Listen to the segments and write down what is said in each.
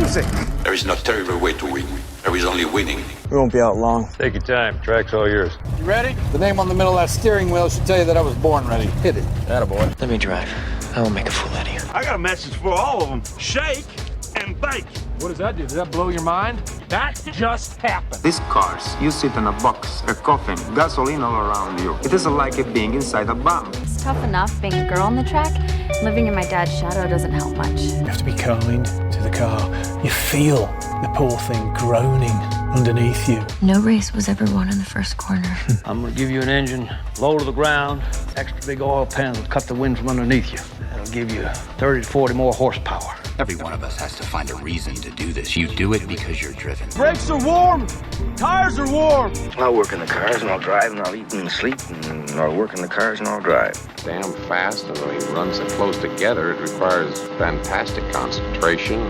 music. There is no terrible way to win. There is only winning. We won't be out long. Take your time. Track's all yours. You ready? The name on the middle of that steering wheel should tell you that I was born ready. Hit it. Attaboy. Let me drive. I will make a fool out of you. I got a message for all of them. Shake and bake. What does that do? Does that blow your mind? That just happened. These cars, you sit in a box, a coffin, gasoline all around you. It isn't like it being inside a bomb. It's tough enough being a girl on the track. Living in my dad's shadow doesn't help much. You have to be kind to the car. You feel the poor thing groaning underneath you. No race was ever won in the first corner. I'm gonna give you an engine, low to the ground, extra big oil pan will cut the wind from underneath you. That'll give you 30 to 40 more horsepower. Every one of us has to find a reason to do this. You do it because you're driven. Brakes are warm. Tires are warm. I'll work in the cars and I'll drive and I'll eat and sleep and I'll work in the cars and I'll drive. Damn fast, and when he runs so close together, it requires fantastic concentration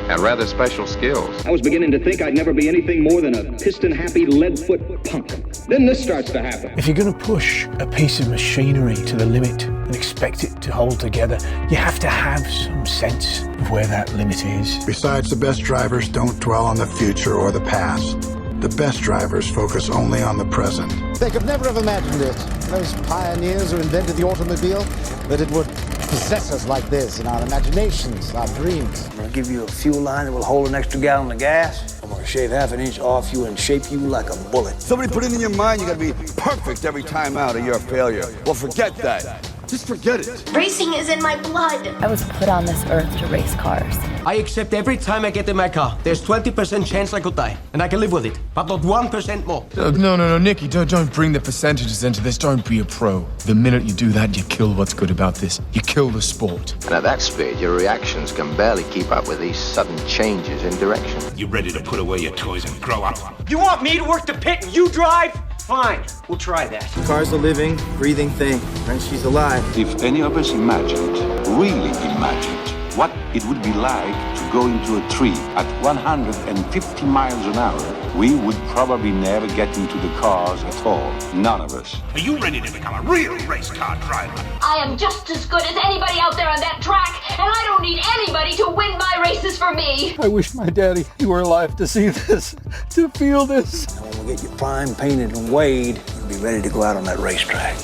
and rather special skills. I was beginning to think I'd never be anything more than a piston-happy lead-foot punk. Then this starts to happen. If you're going to push a piece of machinery to the limit and expect it to hold together, you have to have some sense of where that limit is. Besides, the best drivers don't dwell on the future or the past. The best drivers focus only on the present. They could never have imagined it, those pioneers who invented the automobile, that it would possess us like this in our imaginations, our dreams. I'm gonna give you a fuel line that will hold an extra gallon of gas. I'm gonna shave half an inch off you and shape you like a bullet. Somebody put it in your mind you gotta be perfect every time out or you're a failure. Well, forget that. Just forget it. Racing is in my blood. I was put on this earth to race cars. I accept every time I get in my car. There's 20% chance I could die, and I can live with it, but not 1% more. No, Nicky, don't bring the percentages into this. Don't be a pro. The minute you do that, you kill what's good about this. You kill the sport. And at that speed, your reactions can barely keep up with these sudden changes in direction. You ready to put away your toys and grow up? You want me to work the pit and you drive? Fine, we'll try that. The car's a living, breathing thing, and she's alive. If any of us imagined, really imagined, what it would be like to go into a tree at 150 miles an hour, we would probably never get into the cars at all. None of us. Are you ready to become a real race car driver? I am just as good as anybody out there on that track, and I don't need anybody to win my races for me. I wish my daddy were alive to see this, to feel this. And when we get you primed, painted, and weighed, you'll be ready to go out on that racetrack.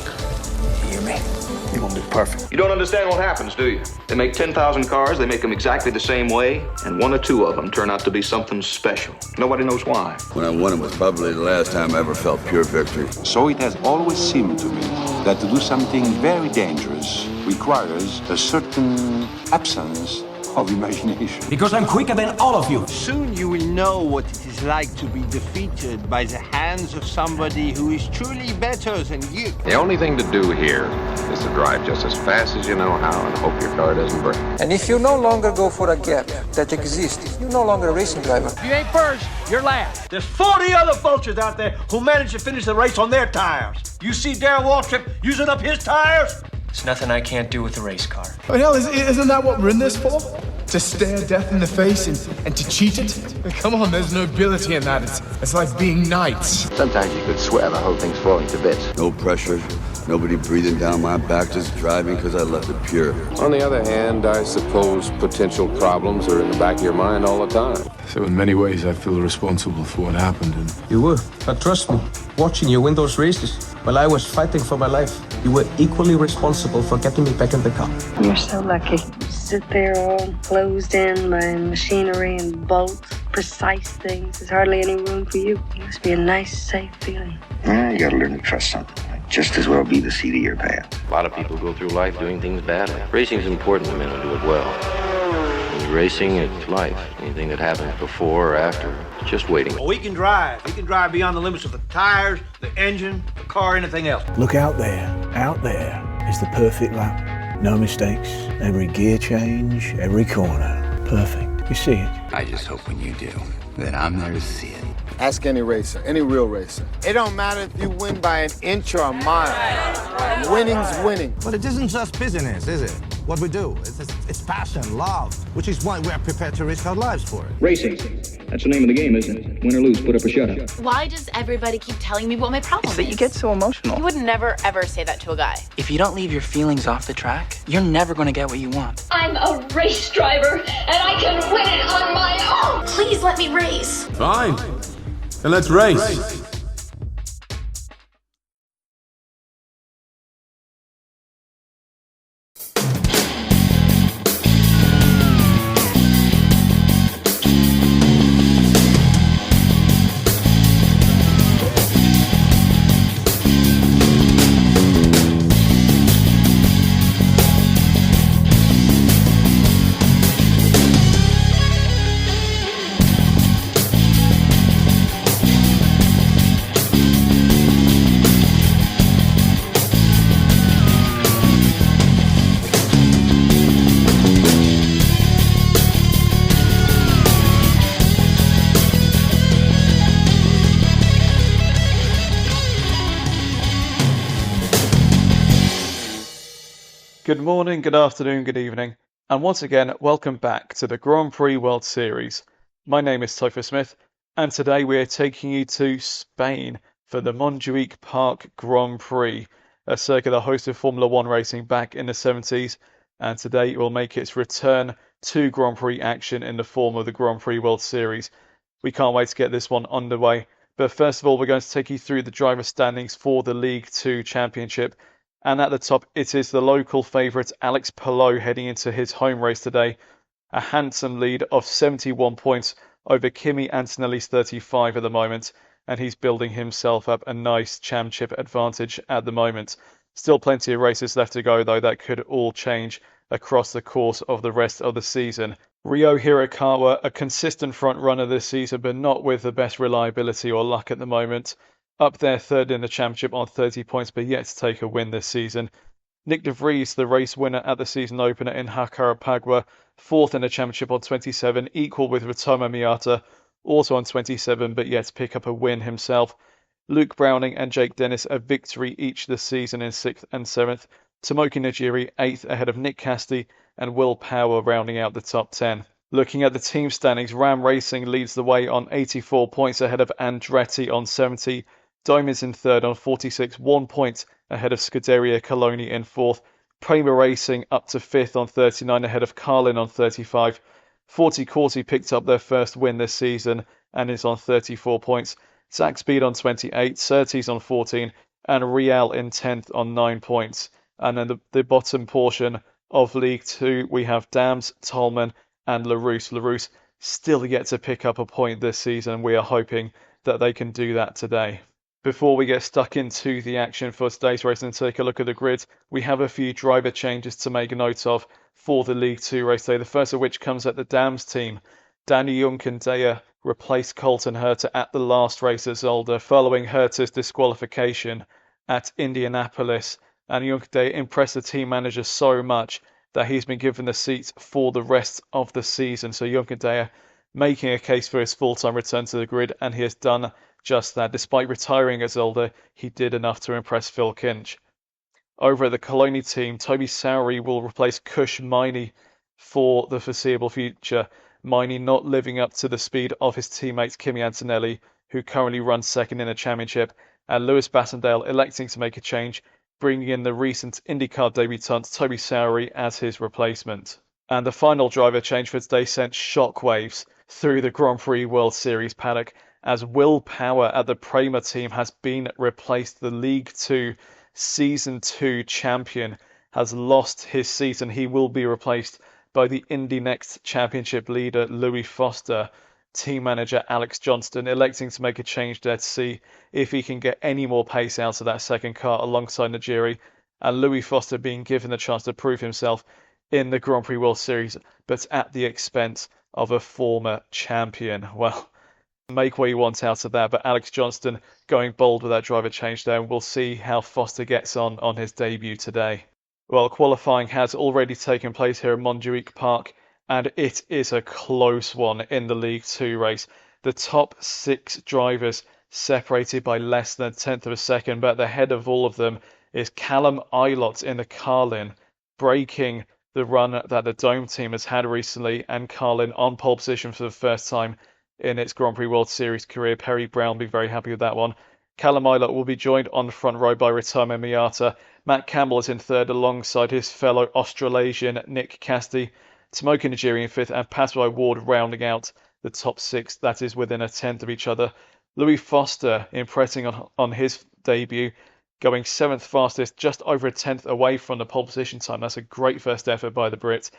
You hear me? You're gonna be perfect. You don't understand what happens, do you? They make 10,000 cars, they make them exactly the same way, and one or two of them turn out to be something special. Nobody knows why. When I won it was probably the last time I ever felt pure victory. So it has always seemed to me that to do something very dangerous requires a certain absence of imagination. Because I'm quicker than all of you. Soon you will know what it is like to be defeated by the hands of somebody who is truly better than you. The only thing to do here is to drive just as fast as you know how and hope your car doesn't break. And if you no longer go for a gap that exists, you're no longer a racing driver. If you ain't first, you're last. There's 40 other vultures out there who managed to finish the race on their tires. You see Darrell Waltrip using up his tires? There's nothing I can't do with a race car. Oh, hell, isn't that what we're in this for? To stare death in the face and to cheat it? Come on, there's nobility in that. It's like being knights. Sometimes you could swear the whole thing's falling to bits. No pressure, nobody breathing down my back, just driving because I left it pure. On the other hand, I suppose potential problems are in the back of your mind all the time. So in many ways, I feel responsible for what happened. And You were, but trust me, watching you win those races while I was fighting for my life, you were equally responsible for getting me back in the car. You're so lucky. You sit there all closed in by machinery and bolts, precise things. There's hardly any room for you. It must be a nice, safe feeling. You gotta learn to trust something. Might just as well be the seat of your pants. A lot of people go through life doing things badly. Racing's important to men who do it well. When you're racing, it's life. Anything that happens before or after, it's just waiting. Well, we can drive. We can drive beyond the limits of the tires, the engine, the car, anything else. Look out there. Out there is the perfect lap. No mistakes. Every gear change, every corner. Perfect. You see it. I just hope when you do, that I'm there to see it. Ask any racer, any real racer. It don't matter if you win by an inch or a mile. Winning's winning. But it isn't just business, is it? What we do. It's passion, love, which is why we are prepared to risk our lives for it. Racing. That's the name of the game, isn't it? Win or lose, put up or shut up. Why does everybody keep telling me what my problem is? That you get so emotional. You would never, ever say that to a guy. If you don't leave your feelings off the track, you're never going to get what you want. I'm a race driver, and I can win it on my own. Please let me race. Fine. Then let's race. Good morning, good afternoon, good evening, and once again, welcome back to the Grand Prix World Series. My name is Topher Smith, and today we are taking you to Spain for the Montjuic Park Grand Prix, a circuit that hosted Formula One racing back in the 70s, and today it will make its return to Grand Prix action in the form of the Grand Prix World Series. We can't wait to get this one underway, but first of all, we're going to take you through the driver standings for the League 2 Championship. And at the top, it is the local favourite Alex Palou heading into his home race today. A handsome lead of 71 points over Kimi Antonelli's 35 at the moment. And he's building himself up a nice championship advantage at the moment. Still plenty of races left to go, though, that could all change across the course of the rest of the season. Ryo Hirakawa, a consistent front runner this season, but not with the best reliability or luck at the moment. Up there third in the championship on 30 points, but yet to take a win this season. Nick de Vries, the race winner at the season opener in Hakarapagua, fourth in the championship on 27, equal with Ritomo Miata, also on 27, but yet to pick up a win himself. Luke Browning and Jake Dennis a victory each this season in 6th and 7th. Tomoki Najiri 8th ahead of Nick Casti, and Will Power rounding out the top 10. Looking at the team standings, Ram Racing leads the way on 84 points ahead of Andretti on 70. Diamonds in third on 46, 1 point ahead of Scuderia Coloni in fourth. Prema Racing up to fifth on 39 ahead of Carlin on 35. 40 Corsi picked up their first win this season and is on 34 points. Zach Speed on 28, Surtees on 14, and Real in 10th on 9 points. And then the bottom portion of League 2, we have Dams, Tolman, and LaRousse. LaRousse still yet to pick up a point this season. We are hoping that they can do that today. Before we get stuck into the action for today's race and take a look at the grid, we have a few driver changes to make note of for the League 2 race today, the first of which comes at the Dams team. Danny Junkendaya replaced Colton Herter at the last race at Zolder following Herter's disqualification at Indianapolis, and Junkendaya impressed the team manager so much that he's been given the seat for the rest of the season. So Junkendaya making a case for his full-time return to the grid, and he has done just that. Despite retiring at Zolder, he did enough to impress Phil Kinch. Over at the Coloni team, Toby Sowery will replace Kush Miney for the foreseeable future. Miney not living up to the speed of his teammate Kimi Antonelli, who currently runs second in the championship, and Lewis Bassendale electing to make a change, bringing in the recent IndyCar debutant Toby Sowery as his replacement. And the final driver change for today sent shockwaves through the Grand Prix World Series paddock, as Will Power at the Prema team has been replaced. The League 2 Season 2 champion has lost his seat, and he will be replaced by the Indy Next Championship leader Louis Foster. Team manager Alex Johnston electing to make a change there to see if he can get any more pace out of that second car alongside Najiri, and Louis Foster being given the chance to prove himself in the Grand Prix World Series, but at the expense of a former champion. Well, make what you want out of that, but Alex Johnston going bold with that driver change there, and we'll see how Foster gets on his debut today. Well, qualifying has already taken place here at Montjuic Park, and it is a close one in the League 2 race. The top 6 drivers separated by less than a tenth of a second, but at the head of all of them is Callum Ilott in the Carlin, breaking the run that the Dome team has had recently, and Carlin on pole position for the first time in its Grand Prix World Series career. Perry Brown will be very happy with that one. Callum Ilott will be joined on the front row by Ritomo Miata. Matt Campbell is in third alongside his fellow Australasian Nick Casti. Tomoki Najiri in fifth, and Paswai Ward rounding out the top 6, that is within a tenth of each other. Louis Foster impressing on his debut, going 7th fastest, just over a tenth away from the pole position time. That's a great first effort by the Brit.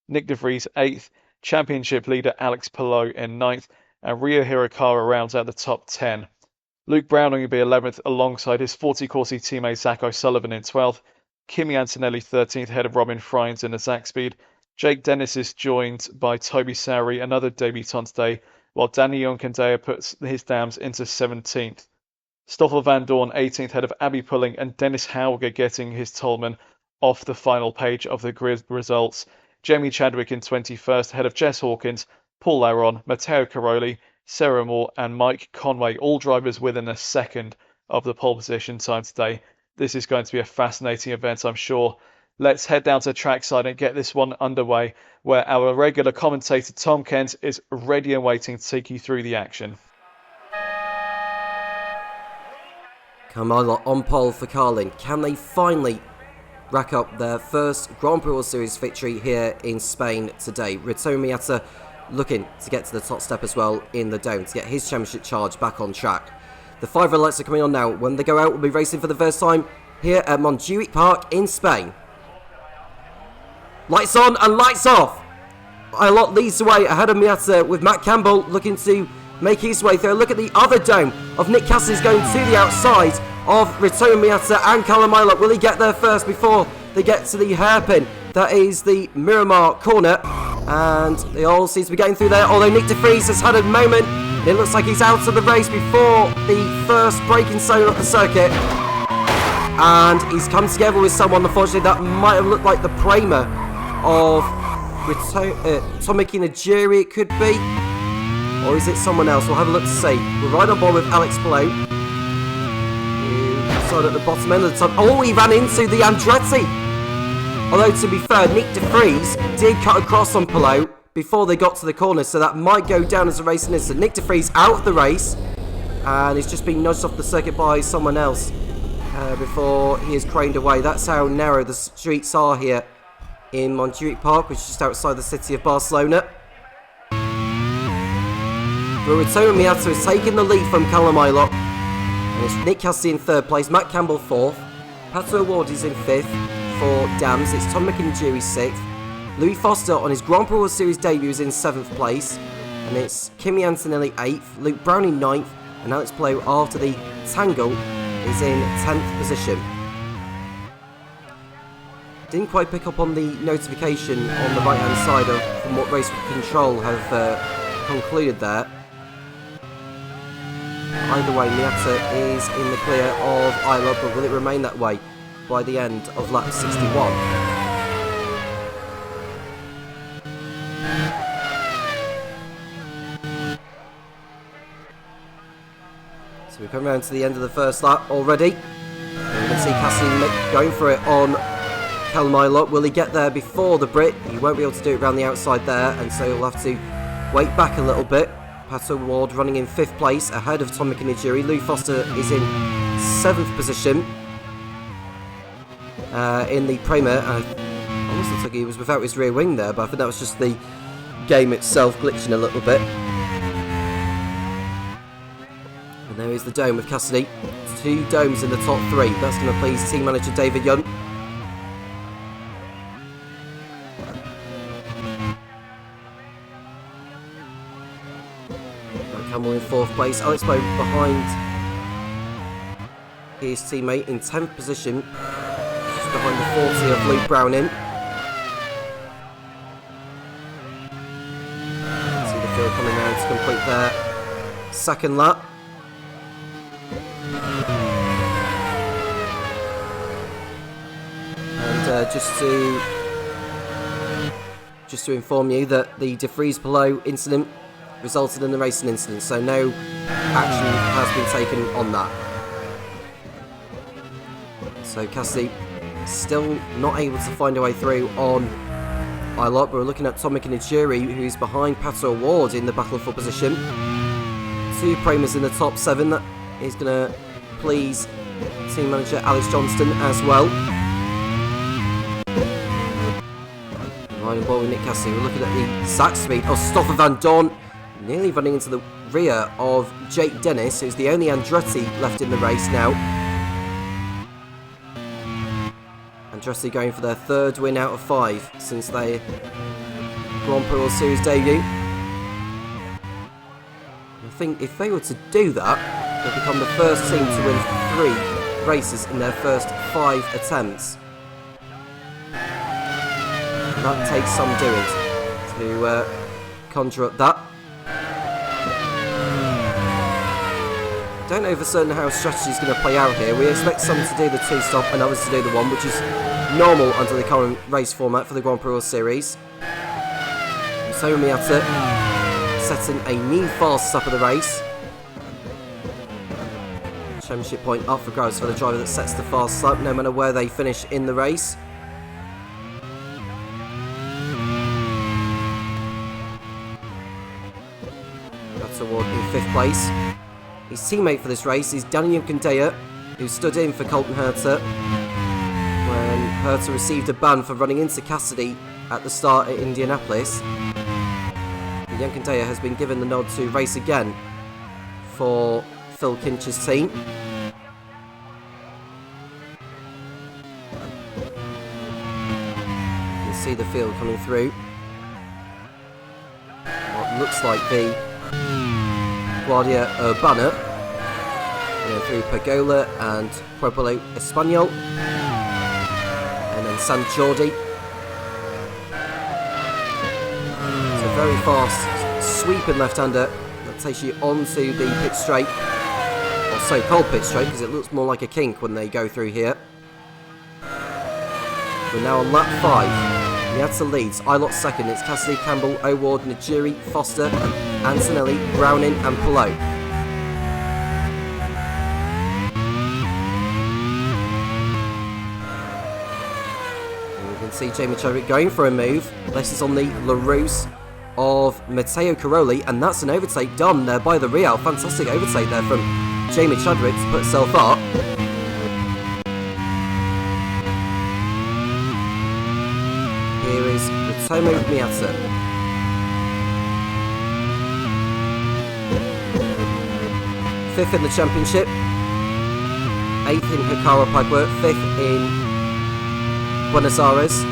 Nick De Vries 8th, championship leader Alex Palou in 9th, and Rio Hirakawa rounds out the top 10. Luke Browning will be 11th alongside his 40 Corsi teammate Zach O'Sullivan in 12th. Kimi Antonelli 13th, ahead of Robin Frynes in the Zach speed. Jake Dennis is joined by Toby Sowry, another debutant today, while Danny Jonkendaya puts his dams into 17th. Stoffel Van Dorn 18th, ahead of Abby Pulling, and Dennis Hauger getting his Tolman off the final page of the grid results. Jamie Chadwick in 21st, ahead of Jess Hawkins, Paul Laron, Matteo Caroli, Sarah Moore and Mike Conway, all drivers within a second of the pole position time today. This is going to be a fascinating event, I'm sure. Let's head down to trackside and get this one underway, where our regular commentator Tom Cairns is ready and waiting to take you through the action. Carmelo on pole for Carlin. Can they finally rack up their first Grand Prix World Series victory here in Spain today? Rito Miata looking to get to the top step as well in the dome to get his championship charge back on track. The 5 red lights are coming on now. When they go out, we'll be racing for the first time here at Montjuic Park in Spain. Lights on and lights off. Ilott leads the way ahead of Miata, with Matt Campbell looking to make his way through. Look at the other dome of Nick Cassidy's going to the outside of Rito Miata and Callum Ilott. Will he get there first before they get to the hairpin? That is the Miramar corner, and they all seem to be getting through there, although Nick De Vries has had a moment. It looks like he's out of the race before the first braking zone of the circuit, and he's come together with someone, unfortunately, that might have looked like the Prema of Tomoki Najiri, it could be, or is it someone else? We'll have a look to see. We're right on board with Alex Palou, who at the bottom end of the tunnel. Oh, he ran into the Andretti. Although, to be fair, Nick De Vries did cut across on Palou before they got to the corner, so that might go down as a racing incident. Nick De Vries out of the race, and he's just been nudged off the circuit by someone else before he is craned away. That's how narrow the streets are here in Montjuic Park, which is just outside the city of Barcelona. Rito Miata is taking the lead from Callum Ilott, and it's Nick Cassidy in 3rd place, Matt Campbell 4th, Pato Ward is in 5th for Dams, it's Tom McIntyre 6th, Louis Foster on his Grand Prix World Series debut is in 7th place, and it's Kimi Antonelli 8th, Luke Browning 9th, and Alex Palou after the tangle is in 10th position. Didn't quite pick up on the notification on the right hand side of from what Race Control have concluded there. Either way, Miata is in the clear of Ilott, but will it remain that way by the end of lap 61? So we come around to the end of the first lap already. And we can see Cassidy going for it on Callum Ilott. Will he get there before the Brit? He won't be able to do it around the outside there, and so he'll have to wait back a little bit. Pato Ward running in 5th place ahead of Tomoki Najiri. Louis Foster is in 7th position in the Prema. I almost looked like he was without his rear wing there, but I think that was just the game itself glitching a little bit. And there is the dome with Cassidy. 2 domes in the top 3. That's going to please team manager David Young. Campbell in 4th place, Alex Palou behind his teammate in 10th position, just behind the 40 of Luke Browning. See the field coming around to complete their 2nd lap. And just to inform you that the De Vries Palou incident resulted in the racing incident, so no action has been taken on that. So Cassidy still not able to find a way through on Ilott, but we're looking at Tomoki Najiri, who's behind Pato Ward in the battle for position. 2 Premas in the top 7, that is going to please team manager Alex Johnston as well. Right on board with Nick Cassidy, we're looking at the Zach speed of Stoffel Van Dorn. nearly running into the rear of Jake Dennis, who's the only Andretti left in the race now. Andretti going for their 3rd win out of 5 since their Grand Prix World Series debut. I think if they were to do that, they'll become the first team to win 3 races in their first 5 attempts. That takes some doing to conjure up that. Don't know for certain how strategy is going to play out here. We expect some to do the 2-stop and others to do the 1, which is normal under the current race format for the Grand Prix World Series. So Miata setting a new fast stop of the race. Championship point up for grabs for the driver that sets the fast lap, no matter where they finish in the race. That's award in 5th place. His teammate for this race is Daniel Candela, who stood in for Colton Herta when Herta received a ban for running into Cassidy at the start at Indianapolis. Daniel Candela has been given the nod to race again for Phil Kinch's team. You can see the field coming through. What looks like the Guardia Urbana, through Pergola and Pueblo Español, and then San Jordi. It's a very fast sweeping left-hander that takes you onto the pit straight, or so-called pit straight, because it looks more like a kink when they go through here. We're now on lap 5. Miata leads, Ilott second. It's Cassidy, Campbell, O'Ward, Najiri, Foster, Antonelli, Browning and Pelot. And you can see Jamie Chadwick going for a move. This is on the LaRousse of Matteo Caroli, and that's an overtake done there by the Real. Fantastic overtake there from Jamie Chadwick to put himself up. Here is Tomo Miata. Fifth in the championship, 8th in Hikara Pipework, 5th in Buenos Aires.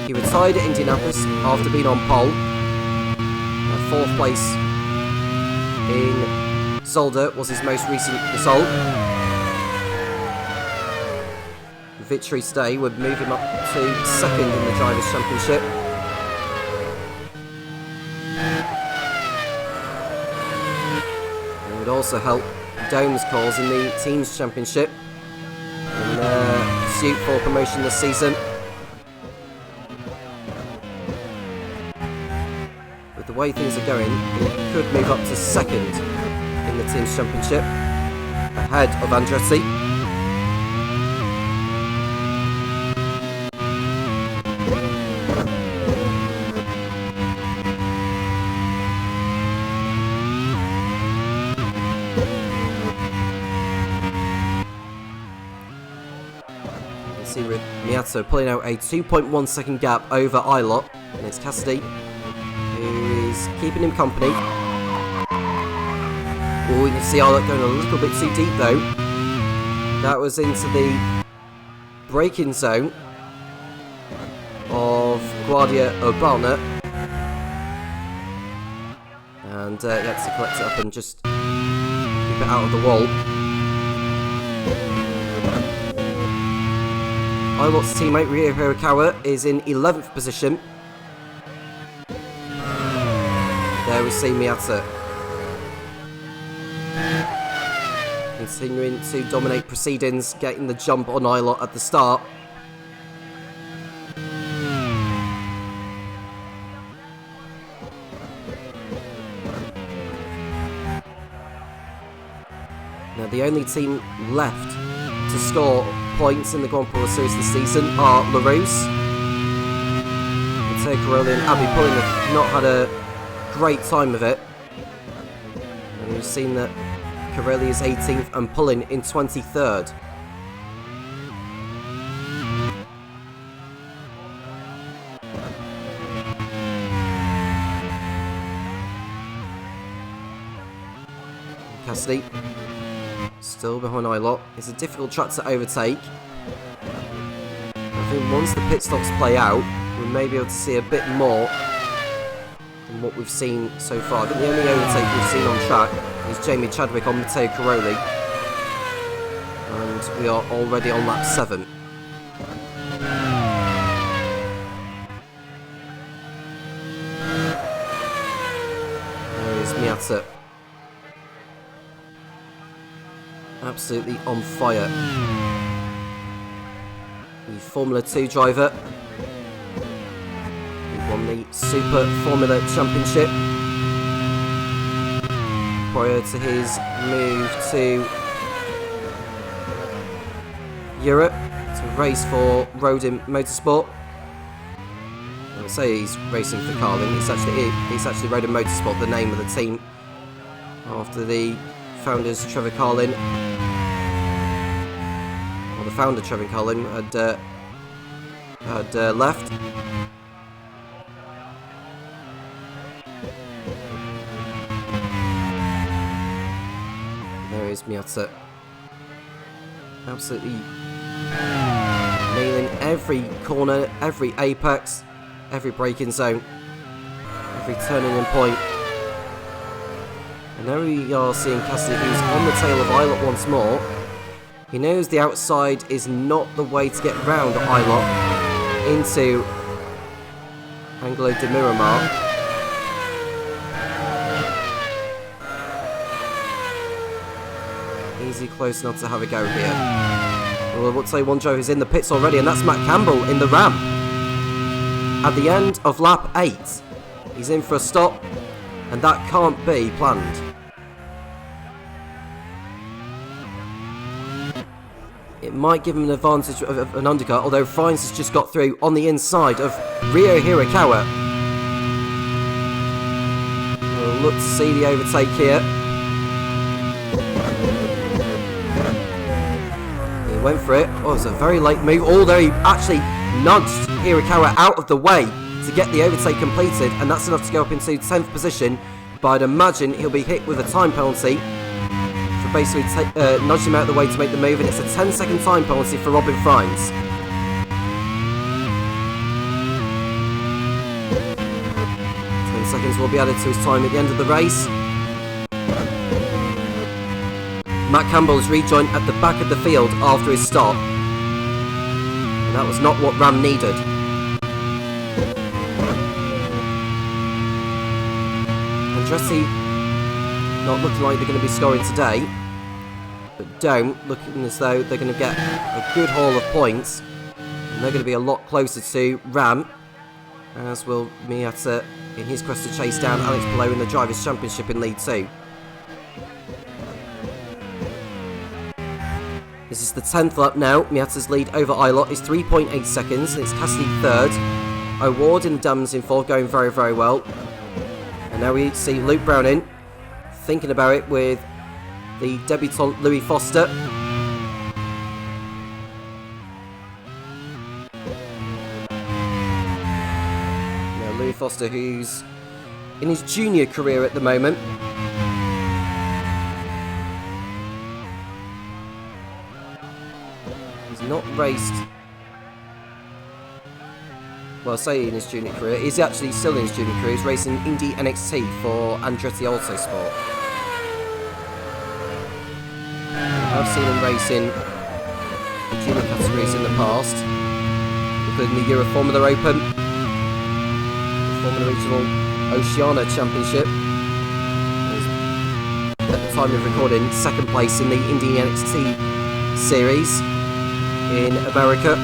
He retired at Indianapolis after being on pole. 4th place in Zolder was his most recent result. Victory today would move him up to 2nd in the Drivers' Championship. It would also help Dome's cause in the Teams Championship in their pursuit for promotion this season. With the way things are going, he could move up to 2nd in the Teams Championship, ahead of Andretti. Miata pulling out a 2.1 second gap over Ilott, and it's Cassidy who is keeping him company. Oh, you can see Ilott going a little bit too deep though. That was into the braking zone of Guardia Urbana, and he had to collect it up and just keep it out of the wall. Ilott's teammate Ryo Hirakawa is in 11th position. There we see Miata continuing to dominate proceedings, getting the jump on Ilott at the start. Now the only team left to score points in the Grand Prix World Series this season are LaRousse. Matteo Caroli and Abby Pulling have not had a great time of it. And we've seen that Caroli is 18th and Pulling in 23rd. Cassidy. Still behind Ilott. It's a difficult track to overtake. I think once the pit stops play out, we may be able to see a bit more than what we've seen so far. I think the only overtake we've seen on track is Jamie Chadwick on Matteo Caroli. And we are already on lap 7. There is Miata. Absolutely on fire. The Formula 2 driver. He won the Super Formula Championship prior to his move to Europe to race for Rodin Motorsport. I would say he's racing for Carlin. It's actually Rodin Motorsport, the name of the team, after the founders Trevor Carlin, or the founder Trevor Carlin had left. There is Miata. Absolutely nailing every corner, every apex, every braking zone, every turning in point. And now we are seeing Cassidy, who's on the tail of Ilott once more. He knows the outside is not the way to get round Ilott into Angelo de Miramar. Easy close enough to have a go here. Well, I will tell you one driver who's in the pits already, and that's Matt Campbell in the ramp. At the end of lap 8, he's in for a stop, and that can't be planned. It might give him an advantage of an undercut, although Friends has just got through on the inside of Ryo Hirakawa. We'll look to see the overtake here. He went for it. Oh, it was a very late move, although he actually nudged Hirakawa out of the way to get the overtake completed, and that's enough to go up into 10th position. But I'd imagine he'll be hit with a time penalty for basically nudging him out of the way to make the move, and it's a 10-second time penalty for Robin Friends. 10 seconds will be added to his time at the end of the race. Matt Campbell has rejoined at the back of the field after his stop, and that was not what Ram needed. Andretti not looking like they're going to be scoring today, but Dome looking as though they're going to get a good haul of points, and they're going to be a lot closer to Ram, as will Miata in his quest to chase down Alex Palou in the Drivers' Championship in League 2. This is the 10th lap now. Miata's lead over Ilott is 3.8 seconds, and it's Cassidy third. O'Ward in the Dams in fourth, going very, very well. And now we see Luke Brown in, thinking about it with the debutant Louis Foster. Now Louis Foster, who's in his junior career at the moment. He's not raced, well, I say in his junior career, he's actually still in his junior career. He's racing Indy NXT for Andretti Autosport. I've seen him racing the junior categories in the past, including the Euro Formula Open, the Formula Regional Oceania Championship. He's, at the time of recording, second place in the Indy NXT series in America.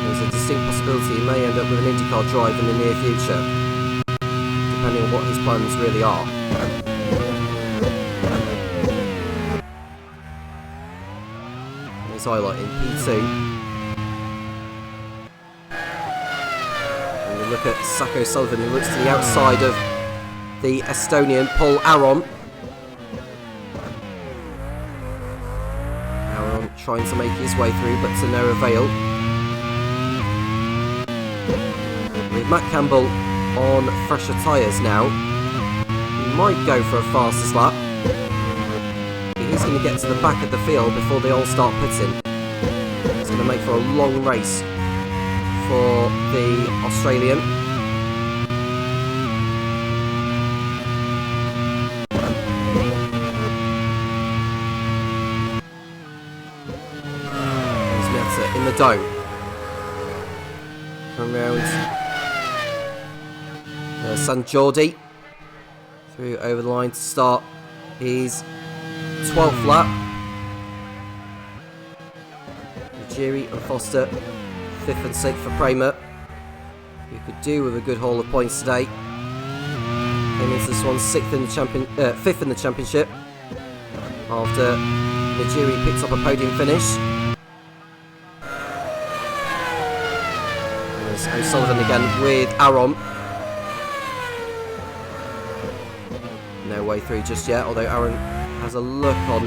There's a distinct possibility he may end up with an IndyCar drive in the near future, depending on what his plans really are. There's Ilott in P2. And we look at Sacco Sullivan, who looks to the outside of the Estonian Paul Aron. Aron trying to make his way through, but to no avail. With Matt Campbell on fresher tyres now, He might go for a fastest lap. He's going to get to the back of the field before they all start pitting. It's going to make for a long race for the Australian. There's Miata in the dome. Come round San Jordi. Through over the line to start his 12th lap. Ruggieri and Foster 5th and 6th for Prema, who could do with a good haul of points today. Came into this one 5th in the championship after Ruggieri picked up a podium finish. There's O'Sullivan again with Aron. No way through just yet, although Aron has a look on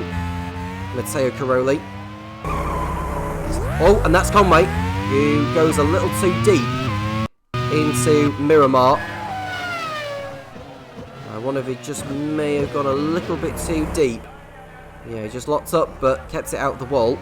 Matteo Caroli. Oh, and that's Conway, who goes a little too deep into Miramar. I wonder if he just may have gone a little bit too deep. Yeah, he just locked up but kept it out of the wall.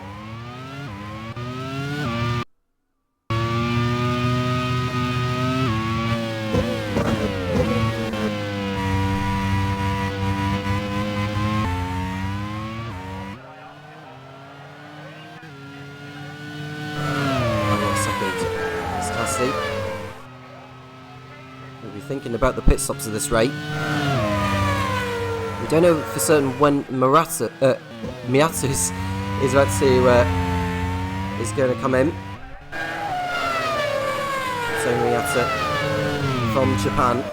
Thinking about the pit stops of this race. We don't know for certain when Miata is going to come in. So Miata from Japan,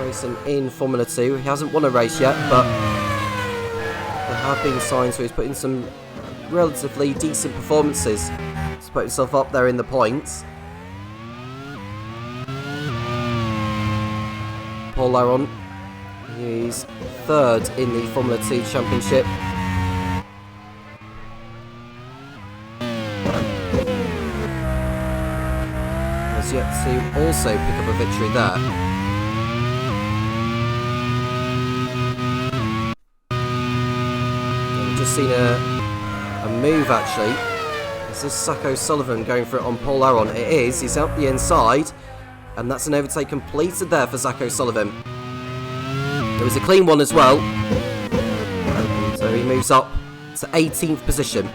racing in Formula 2. He hasn't won a race yet, but there have been signs where he's put in some relatively decent performances to put himself up there in the points. Paul Aron, he's 3rd in the Formula 2 Championship. Has yet to also pick up a victory there. And we've just seen a move actually. Is this Zach O'Sullivan going for it on Paul Aron? It is, he's out the inside. And that's an overtake completed there for Zach O'Sullivan. It was a clean one as well. So he moves up to 18th position.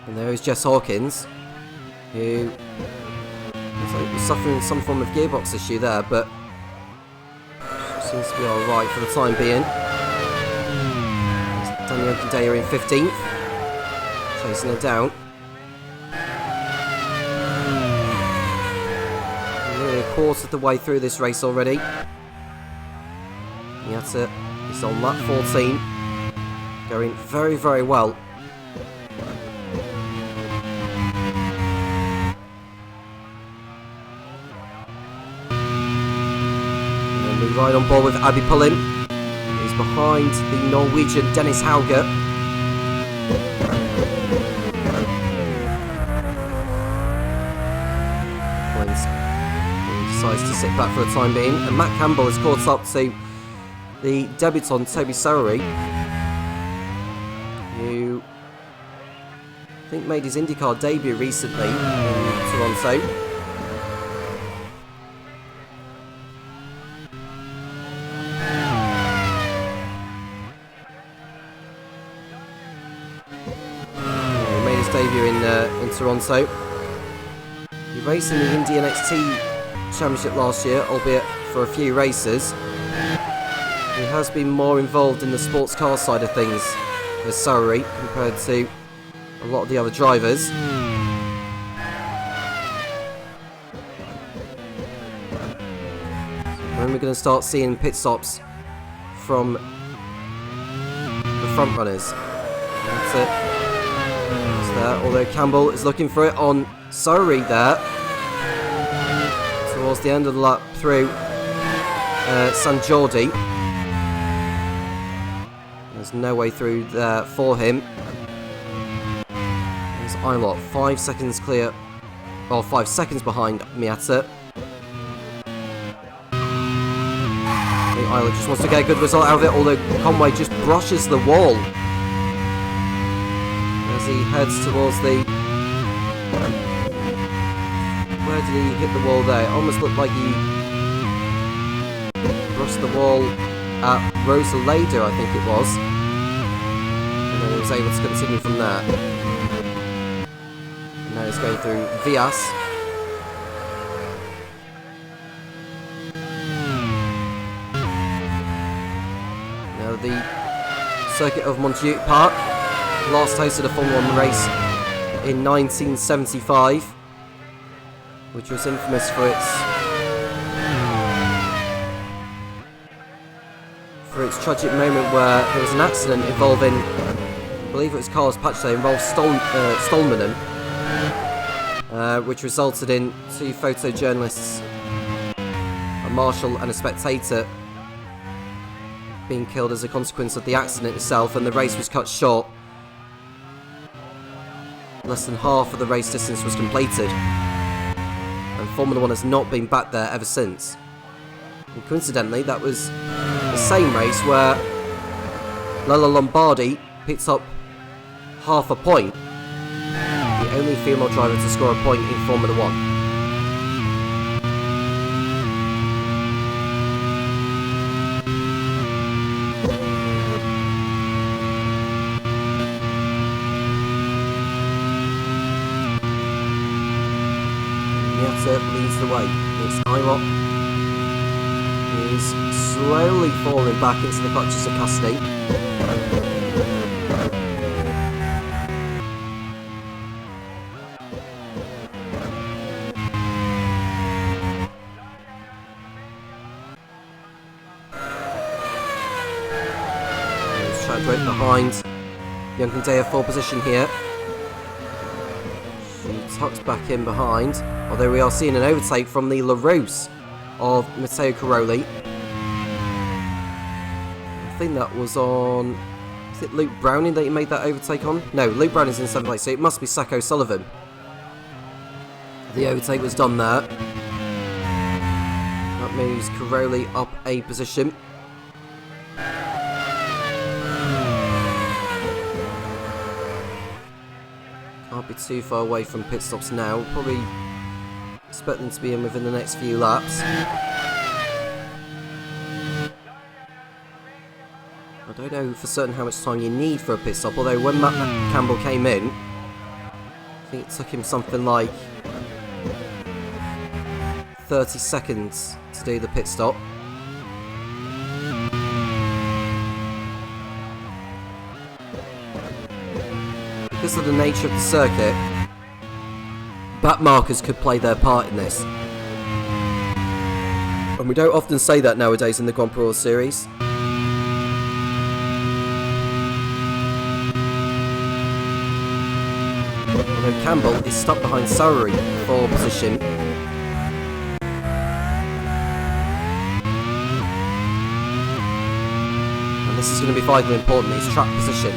And there is Jess Hawkins, who was suffering some form of gearbox issue there, but seems to be alright for the time being. Daniel Kadea in 15th, chasing her down. Nearly a quarter of the way through this race already. Miata is on lap 14, going very, very well. Right on board with Abby Pullin. He's behind the Norwegian Dennis Hauger. He decides to sit back for the time being. And Matt Campbell has caught up to the debutant Toby Sowery, who I think made his IndyCar debut recently in Toronto. In Toronto. He raced in the Indy NXT Championship last year, albeit for a few races. He has been more involved in the sports car side of things as Sowery compared to a lot of the other drivers. When we're going to start seeing pit stops from the front runners. That's it. Although Campbell is looking for it on Sowery there towards the end of the lap through. San Jordi. There's no way through there for him. There's Ilott, 5 seconds clear, or 5 seconds behind Miata. I think Ilott just wants to get a good result out of it, although Conway just brushes the wall as he heads towards the... Where did he hit the wall there? It almost looked like he brushed the wall at Rosaleda, I think it was. And then he was able to continue from there. And now he's going through Vias. Now the circuit of Montjuic Park last hosted a Formula 1 race in 1975, which was infamous for its tragic moment where there was an accident involving, I believe it was Carlos Pache, involved Stolmanen, which resulted in 2 photojournalists, a marshal and a spectator, being killed as a consequence of the accident itself, and the race was cut short. Less than half of the race distance was completed, and Formula 1 has not been back there ever since. And coincidentally, that was the same race where Lella Lombardi picked up half a point, the only female driver to score a point in Formula 1. Leads the way. It's Ilott, who is slowly falling back into the clutches of Cassidy. There's Chadwick behind Young-Condea, 4 position here. She tucks back in behind. Although we are seeing an overtake from the LaRose of Matteo Caroli. I think that was on... Is it Luke Browning that he made that overtake on? No, Luke Browning's in 7th place, so it must be Sacco Sullivan. The overtake was done there. That moves Caroli up a position. Can't be too far away from pit stops now. Probably... expect them to be in within the next few laps. I don't know for certain how much time you need for a pit stop, although when Matt Campbell came in, I think it took him something like 30 seconds to do the pit stop. Because of the nature of the circuit, back markers could play their part in this. And we don't often say that nowadays in the Grand Prix World Series. Although Campbell is stuck behind Sowry for position. And this is going to be vitally important, his track position.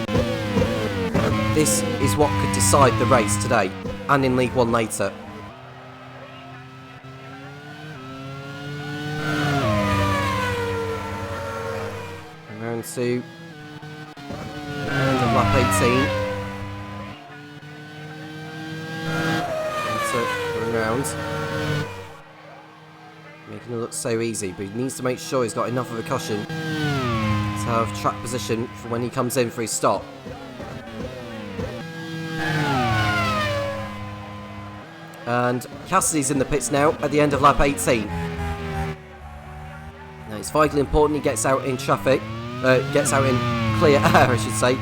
This is what could decide the race today, and in League One later. Round 2. End of lap 18. That's it, going round. Making it look so easy, but he needs to make sure he's got enough of a cushion to have track position for when he comes in for his stop. And Cassidy's in the pits now at the end of lap 18. Now it's vitally important he gets out in traffic, gets out in clear air, I should say.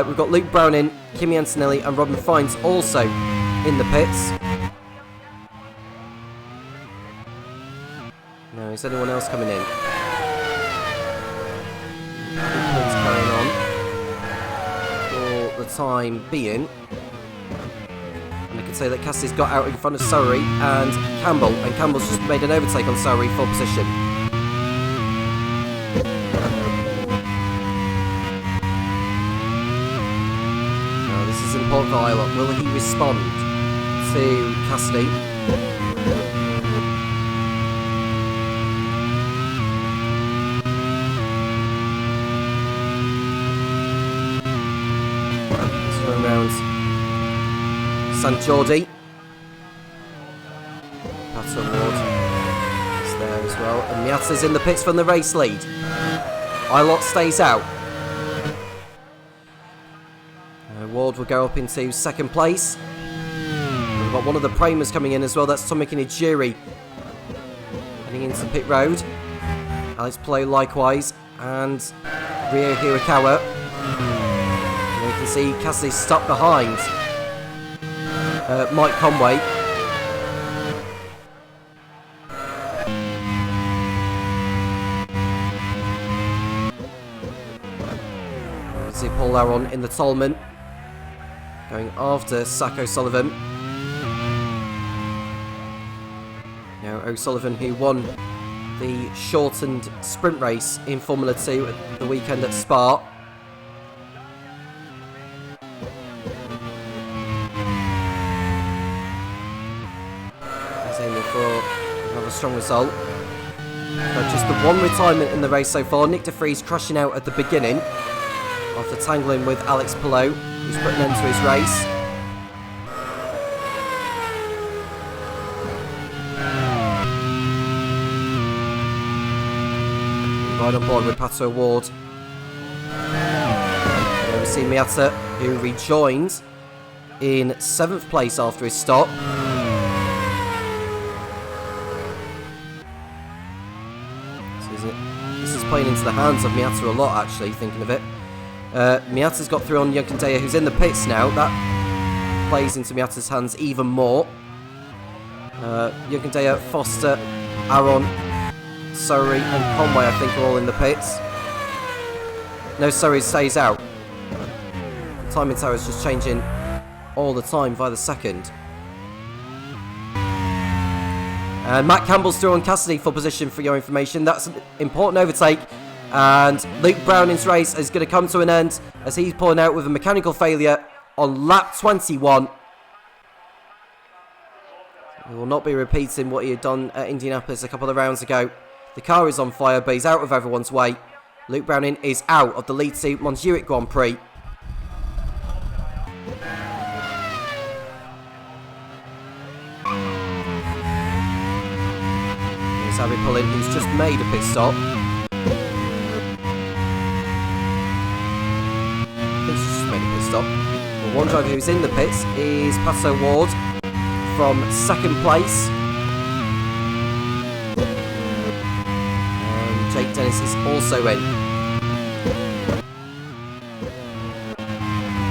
We've got Luke Browning, Kimi Antonelli and Robin Fiennes also in the pits. Now, is anyone else coming in? Pits carrying on for the time being. And I can say that Cassidy's got out in front of Surrey and Campbell's just made an overtake on Surrey for position. Now this is important for Ilott. Will he respond to Cassidy? Let's go around St Jordi. Pato Ward is there as well. And Miata's in the pits from the race lead. Ilott stays out. Ward will go up into second place. We've got one of the Primers coming in as well. That's Tomic Ijiri heading into pit road. Alex Palou likewise. And Ryo Hirakawa. And you can see Cassidy stuck behind Mike Conway. You can see Paul Aron in the Tolman going after Zach O'Sullivan. Now O'Sullivan, who won the shortened sprint race in Formula 2 at the weekend at Spa. He's aiming for another strong result. But just the one retirement in the race so far. Nick de Vries crashing out at the beginning after tangling with Alex Palou, who's put an end to his race. Right on board with Pato Ward. And we see Miata, who rejoined in 7th place after his stop. This is playing into the hands of Miata a lot, actually, thinking of it. Miata's got through on Yunkandea, who's in the pits now. That plays into Miata's hands even more. Yunkandea, Foster, Aron, Surrey and Conway, I think, are all in the pits. No, Surrey stays out. The timing tower is just changing all the time by the second. And Matt Campbell's through on Cassidy for position, for your information. That's an important overtake. And Luke Browning's race is going to come to an end as he's pulling out with a mechanical failure on lap 21. He will not be repeating what he had done at Indianapolis a couple of rounds ago. The car is on fire, but he's out of everyone's way. Luke Browning is out of the lead to Montjuic Grand Prix. Here's Abby Pullin, who's just made a pit stop. He's just made a pit stop. Well, one driver who's in the pits is Pato Ward from 2nd place. Jake Dennis is also in.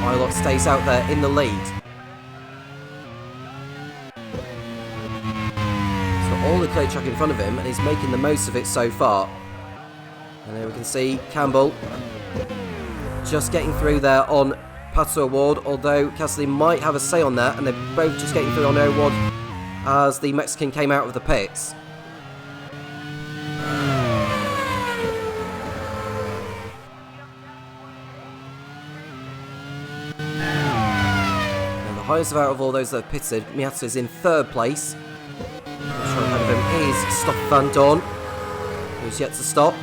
Ilott stays out there in the lead. He's got all the clay track in front of him and he's making the most of it so far. And there we can see Campbell just getting through there on Pato Ward, although Cassidy might have a say on that, and they're both just getting through on Ward as the Mexican came out of the pits. Highest out of all those that have pitted, Miata is in 3rd place. Ahead of him is Stoff Van Dorn, who's yet to stop.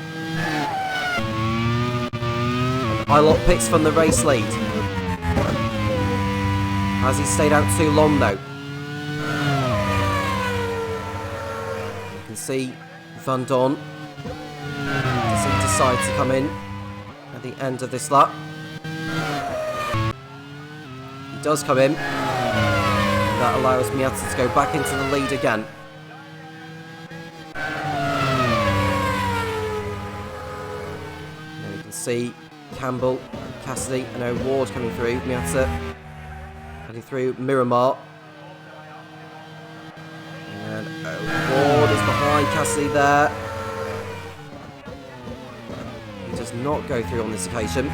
And Ilott pits from the race lead. Has he stayed out too long though? You can see Van Dorn. Does he decide to come in at the end of this lap? Does come in. That allows Miata to go back into the lead again. There you can see Campbell, Cassidy and O'Ward coming through. Miata heading through Miramar. And O'Ward is behind Cassidy there. He does not go through on this occasion.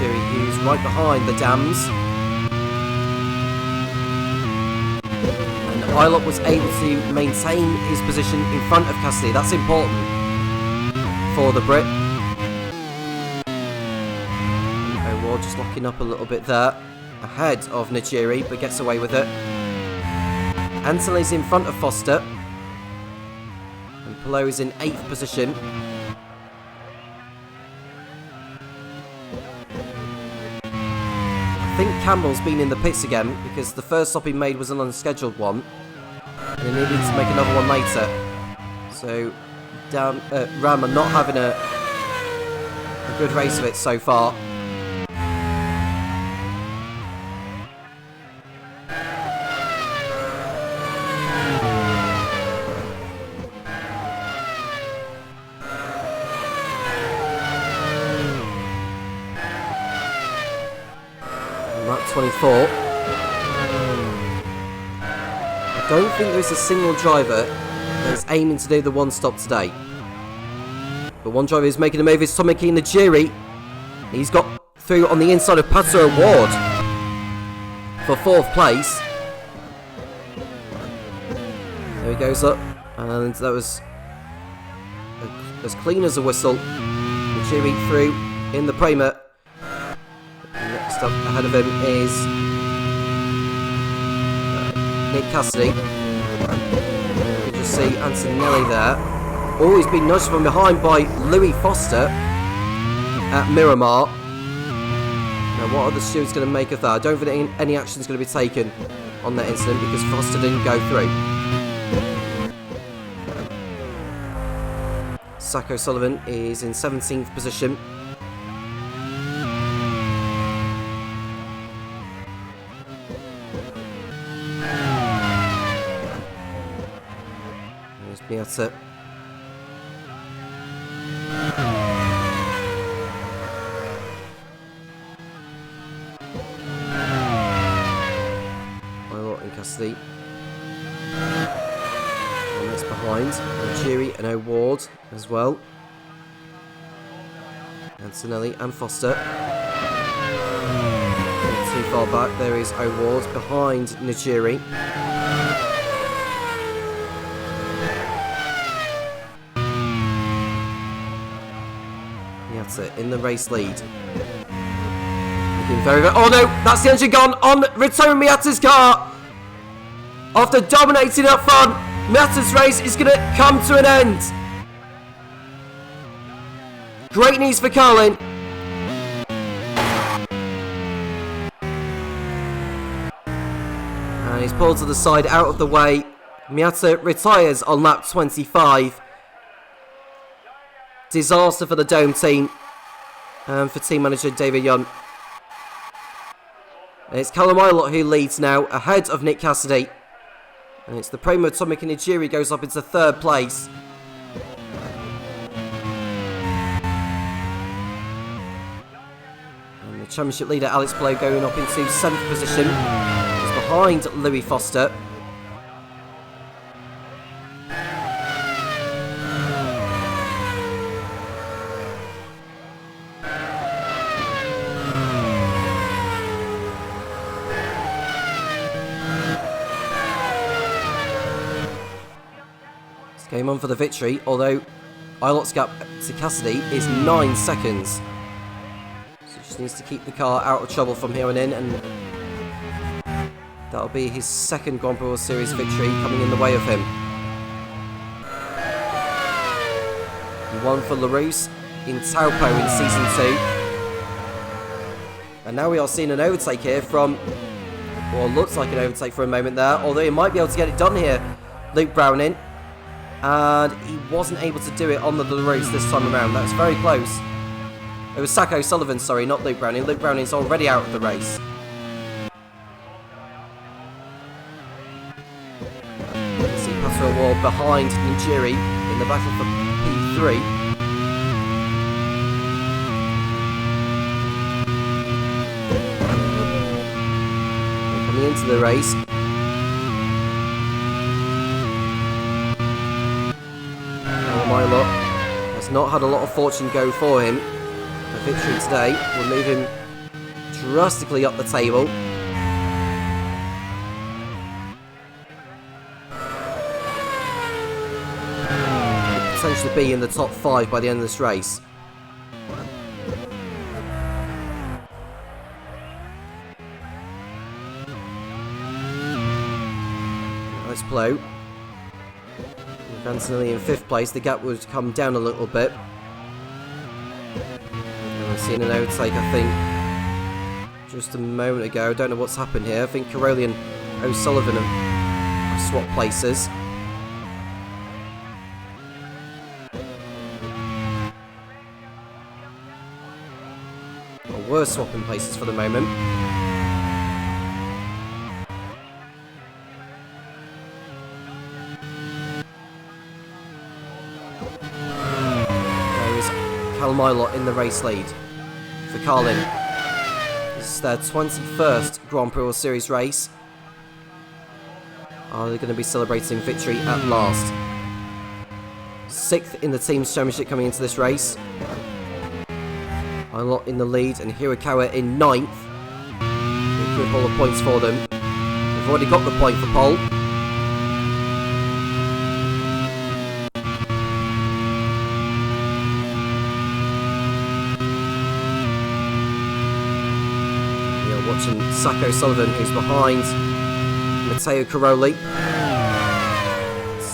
Who's right behind the Dams. And Ilott was able to maintain his position in front of Cassidy. That's important for the Brit. O'Ward just locking up a little bit there, ahead of Najiri, but gets away with it. Anthony's in front of Foster, and Pelot is in 8th position. I think Campbell's been in the pits again because the first stop he made was an unscheduled one, and he needed to make another one later. So, Ram are not having a good race of it so far. Lap 24. I don't think there's a single driver that's aiming to do the one stop today. But one driver who's making a move is Tomoki Najiri. He's got through on the inside of Pato O'Ward for 4th place. There he goes up, and that was as clean as a whistle. Najiri through in the Prema. Next up ahead of him is Nick Cassidy. You can just see Antonelli there. Always been nudged from behind by Louis Foster at Miramar. Now, what are the stewards going to make of that? I don't think any action is going to be taken on that incident because Foster didn't go through. Zach O'Sullivan is in 17th position. There's Miata. Cassidy. And that's behind. Najiri and O'Ward as well. Antonelli and Foster. Not too far back. There is O'Ward behind Najiri. That's it, in the race lead. Looking very, very... Oh no! That's the engine gone on Ritomo Miata's car! After dominating up front, Miata's race is going to come to an end. Great news for Carlin. And he's pulled to the side, out of the way. Miata retires on lap 25. Disaster for the Dome team and for team manager David Young. And it's Callum Ilott who leads now, ahead of Nick Cassidy. And it's the Primo Tomoki Najiri goes up into 3rd place. And the championship leader Alex Blow going up into 7th position. He's behind Louis Foster. Game on for the victory, although Ilott's gap to Cassidy is 9 seconds. So he just needs to keep the car out of trouble from here on in, and that'll be his 2nd Grand Prix World Series victory coming in the way of him. He won for LaRousse in Taupo in Season 2. And now we are seeing an overtake here from, or looks like an overtake for a moment there, although he might be able to get it done here, Luke Browning. And he wasn't able to do it on the LaRousse this time around. That was very close. It was Zach O'Sullivan, sorry, not Luke Browning. Luke Browning's already out of the race. You can see Pato O'Ward behind Najiri in the battle for P3. And coming into the race, Ilott has not had a lot of fortune go for him. A victory today will move him drastically up the table. potentially be in the top 5 by the end of this race. Nice blow. Antonelli in 5th place. The gap would come down a little bit. And I've seen an overtake, I think, just a moment ago. I don't know what's happened here. I think Caroli and O'Sullivan have swapped places. Or were swapping places for the moment. There is Calmilot in the race lead for Carlin. This is their 21st Grand Prix World Series race. Are they going to be celebrating victory at last? 6th in the team's championship coming into this race. Ilot in the lead and Hirakawa in 9th. A good haul of points for them. They've already got the point for pole. Watching Sacco Sullivan, who's behind Matteo Caroli.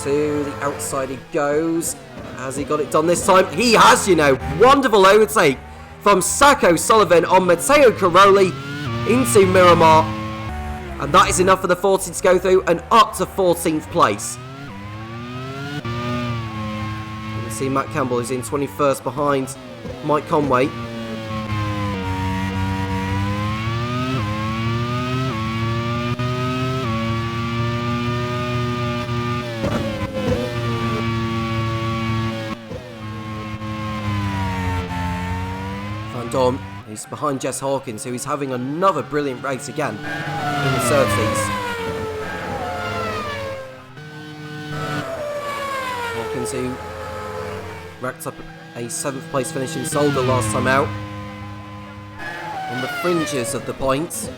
To the outside he goes. Has he got it done this time? He has, you know. Wonderful overtake from Sacco Sullivan on Matteo Caroli into Miramar. And that is enough for the 40 to go through and up to 14th place. You can see Matt Campbell is in 21st behind Mike Conway. He's behind Jess Hawkins, who is having another brilliant race again in the Surtees. Hawkins, who racked up a 7th place finish in Solder last time out, on the fringes of the points.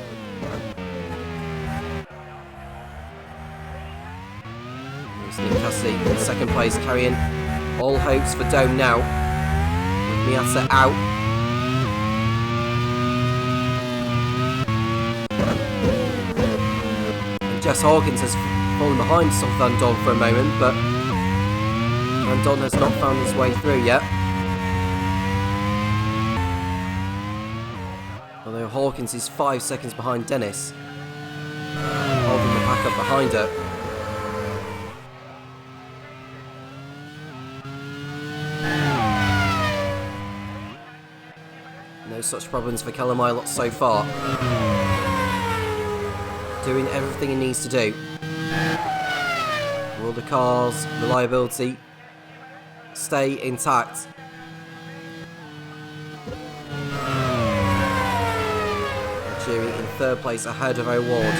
There's Nick Cassidy in 2nd place, carrying all hopes for Dome now, with Miata out. Jess Hawkins has fallen behind Van Don for a moment, but Van Don has not found his way through yet. Although Hawkins is 5 seconds behind Dennis, holding the pack up behind her. No such problems for Callum Ilott so far. Doing everything he needs to do. Will the car's reliability stay intact? Jury in 3rd place ahead of O'Ward.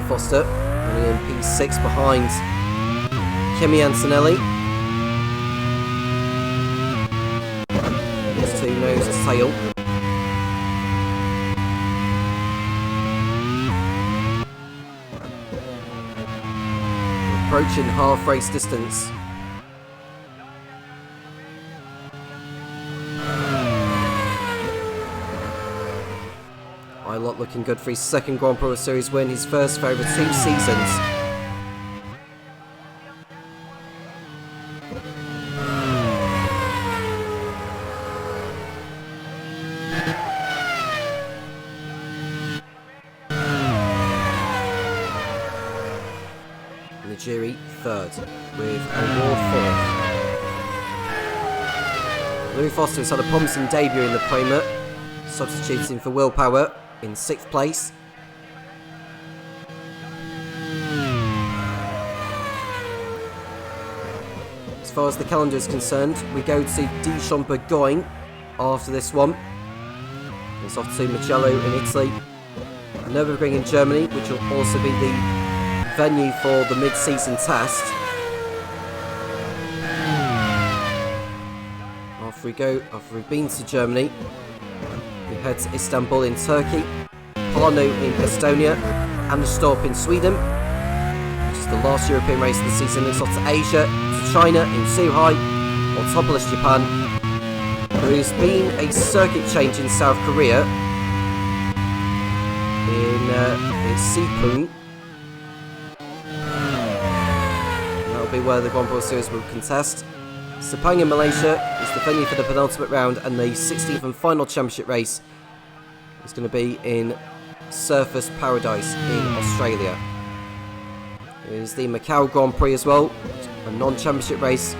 Foster, running in P6 behind Kimi Antonelli. These two nose to tail. Approaching half race distance. Ilott looking good for his 2nd Grand Prix World Series win, his first for over 2 seasons. And the jury 3rd, with O'Ward 4th. Louis Foster has had a promising debut in the Premier, substituting for Will Power in 6th place. As far as the calendar is concerned, we go to Dijon-Bourgogne after this one. It's off to Mugello in Italy, Nürburgring in Germany, which will also be the venue for the mid-season test. If we've been to Germany, we head to Istanbul in Turkey, Pärnu in Estonia, and the stop in Sweden, which is the last European race of the season. It's off to Asia, to China in Zhuhai, or Topless, Japan. There has been a circuit change in South Korea, in Sipun. That'll be where the Grand Prix World Series will contest. Sepang in Malaysia is the venue for the penultimate round, and the 16th and final championship race is going to be in Surfers Paradise in Australia. There's the Macau Grand Prix as well, a non-championship race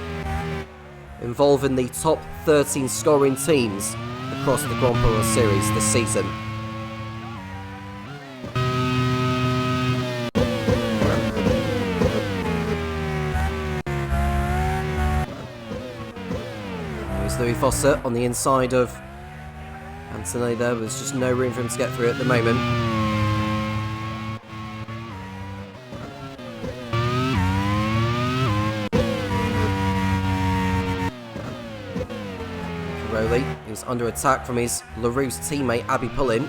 involving the top 13 scoring teams across the Grand Prix World Series this season. There's Louis Foster on the inside of Anthony there. There's just no room for him to get through at the moment. Caroli is under attack from his LaRousse teammate Abby Pullin.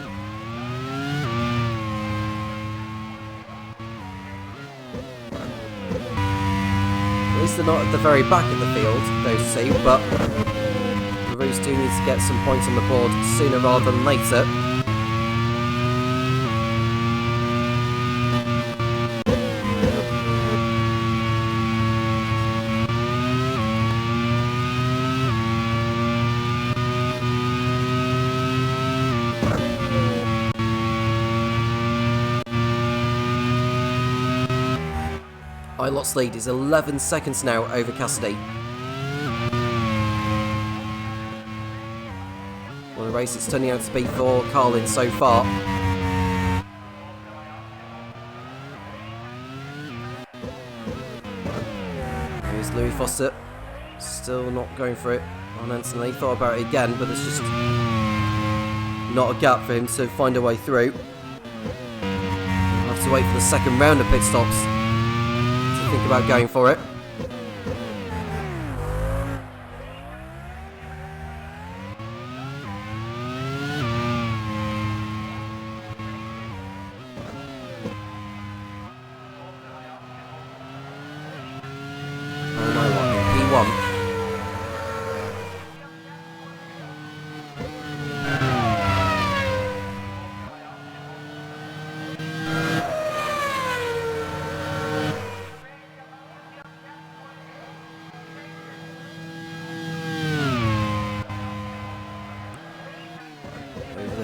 At least they're not at the very back of the field, those two, but LaRousse do need to get some points on the board sooner rather than later. Ilot's lead is 11 seconds now over Cassidy. Well, the race it's turning out to be for Carlin so far. Here's Louis Foster, still not going for it on Anthony. Thought about it again, but there's just not a gap for him to find a way through. We'll have to wait for the second round of pit stops to think about going for it.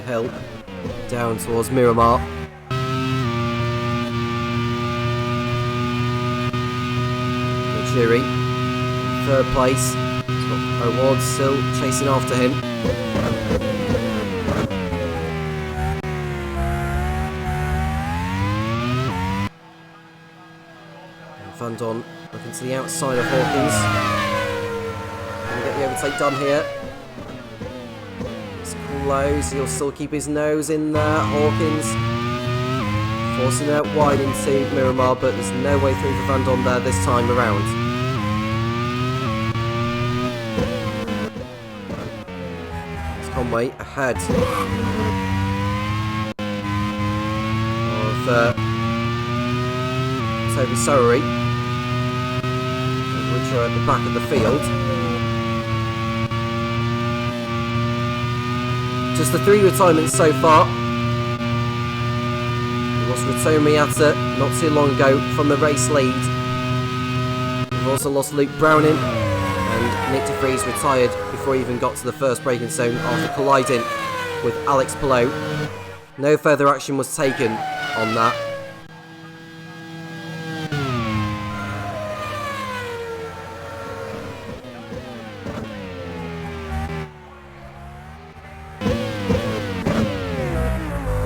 Hill down towards Miramar. Jury, third place. He's got O'Ward still chasing after him. And Van Don looking to the outside of Hawkins. Can we get the overtake done here? It's close. He'll still keep his nose in there. Hawkins forcing out wide into Miramar, but there's no way through for Van Don there this time around. Conway ahead of Toby Sorry, which are at the back of the field. Just the 3 retirements so far. We lost Rito Miata not too long ago from the race lead. We've also lost Luke Browning, and Nick de Vries retired before he even got to the first braking zone after colliding with Alex Palou. No further action was taken on that.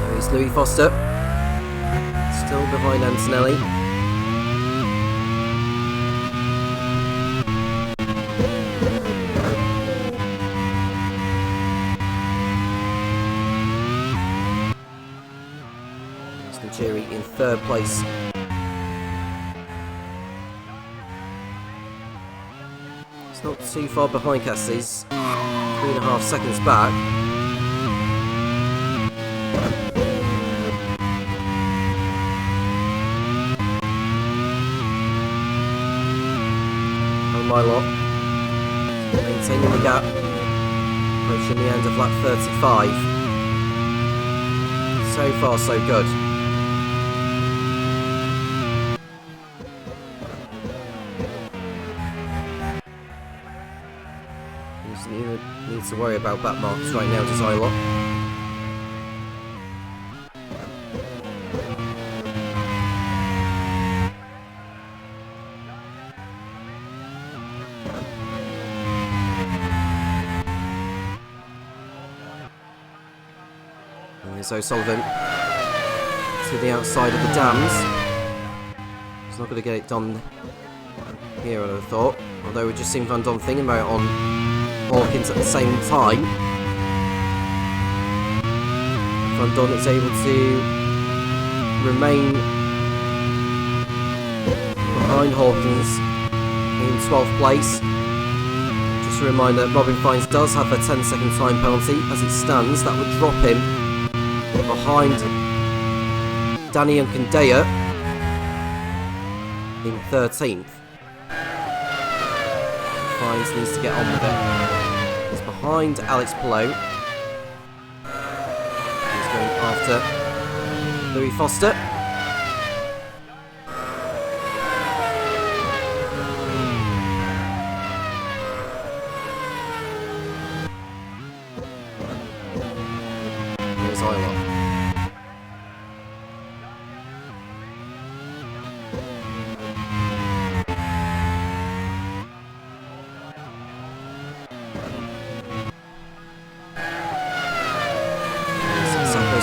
There is Louis Foster, still behind Antonelli. In third place. It's not too far behind Cassidy's. 3.5 seconds back. My lot, maintaining the gap, approaching the end of lap 35. So far, so good. He doesn't even need to worry about back marks right now, does Ilot? There's O'Sullivan to the outside of the dams. He's not going to get it done here, I would have thought. Although we just seen Van Don thinking about it on Hawkins at the same time. Van Don is able to remain behind Hawkins in 12th place. Just a reminder that Robin Fines does have a 10-second time penalty. As it stands, that would drop him behind Danny Unkandea in 13th. Fines needs to get on with it. He's behind Alex Palou. He's going after Louis Foster. Here's Ilot.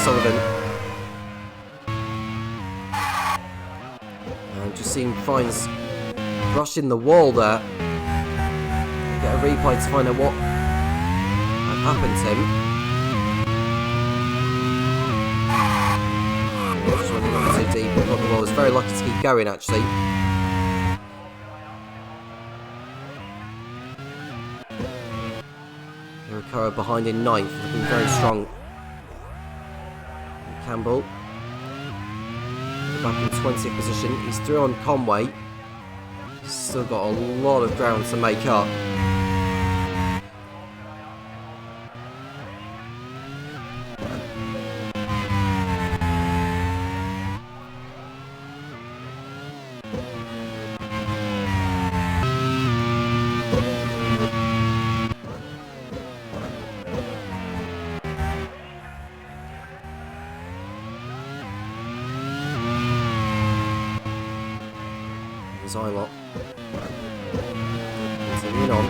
Sullivan. Just seeing Fines brushing the wall there. Get a replay to find out what had happened to him. Just running on too deep. The wall was very lucky to keep going actually. Hirakawa behind in 9th, looking very strong. Campbell back in 20th position. He's through on Conway. Still got a lot of ground to make up. Ilot. Continuing on.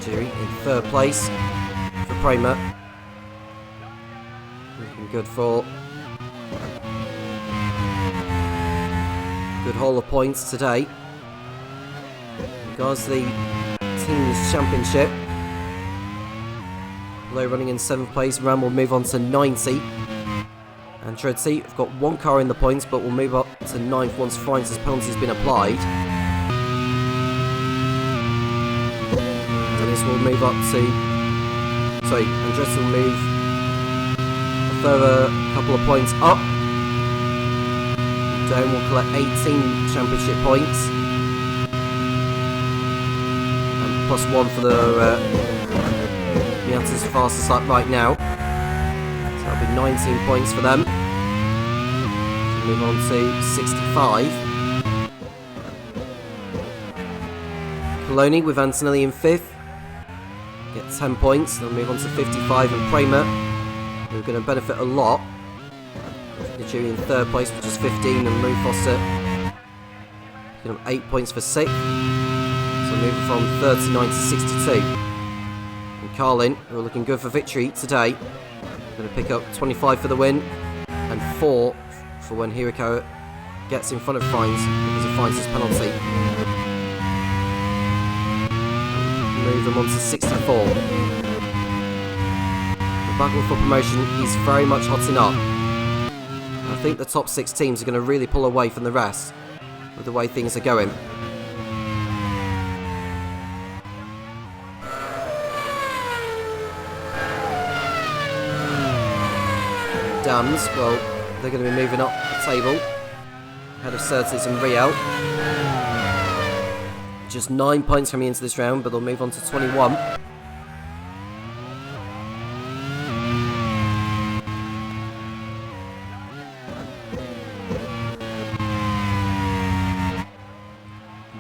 Jerry in 3rd place for Kramer. Looking good for good haul of points today. Regards the Teams Championship. Low running in 7th place. Ram will move on to 90. And Treadsy have got 1 car in the points, but will move up to 9th once Fines' penalty has been applied. Dennis will move up to... Sorry, Andres will move a further couple of points up. Dome will collect 18 championship points. Plus 1 for the Miata's fastest lap right now. So that'll be 19 points for them. Move on to 65. Coloni with Antonelli in 5th. Get 10 points. They'll move on to 55 and Kramer, who are going to benefit a lot. Jury in 3rd place, which is 15, and Lou Foster picking up 8 points for 6th. So moving from 39 to 62. And Carlin, who are looking good for victory today, are going to pick up 25 for the win and 4 for when Hirakawa gets in front of Fines because of Fines' penalty. Move them on to 64. the battle for promotion is very much hotting up. I think the top 6 teams are going to really pull away from the rest with the way things are going. Dams, well, they're going to be moving up the table ahead of Surtees and Riel. Just 9 points coming into this round, but they'll move on to 21.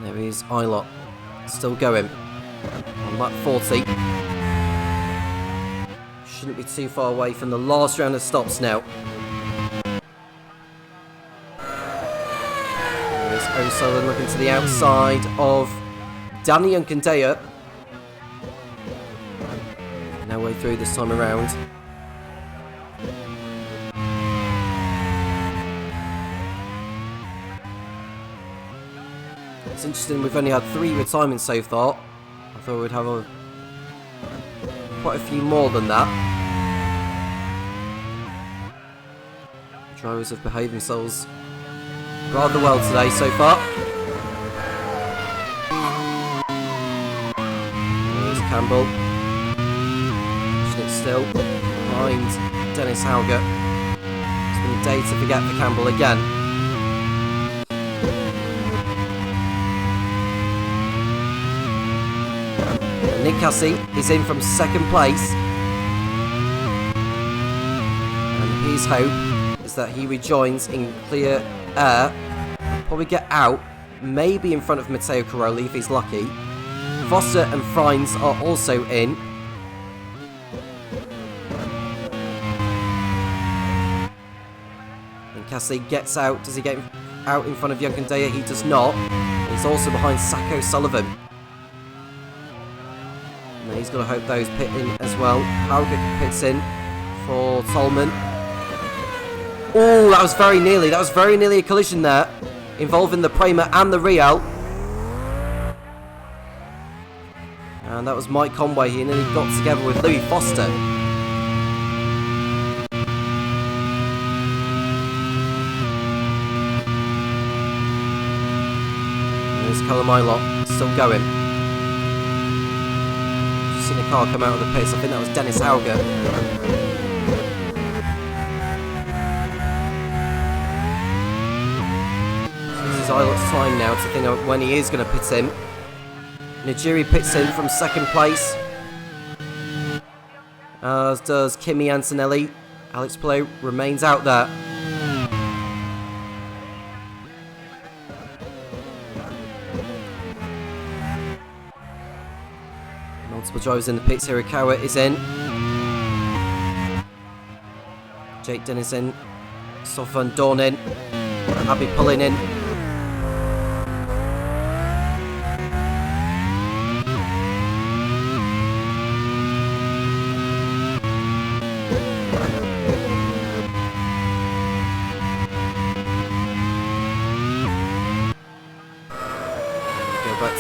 There is Ilott, still going on lap 40. Shouldn't be too far away from the last round of stops now. There's O'Sullivan looking to the outside of Danny and Kandaya. No way through this time around. It's interesting, we've only had 3 retirements so far. I thought we'd have quite a few more than that. Drivers have behaved themselves rather well today so far. There's Campbell. Pushing it still behind Dennis Hauger. It's been a day to forget for Campbell again. Nick Cassey is in from 2nd place. And his hope is that he rejoins in clear air. Probably get out, maybe in front of Matteo Caroli if he's lucky. Foster and Frines are also in. And Cassey gets out. Does he get out in front of Kandaya? He does not. He's also behind Sacco Sullivan. And he's got to hope those pit in as well. Hauger pits in for Tolman. Oh, that was very nearly. That was very nearly a collision there, involving the Prema and the Riel. And that was Mike Conway. He nearly got together with Louis Foster. And there's Callum Ilott still going. Just seen a car come out of the pits. I think that was Dennis Hauger. This is Ilott's time now to think of when he is going to pit in. Najiri pits in from 2nd place, as does Kimi Antonelli. Alex Pillow remains out there. Multiple drivers in the pits. Hirakawa is in. Jake Dennis in. Sofan Dawn in. Abby pulling in.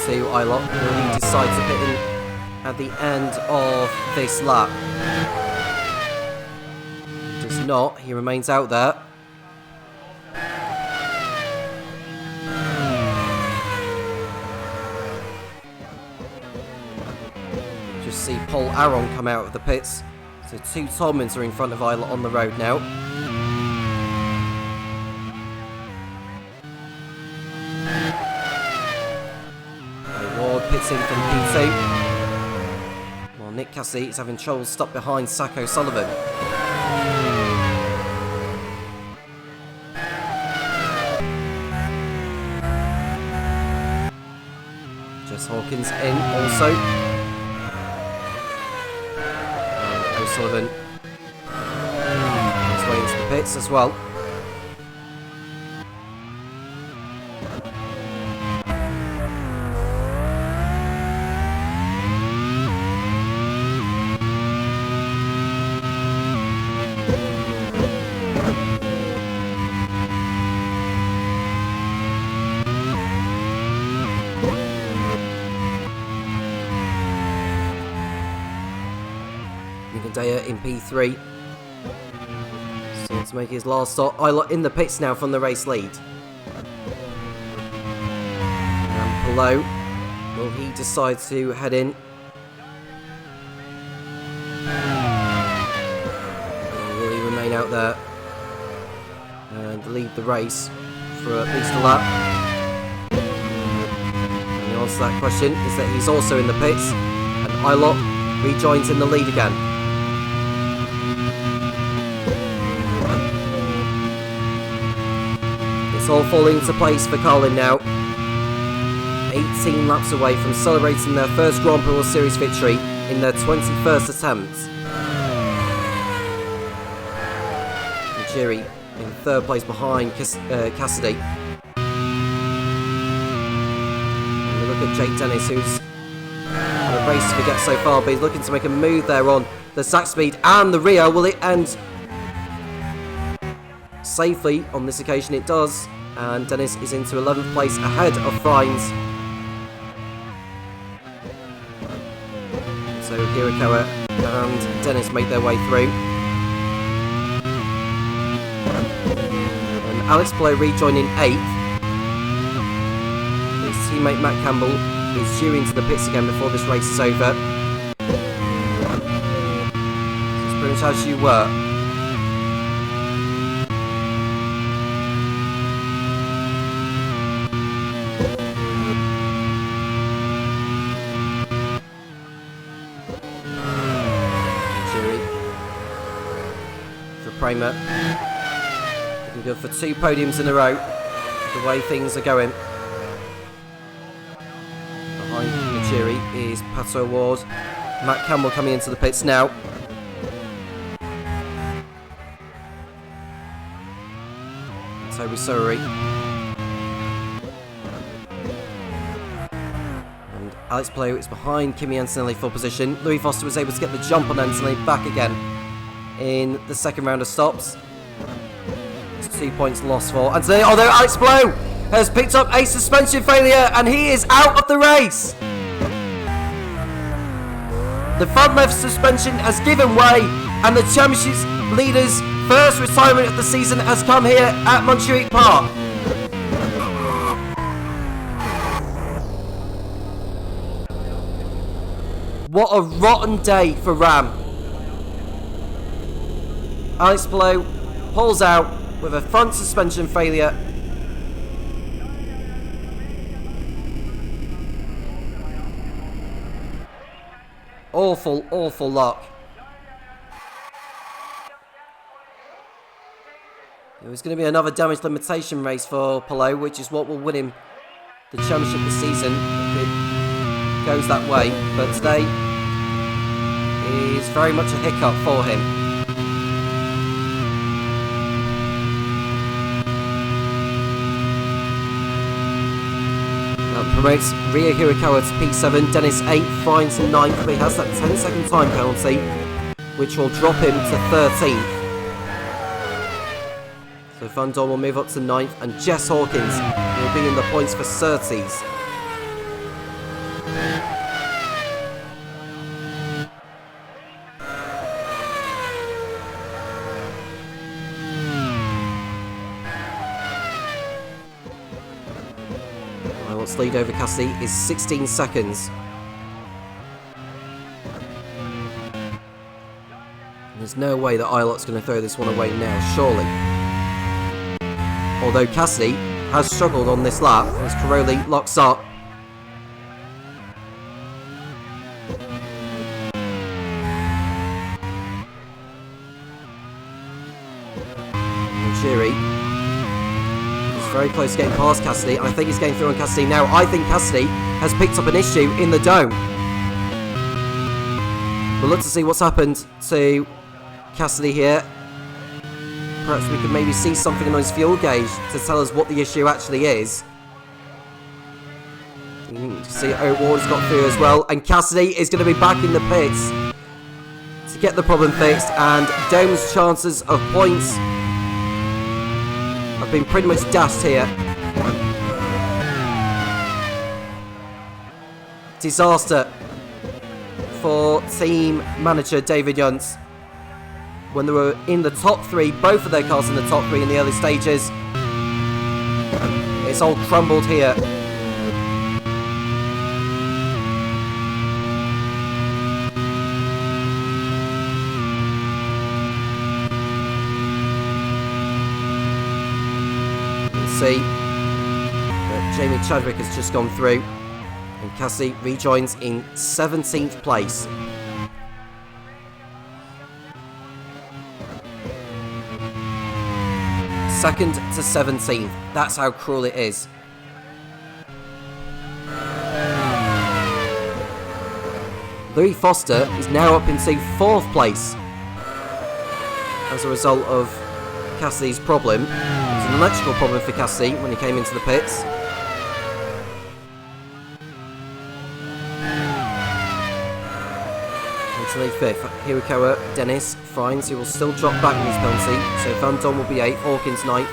To Ilott, will he decide to pit in at the end of this lap? He does not, he remains out there. Just see Paul Aron come out of the pits. So 2 Tolmans are in front of Ilott on the road now. Pits in from P2. While Nick Cassey is having trouble stuck behind Sacco Sullivan. Jess Hawkins in also. And O'Sullivan his way into the pits as well. Daya in P3. So to make his last stop. Ilott in the pits now from the race lead. And below, will he decide to head in? Or will he remain out there and lead the race for at least a lap? And the answer to that question is that he's also in the pits, and Ilott rejoins in the lead again. It's all falling into place for Carlin now. 18 laps away from celebrating their first Grand Prix World Series victory in their 21st attempt. Najiri in third place behind Cassidy. And we look at Jake Dennis, who's had a race to forget so far, but he's looking to make a move there on the Sack Speed and the Rio. Will it end safely? On this occasion it does, and Dennis is into 11th place ahead of Frines. So Hirakawa and Dennis make their way through. And Alex Blow rejoining 8th. His teammate Matt Campbell is due into the pits again before this race is over. So it's pretty much as you were. Kramer looking good for 2 podiums in a row, the way things are going. Behind Najiri is Pato Ward. Matt Campbell coming into the pits now. Toby Surrey. And Alex Blow is behind Kimi Antonelli for position. Louis Foster was able to get the jump on Antonelli back again in the second round of stops. It's 2 points lost for Antonelli, although Alex Blow has picked up a suspension failure and he is out of the race. The front left suspension has given way and the championship leader's first retirement of the season has come here at Montjuic Park. What a rotten day for Ram. Alex Blow pulls out with a front suspension failure. Awful, awful luck. It was going to be another damage limitation race for Palou, which is what will win him the championship this season if it goes that way. But today is very much a hiccup for him. Promotes Rio Hirakawa to P7, Dennis 8th, Frines 9th, but he has that 10-second time penalty, which will drop him to 13th. So Van Dorn will move up to 9th, and Jess Hawkins will be in the points for Surtees. Lead over Cassidy is 16 seconds. There's no way that Ilott's going to throw this one away now, surely. Although Cassidy has struggled on this lap as Caroli locks up. Najiri very close to getting past Cassidy, and I think he's getting through on Cassidy now. I think Cassidy has picked up an issue in the dome. We'll look to see what's happened to Cassidy here. Perhaps we can maybe see something on his fuel gauge to tell us what the issue actually is. See, O'Ward has got through as well, and Cassidy is going to be back in the pits to get the problem fixed, and Dome's chances of points have been pretty much dashed here. Disaster for team manager David Yuntz. when they were in the top 3, both of their cars in the top 3 in the early stages. It's all crumbled here. See that Jamie Chadwick has just gone through, and Cassie rejoins in 17th place. Second to 17th. That's how cruel it is. Louis Foster is now up into 4th place as a result of Cassie's problem. It was an electrical problem for Cassie when he came into the pits. Until 5th, Hirakawa Dennis finds he will still drop back in his penalty, so Van Dorn will be 8th, Hawkins 9th,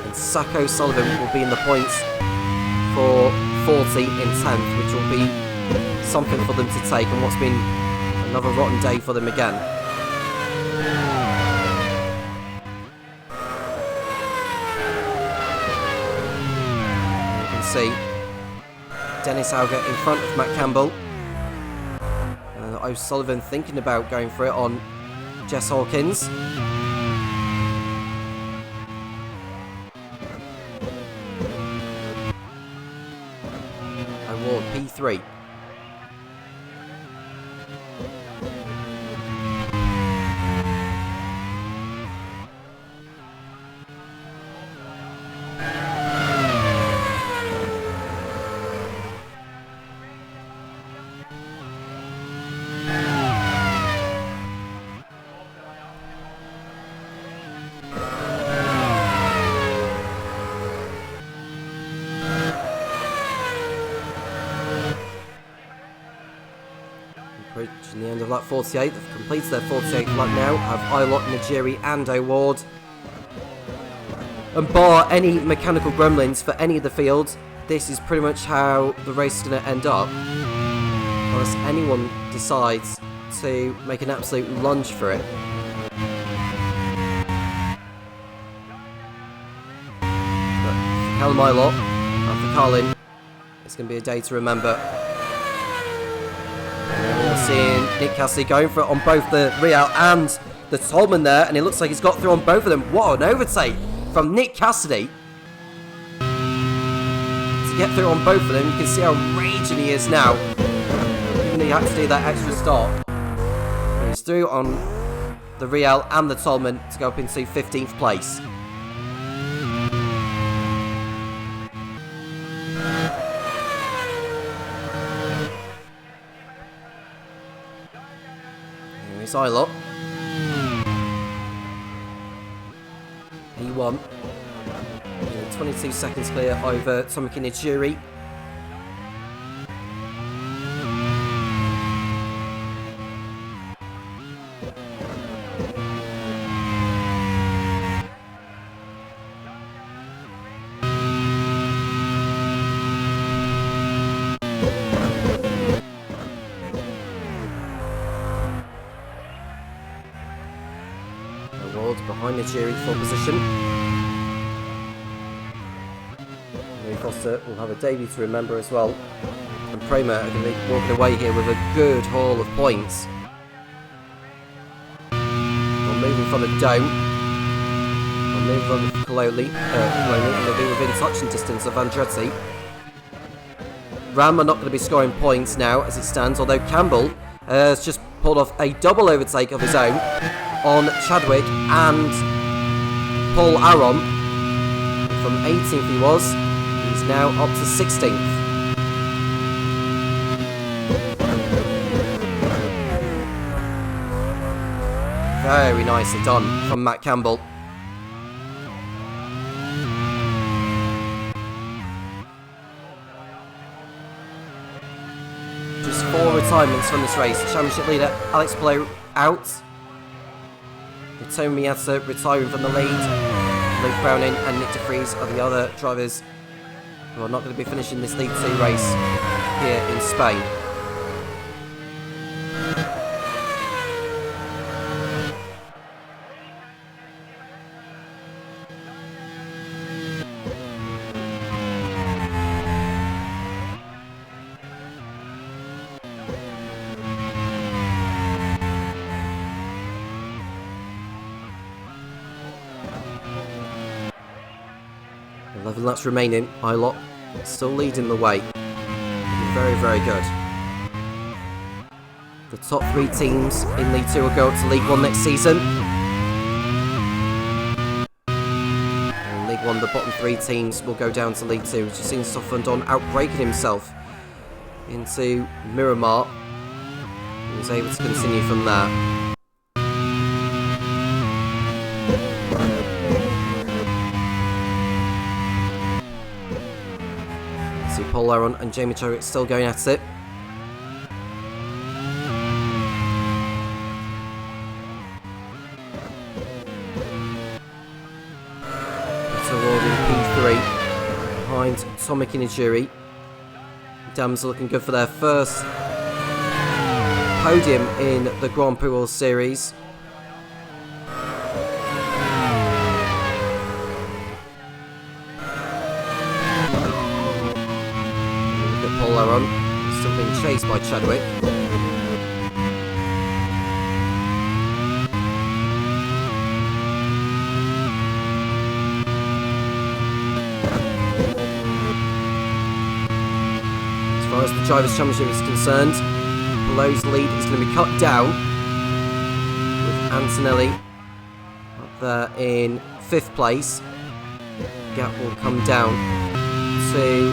and Sacco Sullivan will be in the points for 40 in 10th, which will be something for them to take, and what's been another rotten day for them again. You can see Dennis Alger in front of Matt Campbell. O'Sullivan thinking about going for it on Jess Hawkins. O'Ward P3. Approaching the end of lap 48, they've completed their 48th lap now, have Ilott, Najiri and O'Ward. And bar any mechanical gremlins for any of the fields, this is pretty much how the race is going to end up. Unless anyone decides to make an absolute lunge for it. But for Callum Ilott and for Carlin, it's going to be a day to remember. Seeing Nick Cassidy going for it on both the Real and the Tolman there, and it looks like he's got through on both of them. What an overtake from Nick Cassidy to get through on both of them. You can see how raging he is now, even though he had to do that extra stop. And he's through on the Real and the Tolman to go up into 15th place. Ilott. He won. 22 seconds clear over Tomiki Najiri. Behind Najiri for position. Louis Foster will have a debut to remember as well. And Prema are going to be walking away here with a good haul of points. They'll move in front of Dome. They'll move in front of Cololi, and they'll be within touching distance of Andretti. Ram are not going to be scoring points now as it stands, although Campbell has just pulled off a double overtake of his own on Chadwick and Paul Aron. From 18th he was, he's now up to 16th. Very nicely done from Matt Campbell. Just 4 retirements from this race. Championship leader Alex Blow out. Tony Miata retiring from the lead. Luke Browning and Nick DeFries are the other drivers who are not going to be finishing this League 2 race here in Spain. 11 laps remaining. Ilott still leading the way. Very, very good. The top 3 teams in League 2 will go up to League 1 next season. And League 1, the bottom 3 teams will go down to League 2. We've just seen Sofundon outbreaking himself into Miramar. He was able to continue from there. See Paul Laron and Jamie Chadwick still going at it. P3 behind Tomic Inajiri. Dams are looking good for their first podium in the Grand Prix World Series. Look at Paul Laron, still being chased by Chadwick. As far as the Drivers' Championship is concerned, Below's lead is going to be cut down with Antonelli up there in 5th place. The gap will come down to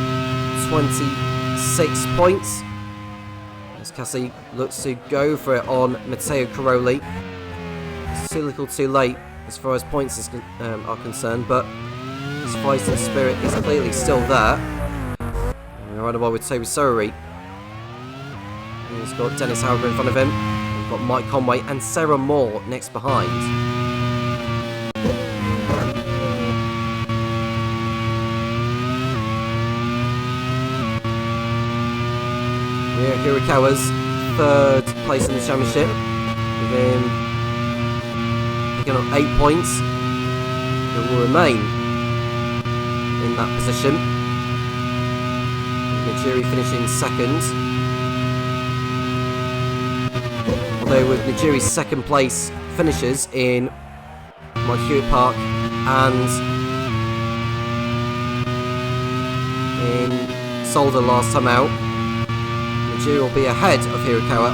26 points as Cassie looks to go for it on Matteo Caroli. It's too little too late as far as points are concerned, but his fighting spirit is clearly still there. We're on the ball with Toby Sorry. He's got Dennis Hauger in front of him. We've got Mike Conway and Sarah Moore next behind. Rio Hirakawa's 3rd place in the championship, with him picking up 8 points. He will remain in that position. Najiri finishing 2nd. Although with Najiri's 2nd place finishes in Montjuic Park and in Solder last time out, Najiri will be ahead of Hirakawa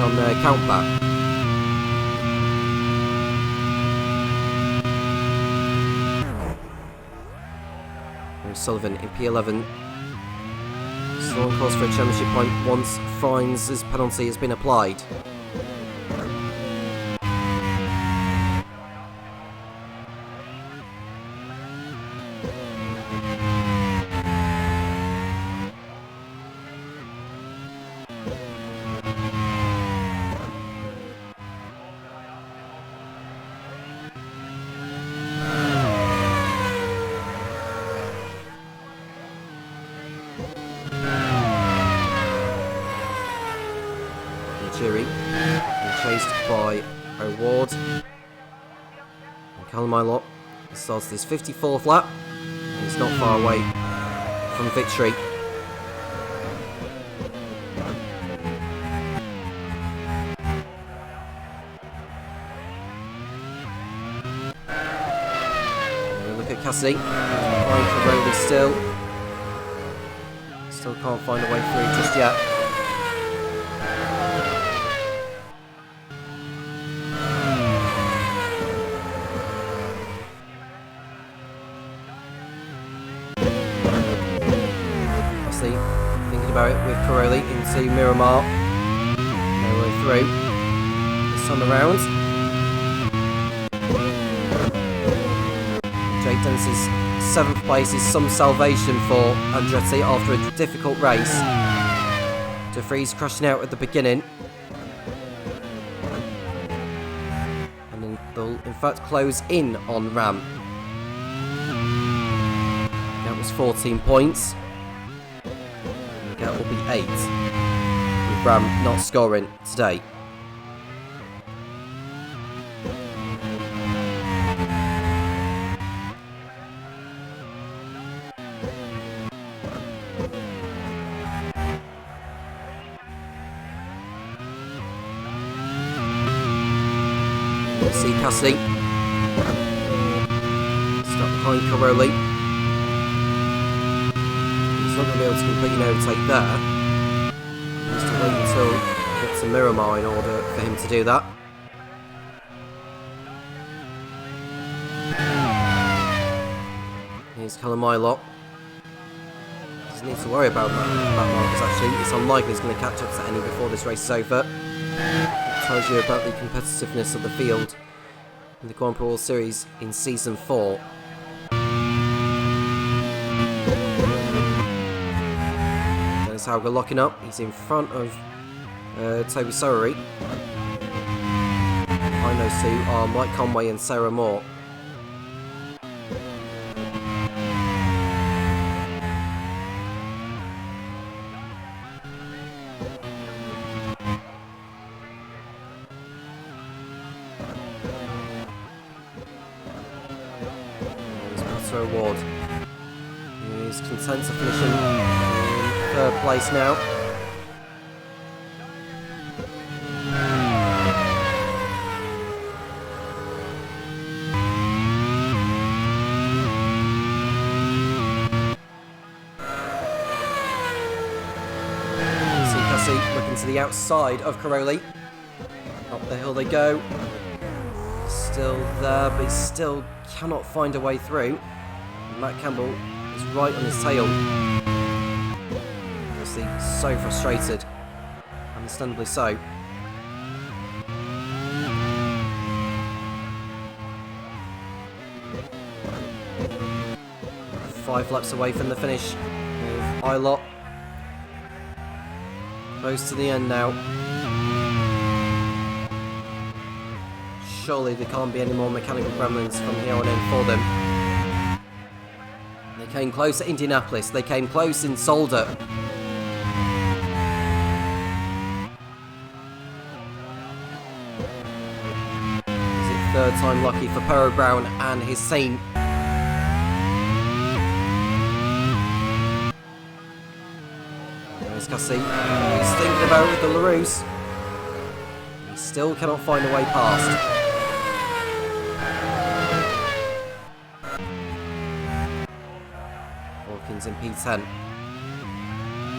on their countback. Sullivan in P11. Still on course for a championship point once Fines' penalty has been applied. Chased by O'Ward. And Callum Ilott starts his 54th lap. He's not far away from victory. Look at Cassidy. Behind Caroli still can't find a way through just yet. Thinking about it with Caroli into Miramar. No way through. This time around. Jake Dennis's 7th place is some salvation for Andretti after a difficult race. De Vries crashing out at the beginning. And then they'll in fact close in on Ram. That was 14 points. That will be 8, with Ram not scoring today. Let's see Cassidy. Stop behind Caroli. he's not going to be able to completely overtake there. He needs to wait until he gets a Miramar in order for him to do that. Here's Calamilot. Doesn't need to worry about that because actually it's unlikely he's going to catch up to any before this race is over. It tells you about the competitiveness of the field in the Grand Prix World Series in Season 4. Dennis Hauger locking up. He's in front of Toby Sowry. Behind those two are Mike Conway and Sarah Moore. Award. He's content to finishing in third place now. See Cassie looking to the outside of Caroli. Up the hill they go. Still there, but he still cannot find a way through. Matt Campbell is right on his tail. Obviously, so frustrated. Understandably so. Five laps away from the finish with Ilott. Close to the end now. Surely there can't be any more mechanical gremlins from here on in for them. They came close at Indianapolis. They came close in Solder. Is it third time lucky for Perro Brown and his team? There's Cassie. He's thinking about it with the LaRousse. He still cannot find a way past. In P10.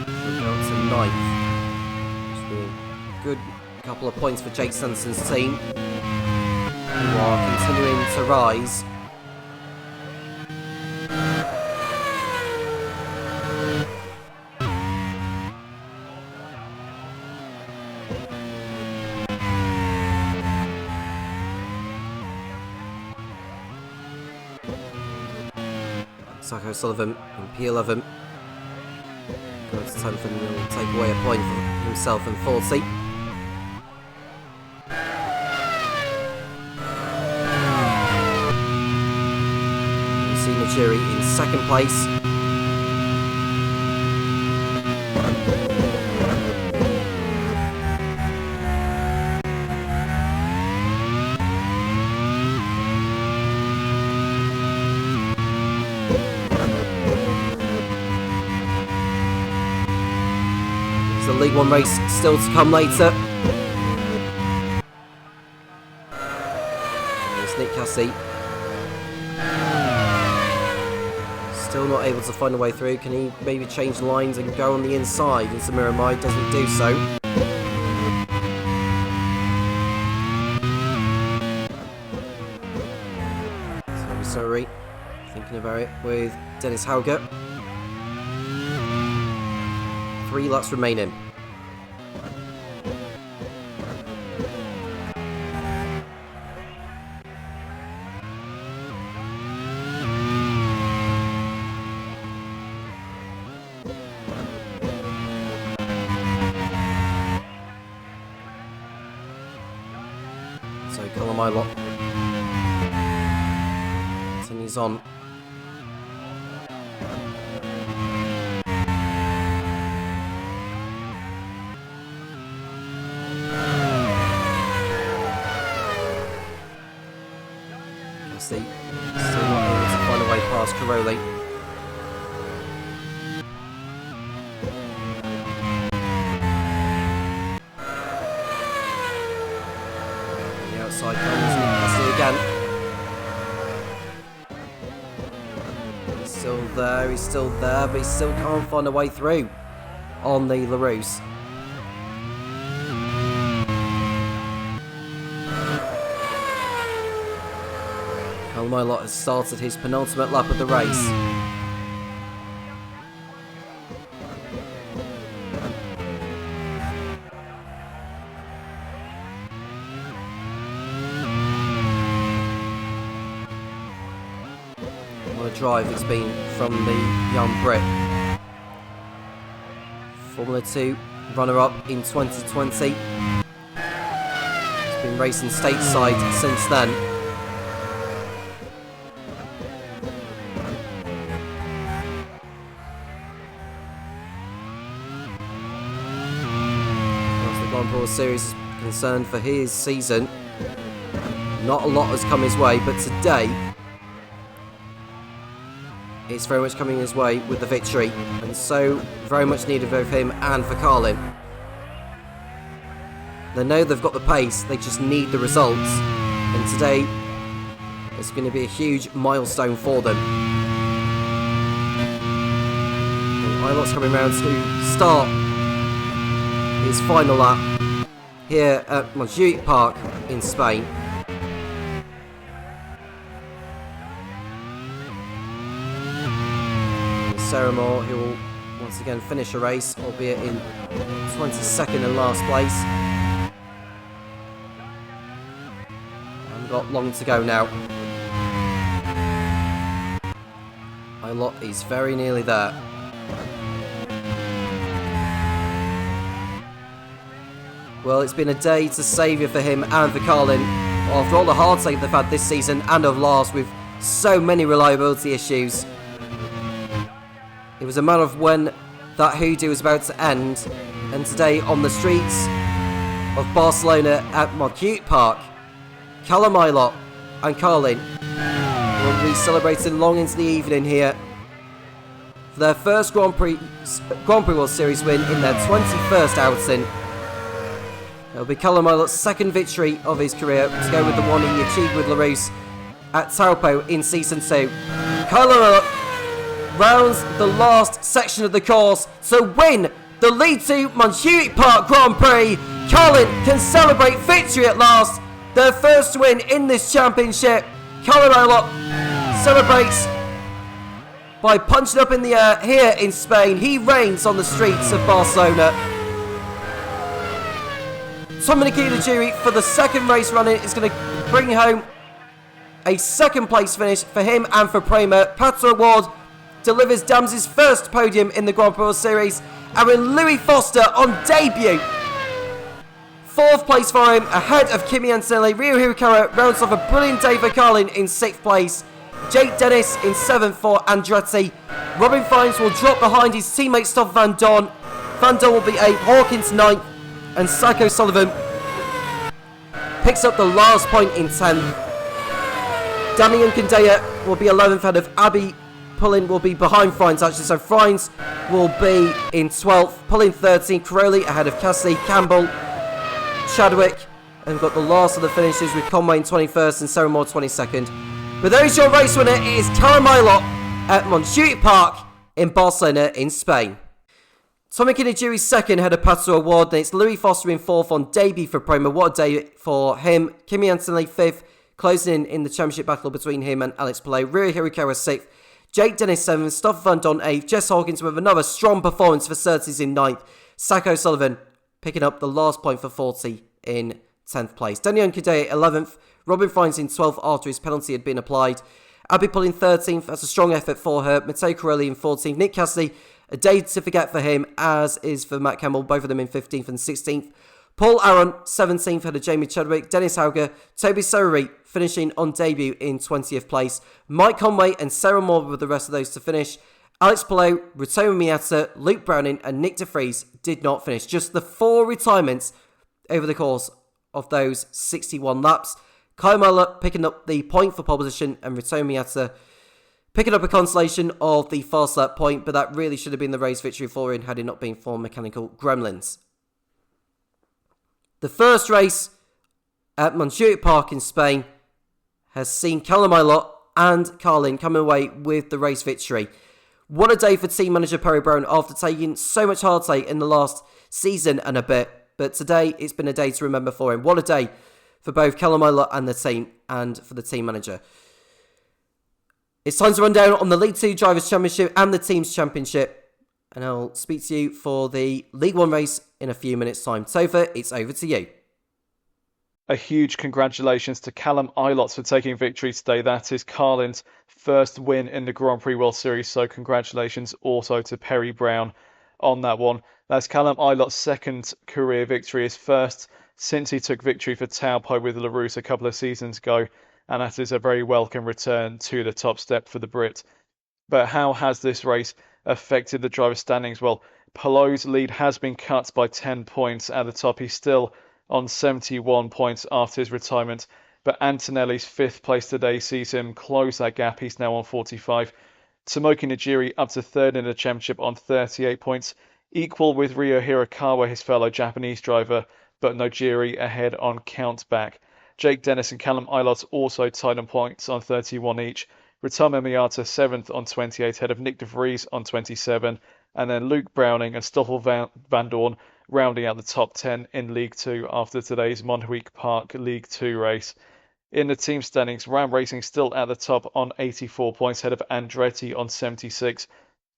Should go up to 9th. Which will be a good couple of points for Jake Stenson's team, who are continuing to rise. Sacco Sullivan in P11. Goes to 10th and will take away a point from himself in 40. We see Najiri in second place. League One race still to come later. There's Nick Cassie. Still not able to find a way through. Can he maybe change lines and go on the inside? And Miramar doesn't do so. Sorry, thinking about it with Dennis Hauger. 3 laps remaining. So Calamilot continues on. Still not able to find a way past Caroli. The outside comes Nick Cassie again. He's still there, he's still there, but he still can't find a way through on the LaRousse. Calmilot has started his penultimate lap of the race. What a drive it's been from the young Brit. Formula 2 runner-up in 2020. He's been racing stateside since then. As the Grand Prix World Series is concerned for his season, not a lot has come his way, but today it's very much coming his way with the victory, and so very much needed both him and for Carlin. They know they've got the pace, they just need the results, and today it's going to be a huge milestone for them. Ilot's coming round to start his final lap here at Montjuic Park in Spain. Sarah Moore, who will once again finish a race, albeit in 22nd and last place. And got long to go now. Ilot is very nearly there. Well, it's been a day to saviour for him and for Carlin. After all the hard save they've had this season and of last, with so many reliability issues. It was a matter of when that hoodoo was about to end, and today on the streets of Barcelona at Montjuic Park, Callum Ilott and Carlin will be celebrating long into the evening here for their first Grand Prix World Series win in their 21st outing. It'll be Callum Ilott's second victory of his career, to go with the one he achieved with LaRousse at Taupo in Season 2. Callum Ilott rounds the last section of the course to win the lead to Montjuic Park Grand Prix. Carlin can celebrate victory at last, their first win in this championship. Callum Ilott celebrates by punching up in the air here in Spain. He reigns on the streets of Barcelona. Tom Cairns for the second race running is going to bring home a second place finish for him and for Prema. Pato Award delivers Dams's first podium in the Grand Prix World Series, and with Louis Foster on debut, fourth place for him, ahead of Kimi Antonelli. Rio Hirakawa rounds off a brilliant day for Carlin in sixth place. Jake Dennis in seventh for Andretti. Robin Fines will drop behind his teammate Stoff Van Dorn. Van Dorn will be eighth, Hawkins ninth, and Psycho Sullivan picks up the last point in 10th. Danny Nkandea will be 11th, ahead of Abby. Pullin will be behind Frines, actually, so Frines will be in 12th. Pullin 13th, Crowley ahead of Cassidy, Campbell, Chadwick, and we've got the last of the finishes with Conway in 21st and Sarah Moore 22nd. But there's your race winner. It is Callum Ilott at Montjuic Park in Barcelona in Spain. Tommy Kinejiri's second, ahead of Pato Award, then it's Louis Foster in fourth on debut for Prema. What a day for him. Kimi Antonelli fifth, closing in the championship battle between him and Alex Pillay. Rio Hirakawa sixth, Jake Dennis 7th, Stoff Van Dorn 8th, Jess Hawkins with another strong performance for Surtees in 9th, Sacco Sullivan picking up the last point for 40 in 10th place. Daniel Nkandea 11th, Robin Fines in 12th after his penalty had been applied, Abby Pullin 13th, that's a strong effort for her, Matteo Corelli in 14th, Nick Cassidy, a day to forget for him, as is for Matt Campbell, both of them in 15th and 16th. Paul Aaron 17th, ahead of Jamie Chadwick, Dennis Hauger, Toby Sowry finishing on debut in 20th place. Mike Conway and Sarah Moore with the rest of those to finish. Alex Palou, Ritomo Miata, Luke Browning and Nick de Vries did not finish. Just the 4 retirements over the course of those 61 laps. Kyle Muller picking up the point for pole position, and Ritomo Miata picking up a consolation of the fast lap point, but that really should have been the race victory for him had it not been for mechanical gremlins. The first race at Montjuic Park in Spain has seen Callum Ilott and Carlin come away with the race victory. What a day for team manager Perry Brown after taking so much heartache in the last season and a bit. But today, it's been a day to remember for him. What a day for both Callum Ilott and the team, and for the team manager. It's time to run down on the League 2 Drivers' Championship and the Teams' Championship. And I'll speak to you for the League 1 race in a few minutes' time. Topher, it's over to you. A huge congratulations to Callum Ilott for taking victory today. That is Carlin's first win in the Grand Prix World Series, so congratulations also to Perry Brown on that one. That's Callum Ilott's second career victory, his first since he took victory for Taupo with LaRousse a couple of seasons ago, and that is a very welcome return to the top step for the Brit. But how has this race affected the driver standings? Well, Pallou's lead has been cut by 10 points at the top. He's still on 71 points after his retirement, but Antonelli's 5th place today sees him close that gap. He's now on 45. Tomoki Najiri up to 3rd in the championship on 38 points, equal with Ryo Hirakawa, his fellow Japanese driver, but Najiri ahead on count back. Jake Dennis and Callum Ilott also tied on points on 31 each. Ritomo Miyata 7th on 28, ahead of Nick de Vries on 27, and then Luke Browning and Stoffel van Dorn rounding out the top 10 in League 2 after today's Montjuic Park League 2 race. In the team standings, Ram Racing still at the top on 84 points, ahead of Andretti on 76.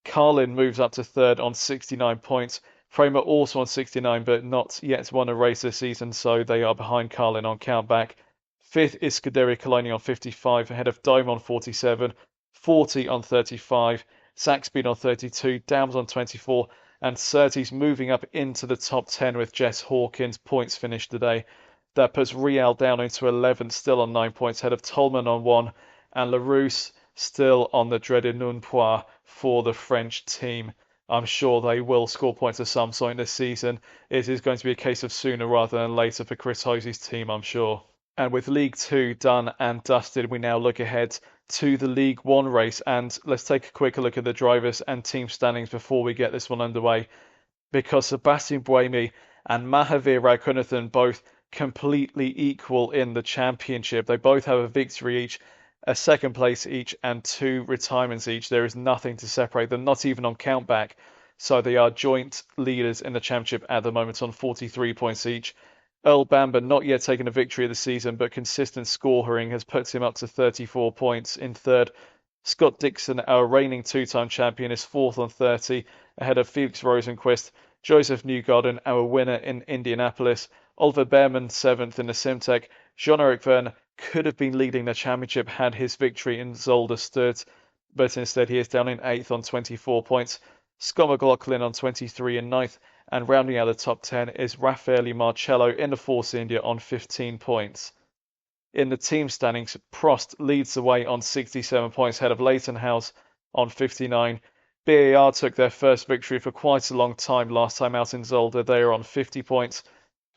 Carlin moves up to 3rd on 69 points. Prema also on 69, but not yet won a race this season, so they are behind Carlin on countback. 5th is Scuderia Coloni on 55, ahead of Dome on 47, 40 on 35, Saxby on 32, Downs on 24, and Surtees moving up into the top 10 with Jess Hawkins' points finished today. That puts Real down into 11th, still on 9 points, ahead of Tolman on 1, and LaRousse still on the dreaded Nunpois for the French team. I'm sure they will score points of some sort this season. It is going to be a case of sooner rather than later for Chris Hosey's team, I'm sure. And with League 2 done and dusted, we now look ahead to the League 1 race. And let's take a quick look at the drivers and team standings before we get this one underway. Because Sebastian Buemi and Mahavir Raghunathan both completely equal in the championship. They both have a victory each, a 2nd place each, and 2 retirements each. There is nothing to separate them, not even on countback. So they are joint leaders in the championship at the moment on 43 points each. Earl Bamber not yet taken a victory of the season, but consistent scoring has put him up to 34 points in 3rd. Scott Dixon, our reigning 2-time champion, is 4th on 30, ahead of Felix Rosenquist. Joseph Newgarden, our winner in Indianapolis. Oliver Behrman 7th in the Simtek. Jean-Eric Verne could have been leading the championship had his victory in Zolder stood, but instead he is down in 8th on 24 points. Scott McLaughlin on 23 in 9th, and rounding out the top 10 is Raffaele Marcello in the Force India on 15 points. In the team standings, Prost leads the way on 67 points, ahead of Leighton House on 59. BAR took their first victory for quite a long time last time out in Zolder. They are on 50 points.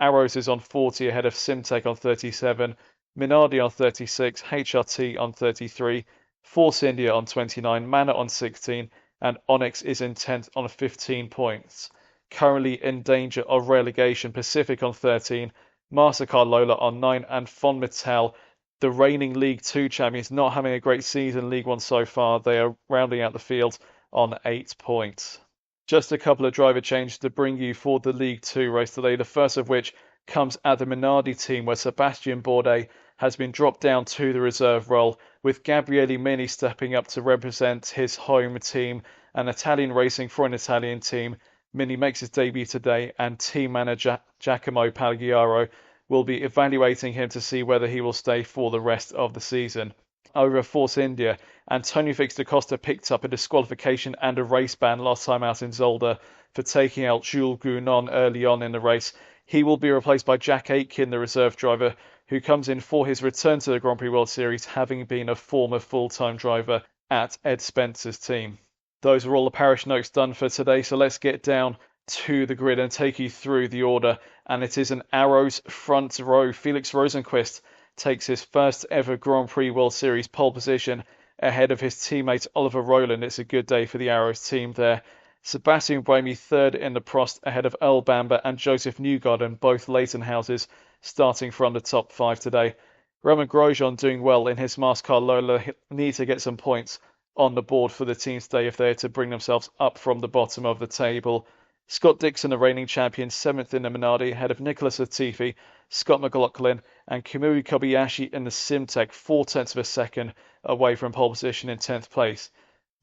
Arrows is on 40, ahead of Simtek on 37. Minardi on 36, HRT on 33, Force India on 29, Manor on 16, and Onyx is in 10th on 15 points. Currently in danger of relegation, Pacific on 13, Mastercard Lola on 9, and Fon Metal, the reigning League 2 champions, not having a great season in League 1 so far. They are rounding out the field on 8 points. Just a couple of driver changes to bring you for the League 2 race today, the first of which comes at the Minardi team, where Sebastian Bourdais has been dropped down to the reserve role, with Gabriele Mini stepping up to represent his home team, an Italian racing for an Italian team. Mini makes his debut today, and team manager Giacomo Pagliaro will be evaluating him to see whether he will stay for the rest of the season. Over at Force India, Antonio Fix da Costa picked up a disqualification and a race ban last time out in Zolder for taking out Jules Gounon early on in the race. He will be replaced by Jack Aitken, the reserve driver, who comes in for his return to the Grand Prix World Series, having been a former full-time driver at Ed Spencer's team. Those are all the parish notes done for today, so let's get down to the grid and take you through the order. And it is an Arrows front row. Felix Rosenquist takes his first ever Grand Prix World Series pole position ahead of his teammate Oliver Rowland. It's a good day for the Arrows team there. Sebastian Buemi 3rd in the Prost, ahead of Earl Bamber and Joseph Newgarden, both Leighton Houses, starting from the top 5 today. Roman Grosjean doing well in his Mastercard Lola, need to get some points on the board for the team today if they are to bring themselves up from the bottom of the table. Scott Dixon, the reigning champion, 7th in the Minardi, ahead of Nicholas Latifi, Scott McLaughlin and Kamui Kobayashi in the Simtek, 0.4 of a second away from pole position in 10th place.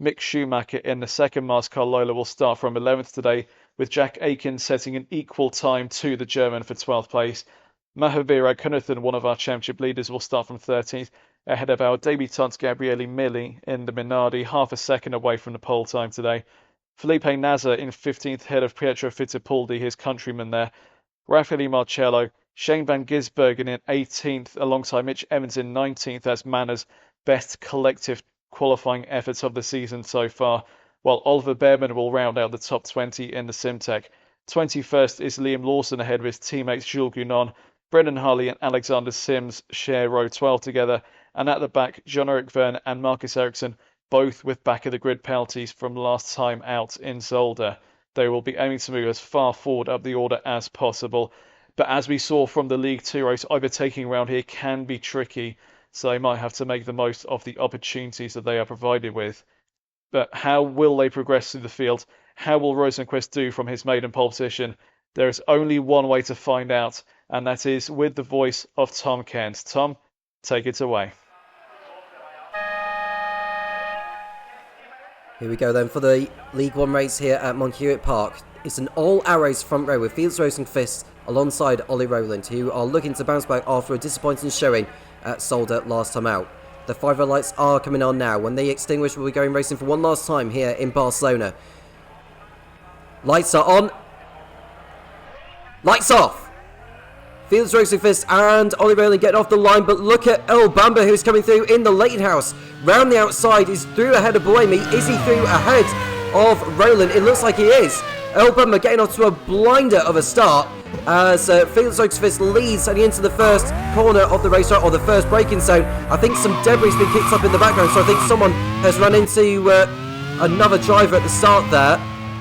Mick Schumacher in the second Mars-Car Lola will start from 11th today, with Jack Aiken setting an equal time to the German for 12th place. Mahavira Kunathan, one of our championship leaders, will start from 13th, ahead of our debutante Gabriele Milli in the Minardi, half a second away from the pole time today. Felipe Nasr in 15th, ahead of Pietro Fittipaldi, his countryman there. Raffaele Marcello, Shane van Gisbergen in 18th, alongside Mitch Evans in 19th as Manor's best collective qualifying efforts of the season so far, while Oliver Behrman will round out the top 20 in the Simtek. 21st is Liam Lawson ahead of his teammates Jules Gounon. Brendan Harley and Alexander Sims share row 12 together, and at the back, John-Eric Verne and Marcus Ericsson, both with back-of-the-grid penalties from last time out in Zolder. They will be aiming to move as far forward up the order as possible. But as we saw from the League 2 race, overtaking around here can be tricky, so they might have to make the most of the opportunities that they are provided with. But how will they progress through the field? How will Rosenqvist do from his maiden pole position? There is only one way to find out, and that is with the voice of Tom Cairns. Tom, take it away. Here we go then for the League 1 race here at Montjuic Park. It's an all-arrows front row with Felix Rosenqvist alongside Ollie Rowland, who are looking to bounce back after a disappointing showing at Zolder last time out. The 5 red lights are coming on now. When they extinguish, we'll be going racing for one last time here in Barcelona. Lights are on. Lights off. Felix Rosenqvist and Ollie Rowland getting off the line, but look at Earl Bamber, who's coming through in the late house. Round the outside, he's through ahead of Buemi. Is he through ahead of Rowland? It looks like he is. Earl Bamber getting off to a blinder of a start as Felix Rosenqvist leads heading into the first corner of the racetrack, or the first braking zone. I think some debris has been kicked up in the background, so I think someone has run into another driver at the start there.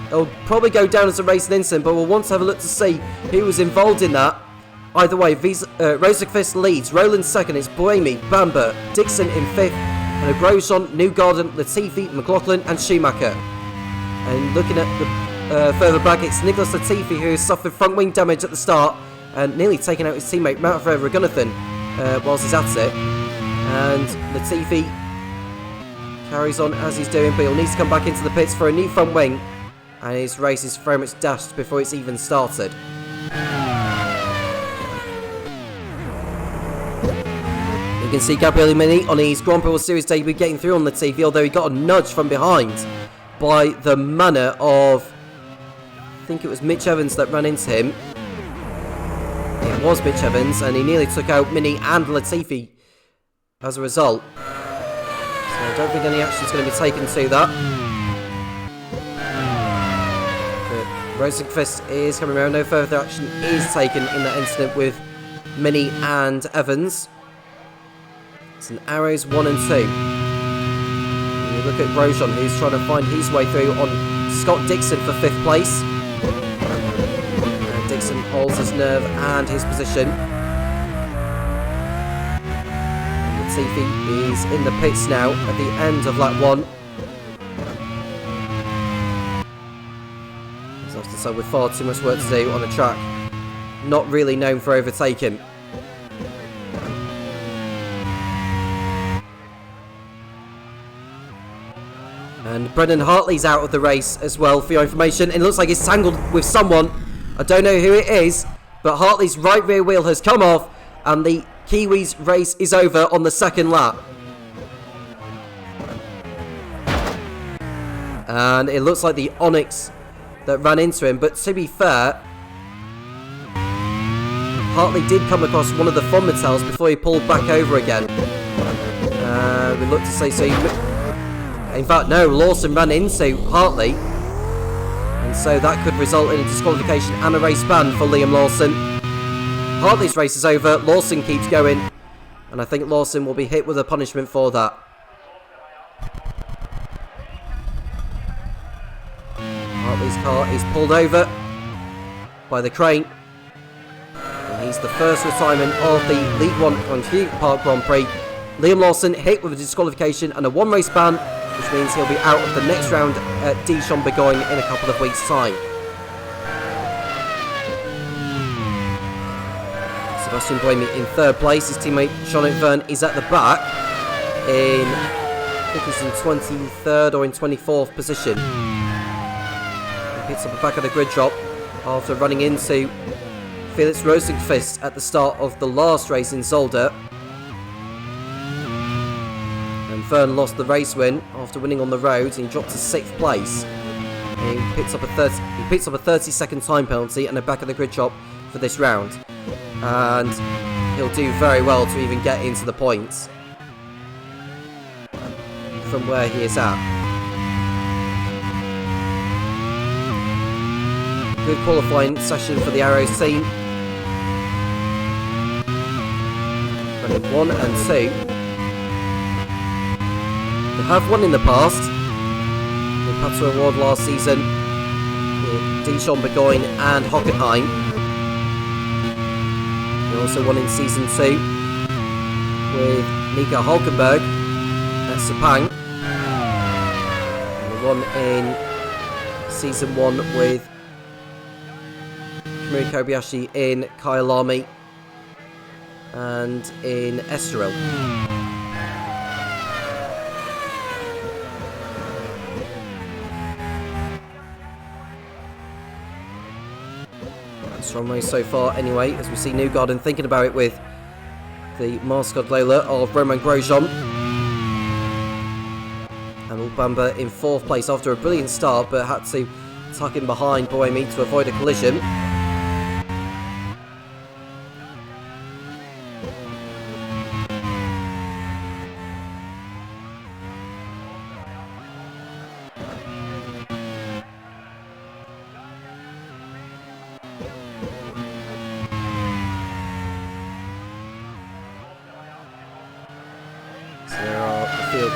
It'll probably go down as a racing incident, but we'll want to have a look to see who was involved in that. Either way, Rosenqvist leads, Rowland second, it's Buemi, Bamber, Dixon in fifth, and Grosjean, Newgarden, Latifi, McLaughlin and Schumacher. And looking at the further back, it's Nicholas Latifi, who suffered front wing damage at the start and nearly taken out his teammate Matt Ragunathan whilst he's at it. And Latifi carries on as he's doing, but he'll need to come back into the pits for a new front wing, and his race is very much dashed before it's even started. You can see Gabriele Mini on his Grand Prix World Series debut getting through on the TV, although he got a nudge from behind by the manner of, I think it was Mitch Evans that ran into him. It was Mitch Evans, and he nearly took out Mini and Latifi as a result. So I don't think any action is going to be taken to that. But Rosenqvist is coming around. No further action is taken in that incident with Mini and Evans. It's an arrows 1 and 2. And you look at Grosjean, who's trying to find his way through on Scott Dixon for 5th place. And Dixon holds his nerve and his position. And Latifi is in the pits now at the end of lap 1. He's off to side with far too much work to do on a track not really known for overtaking. And Brendan Hartley's out of the race as well, for your information. And it looks like he's tangled with someone. I don't know who it is, but Hartley's right rear wheel has come off, and the Kiwis race is over on the second lap. And it looks like the Onyx that ran into him, but to be fair, Hartley did come across one of the Fonmatels before he pulled back over again. We look to see, in fact, no, Lawson ran into Hartley, and so that could result in a disqualification and a race ban for Liam Lawson. Hartley's race is over, Lawson keeps going, and I think Lawson will be hit with a punishment for that. Hartley's car is pulled over by the crane, and he's the first retirement of the League 1 Montjuic Park Grand Prix. Liam Lawson hit with a disqualification and a 1 race ban which means he'll be out of the next round at Dijon-Bourgogne in a couple of weeks' time. Sebastian Buemi in third place. His teammate Jean-Luc Verne is at the back in, I think he's in 23rd or in 24th position. He picks up the back of the grid drop after running into Felix Rosenqvist at the start of the last race in Zolder. And Verne lost the race win after winning on the road, and he dropped to 6th place. And he picks up a 30-second time penalty and a back of the grid drop for this round. And he'll do very well to even get into the points from where he is at. Good qualifying session for the Arrows team. Running 1 and 2. They have won in the past. The Pato Award last season with Dijon-Bourgogne and Hockenheim. They also won in Season 2 with Nico Hulkenberg at Sepang. And they won in Season 1 with Kamui Kobayashi in Kyalami and in Estoril. Strong race so far anyway, as we see Newgarden thinking about it with the mascot Lola of Romain Grosjean. And Ulbamba in 4th place after a brilliant start, but had to tuck in behind Buemi to avoid a collision.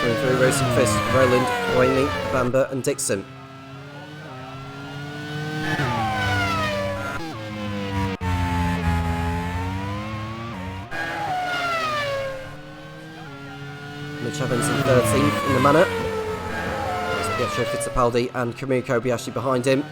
Coming through, Rosenqvist, Rowland, Buemi, Bamba and Dixon. Mitch Evans in 13th in the manor. There's Pietro Fittipaldi and Kamui Kobayashi behind him.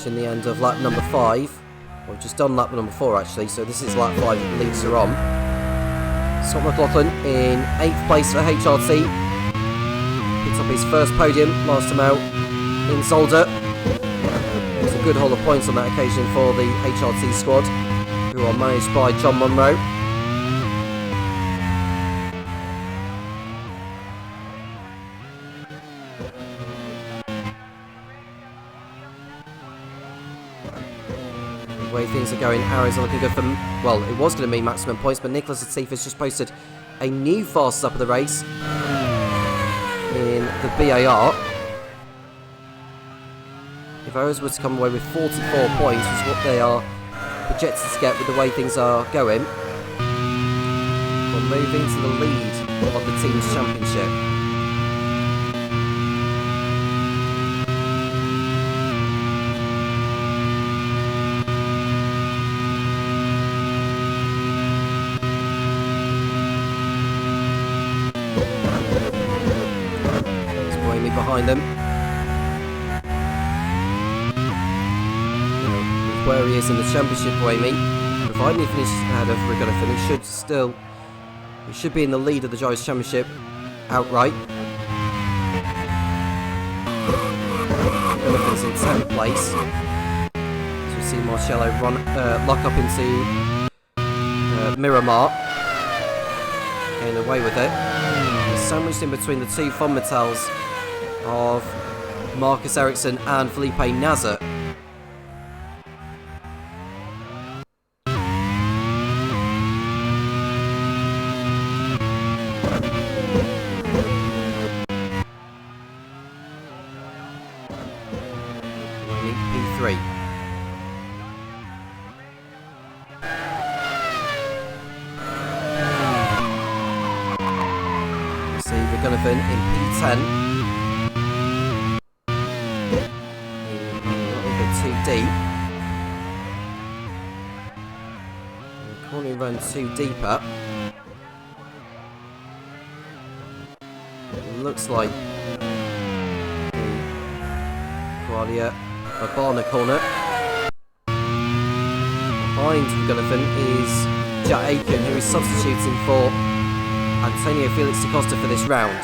In the end of lap number 5. We've just done lap number 4 actually, so this is lap 5 that the leads are on. Scott McLaughlin in 8th place for HRT. Picked up his first podium last time out in Zolder. It was a good haul of points on that occasion for the HRT squad, who are managed by John Monroe. The way things are going, Arrows are looking good for, well, it was going to mean maximum points, but Nicholas Latifi has just posted a new fastest up of the race in the BAR. If Arrows were to come away with 44 points, which is what they are projected to get with the way things are going, we'll move into the lead of the team's championship. Behind them. Where he is in the championship, Buemi, providing he finishes ahead of Rigoletto, he should be in the lead of the Drivers' Championship outright. Rigoletto's in 10th place. So we see Marcello lock up into Miramar, getting away with it. He's sandwiched in between the two Von Mattels of Marcus Ericsson and Felipe Nasr. P3. See Rigoletto in P10. Deep. run too deeper. It looks like Guardia Urbana corner. Behind McGunnifan is Jack Aiken, who is substituting for Antonio Felix da Costa for this round.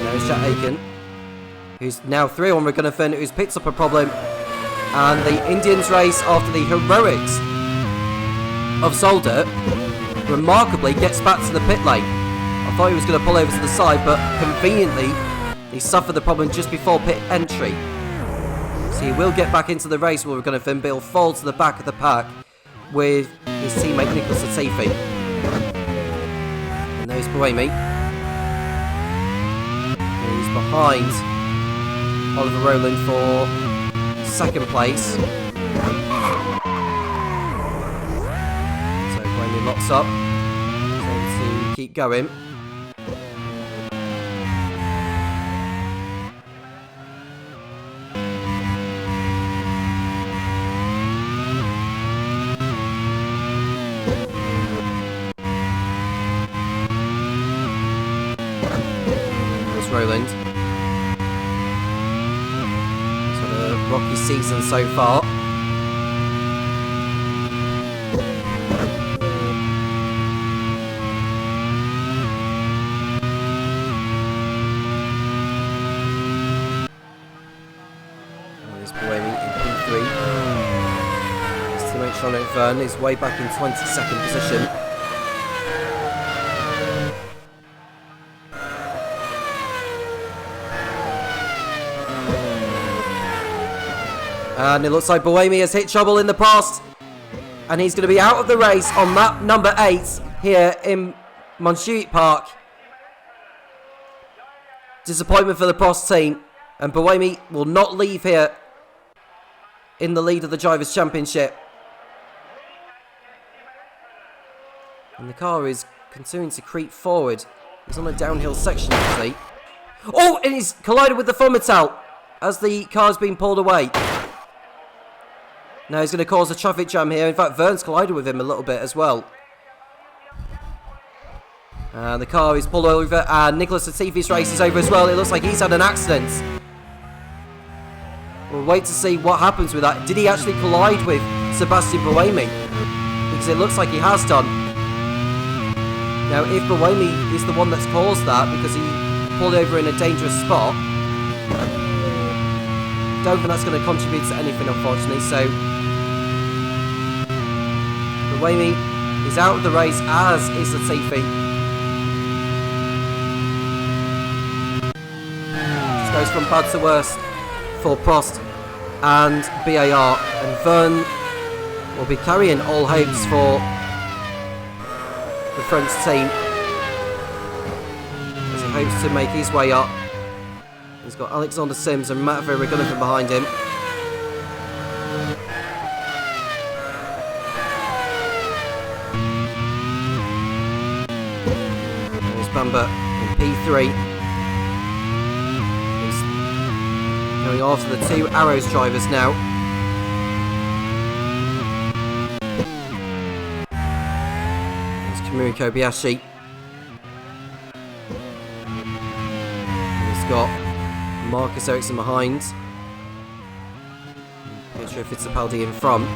There's Jack Aiken, who's now 3 on McGunnifan, who's picked up a problem. And the Indians race after the heroics of Zolder remarkably gets back to the pit lane. I thought he was going to pull over to the side, but conveniently he suffered the problem just before pit entry. So he will get back into the race where we're going to but he'll fall to the back of the pack with his teammate Nicholas Latifi. And there's Buemi. He's behind Oliver Rowland for second place. So Buemi locks up. So to keep going. Rowland. So a rocky season so far. There's Buemi in P3. His teammate Sean O'Vern is way back in 22nd position. And it looks like Buemi has hit trouble in the past. And he's going to be out of the race on lap number 8 here in Montjuic Park. Disappointment for the Prost team. And Buemi will not leave here in the lead of the Drivers' Championship. And the car is continuing to creep forward. He's on a downhill section, actually. Oh, and he's collided with the Fomital as the car's being pulled away. Now he's going to cause a traffic jam here. In fact, Vern's collided with him a little bit as well. And the car is pulled over, and Nicholas Latifi's race is over as well. It looks like he's had an accident. We'll wait to see what happens with that. Did he actually collide with Sebastian Buemi? Because it looks like he has done. Now, if Buemi is the one that's caused that because he pulled over in a dangerous spot, don't think that's going to contribute to anything, unfortunately. So Buemi is out of the race, as is Latifi. Just goes from bad to worse for Prost and BAR, and Vern will be carrying all hopes for the French team as he hopes to make his way up. He's got Alexander Sims and Matt Verhoeven behind him. There's Bamba in P3. He's going after the 2 Arrows drivers now. There's Kamui Kobayashi. He's got Marcus Ericsson behind. Pietro Fittipaldi in front.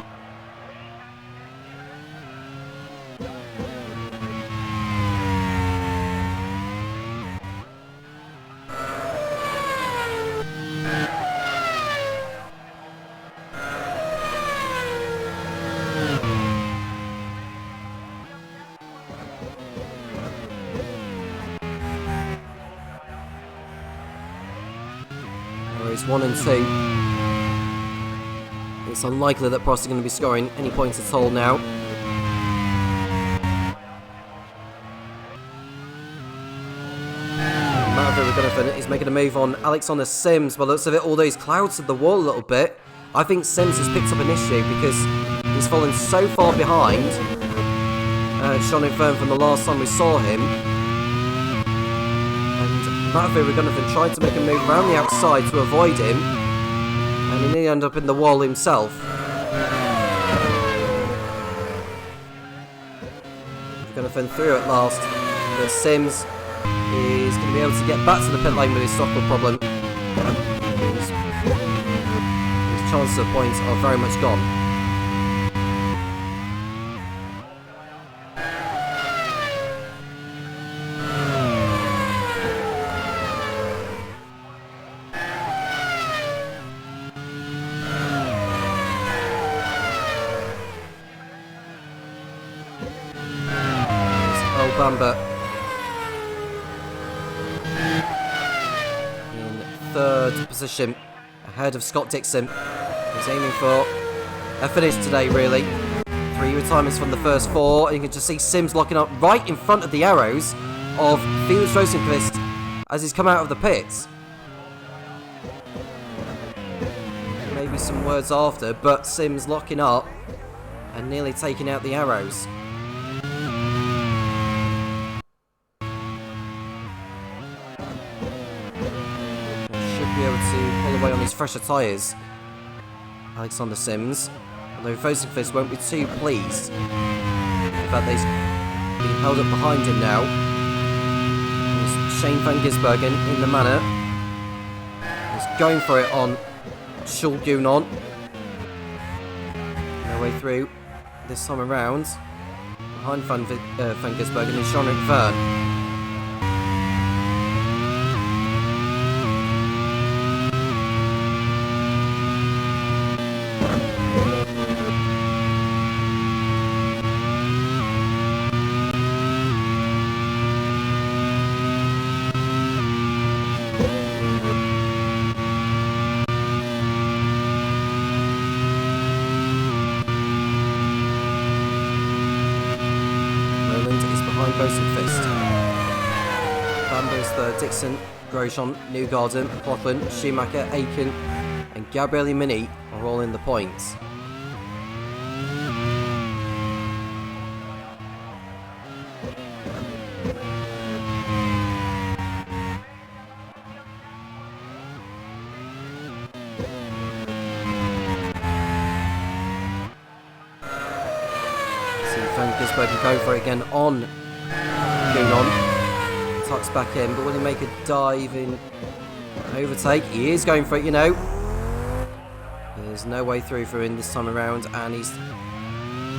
Race 1 and 2. It's unlikely that Prost is going to be scoring any points at all now. Matt is making a move on Alexander Sims. By the looks of it, all those clouds of the wall a little bit. I think Sims has picked up an issue because he's fallen so far behind Sean O'Vern from the last time we saw him. And Matthew Gunnavan tried to make a move around the outside to avoid him, and he nearly ended up in the wall himself. Gunnavan through at last, but Sims is going to be able to get back to the pit lane with his softball problem. His chances of points are very much gone. Bamba in third position, ahead of Scott Dixon. He's aiming for a finish today, really. 3 retirements from the first 4, and you can just see Sims locking up right in front of the arrows of Felix Rosenqvist as he's come out of the pits. Maybe some words after, but Sims locking up and nearly taking out the arrows. Be able to pull away on his fresher tyres, Alexander Sims, although Rosenqvist won't be too pleased. In fact, he's been held up behind him now. There's Shane van Gisbergen in the manor. He's going for it on Shul Gunon. No way through this time around. Behind van Gisbergen is Jean-Luc Verne. Rosenqvist. Bamba's third, Dixon, Grosjean, Newgarden, McLaughlin, Schumacher, Aiken and Gabriele Mini are all in the points. Van Gisbergen go for it again on Gunon. Tucks back in, but will he make a dive in overtake? He is going for it, you know. There's no way through for him this time around, and he's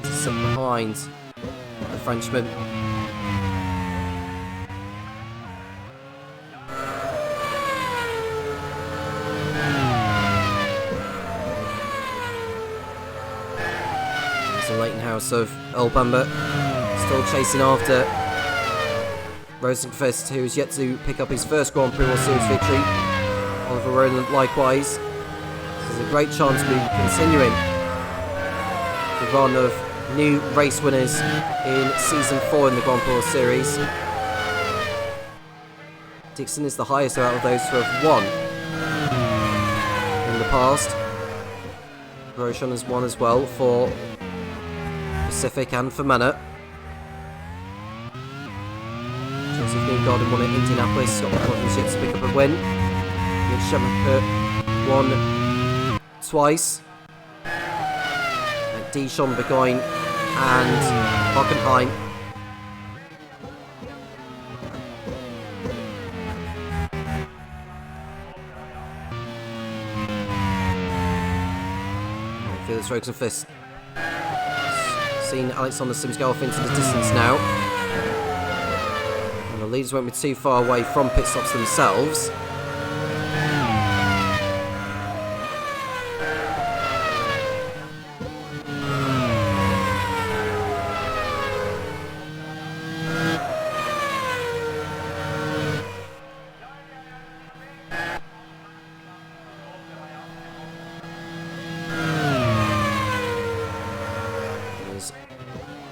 sit behind the Frenchman. There's the Leighton House of Earl Bamber still chasing after Rosenqvist, who is yet to pick up his first Grand Prix World Series victory. Oliver Rowland likewise. This is a great chance to be continuing the run of new race winners in Season 4 in the Grand Prix World Series. Dixon is the highest out of those who have won in the past. Grosjean has won as well for Pacific and for Manor. Joseph Newgarden won at Indianapolis. Scott McLaughlin's yet to pick up a win. Mick Schumacher won twice. And Dijon, Burgoyne and Hockenheim. Felix Rosenqvist. Seen Alexander Sims go off into the distance now. And the leaders won't be too far away from pit stops themselves.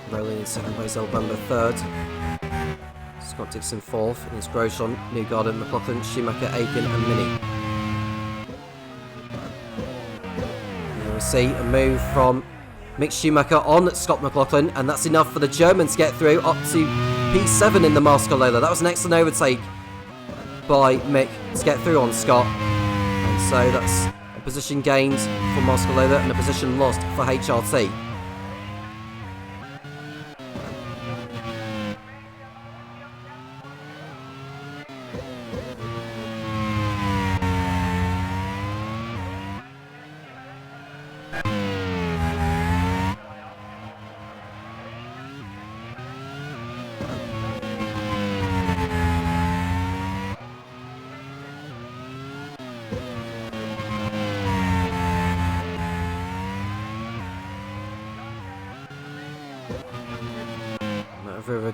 Rolling in second place, Elbamba third. Scott Dixon fourth, and it's Grosjean, Newgarden, McLaughlin, Schumacher, Aiken and Mini. Here we see a move from Mick Schumacher on Scott McLaughlin, and that's enough for the German to get through up to P7 in the Master Lola. That was an excellent overtake by Mick to get through on Scott. And so that's a position gained for Moscolola and a position lost for HRT.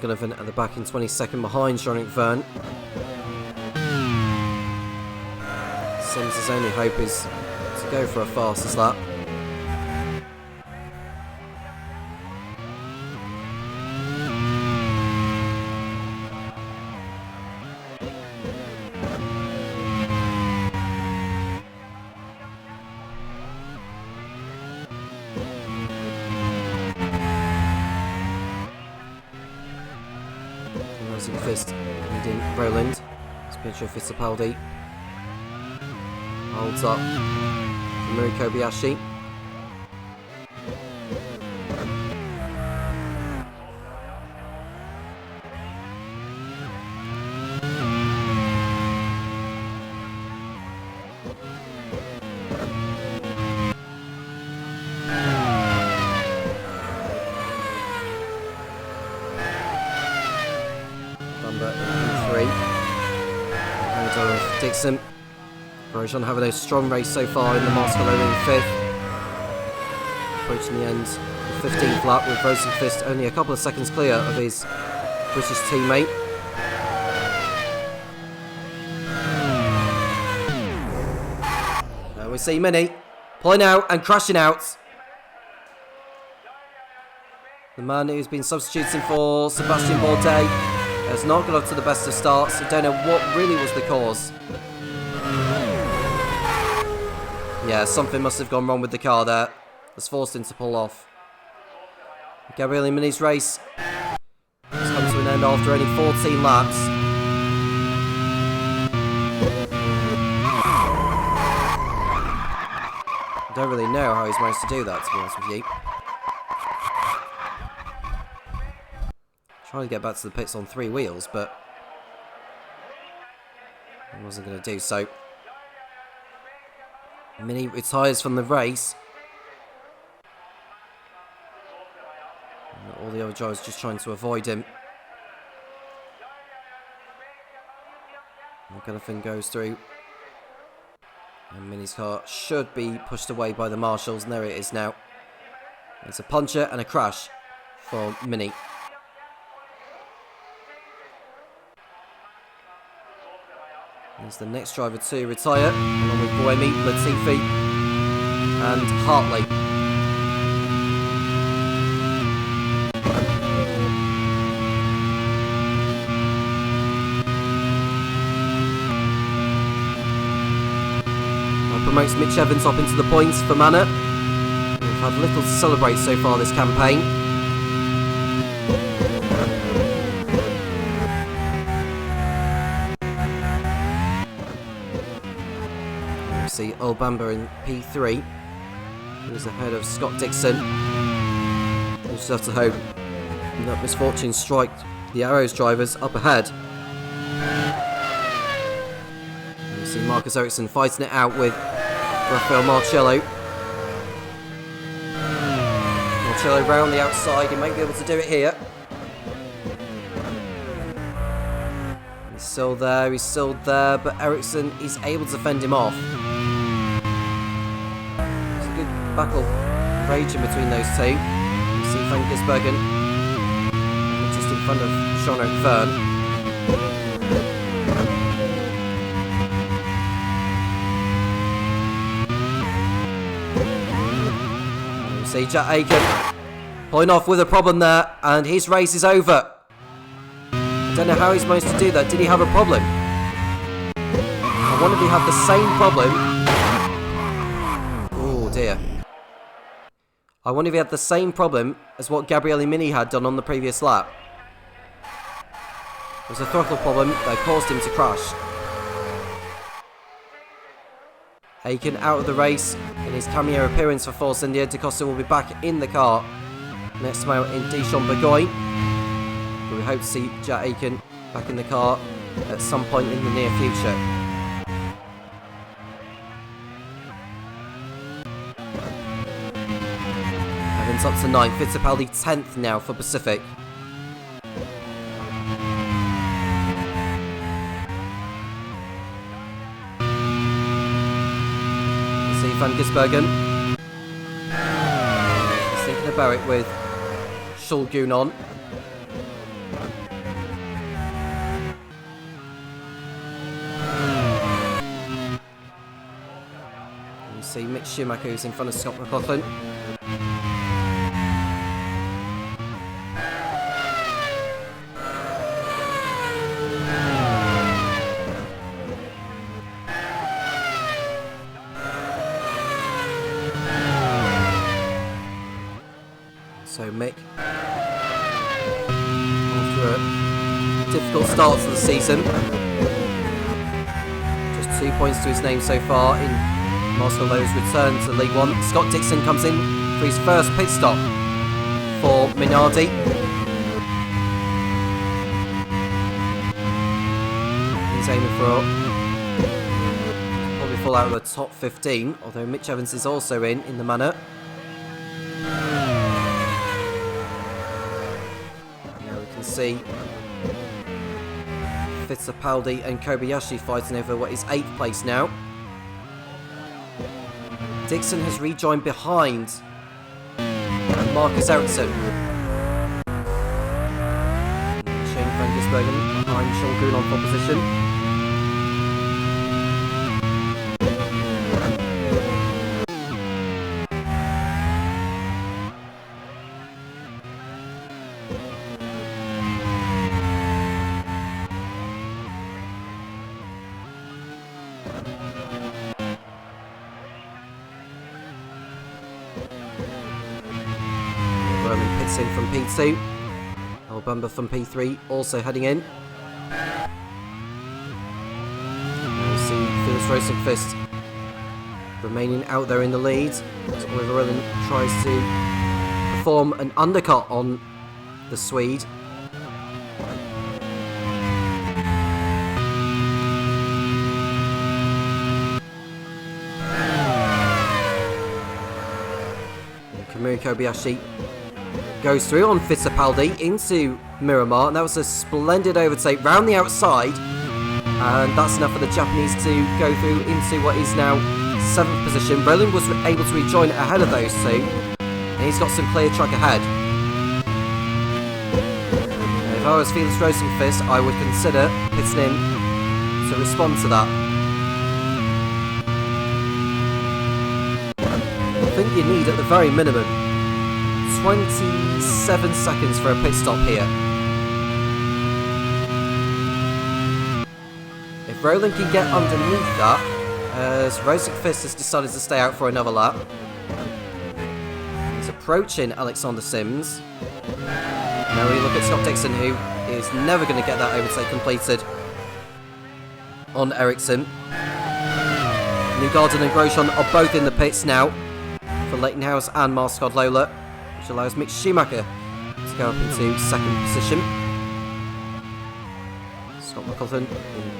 Gunnavan at the back in 22nd behind Jean-Luc Verne. Seems his only hope is to go for a fastest lap. Fist leading Roland. It's Pietro Fittipaldi. Holds up for Miri Kobayashi. Dixon. Grosjean having a strong race so far in the Marcello in 5th. Approaching the end of the 15th lap with Rosenqvist only a couple of seconds clear of his British teammate. Now we see Mini pulling out and crashing out. The man who's been substituting for Sebastian Bourdais has not got up to the best of starts. I don't know what really was the cause. Yeah, something must have gone wrong with the car there. That's forced him to pull off. Gabriele Mini's race has come to an end after only 14 laps. I don't really know how he's managed to do that, to be honest with you. Trying to get back to the pits on 3 wheels, but he wasn't going to do so. Mini retires from the race. And all the other drivers just trying to avoid him. And Gunnavan goes through. And Mini's car should be pushed away by the marshals, and there it is now. It's a puncture and a crash for Mini. He's the next driver to retire, along with Buemi, Latifi and Hartley. That promotes Mitch Evans up into the points for Manor. We've had little to celebrate so far this campaign. See Olbamba in P3, who's ahead of Scott Dixon. We'll just have to hope that misfortune strike the Arrows drivers up ahead. And you see Marcus Ericsson fighting it out with Rafael Marcello. Marcello round the outside, he might be able to do it here. He's still there, but Ericsson is able to fend him off. Battle raging between those two. You see Frank Gisbergen just in front of Jean-Luc Verne. You see Jack Aiken pulling off with a problem there, and his race is over. I don't know how he's managed to do that. Did he have a problem? I wonder if he had the same problem. Oh dear. I wonder if he had the same problem as what Gabriele Mini had done on the previous lap. It was a throttle problem that caused him to crash. Aiken out of the race in his cameo appearance for Force India. Da Costa will be back in the car next time out in Dijon Bourgogne. But we hope to see Jack Aiken back in the car at some point in the near future. Evans up to 9th, Fittipaldi 10th now for Pacific. Van Gisbergen. He's thinking about it with Shulgun on. You see Mick Schumacher who's in front of Scott McLaughlin. So Mick, after a difficult start to the season, just 2 points to his name so far in Marcel Lowe's return to League One. Scott Dixon comes in for his first pit stop for Minardi. He's aiming for probably fall out of the top 15, although Mitch Evans is also in the manor. See Fittipaldi and Kobayashi fighting over what is 8th place now. Dixon has rejoined behind Marcus Ericsson. Shane van Gisbergen behind Sean Goulon for position. In from P2, El Bumba from P3 also heading in. Now we see Felix Rosenqvist remaining out there in the lead as Oliver Rowland tries to perform an undercut on the Swede. And Kamui Kobayashi goes through on Fittipaldi into Miramar, and that was a splendid overtake round the outside, and that's enough for the Japanese to go through into what is now 7th position. Rowland was able to rejoin ahead of those two, and he's got some clear track ahead. Now, if I was Felix Rosenqvist, I would consider pitting in to respond to that. I think you need at the very minimum 27 seconds for a pit stop here. If Rowland can get underneath that, as Rosenqvist has decided to stay out for another lap. He's approaching Alexander Sims. Now we look at Scott Dixon, who is never going to get that overtake completed on Ericsson. Newgarden and Grosjean are both in the pits now for Leightonhouse and Marscod Lola, which allows Mick Schumacher to go up into 2nd position. Scott McLaughlin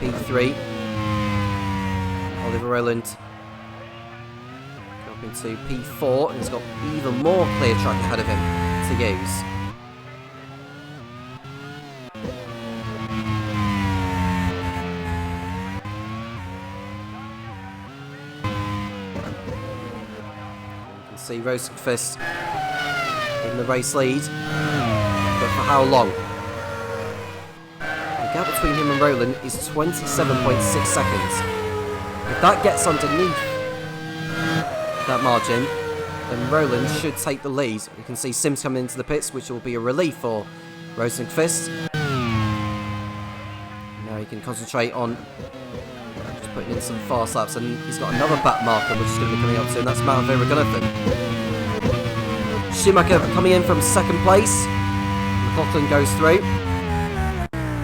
in P3. Oliver Rowland go up into P4, and he's got even more clear track ahead of him to use. You can see Rosenqvist in the race lead, but for how long? The gap between him and Rowland is 27.6 seconds. If that gets underneath that margin, then Rowland should take the lead. You can see Sims coming into the pits, which will be a relief for Rosenqvist. Now he can concentrate on just putting in some fast laps, and he's got another back marker which is going to be coming up soon. That's Matt Verhoeven. Schumacher coming in from 2nd place. McLaughlin goes through.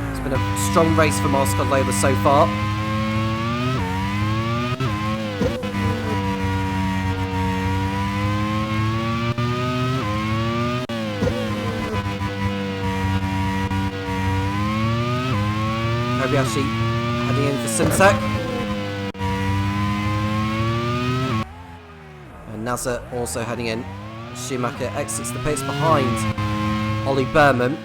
It's been a strong race for Marscod Lola so far. Kobayashi heading in for Simtek. And Nasser also heading in. Schumacher exits the pits behind Ollie Berman.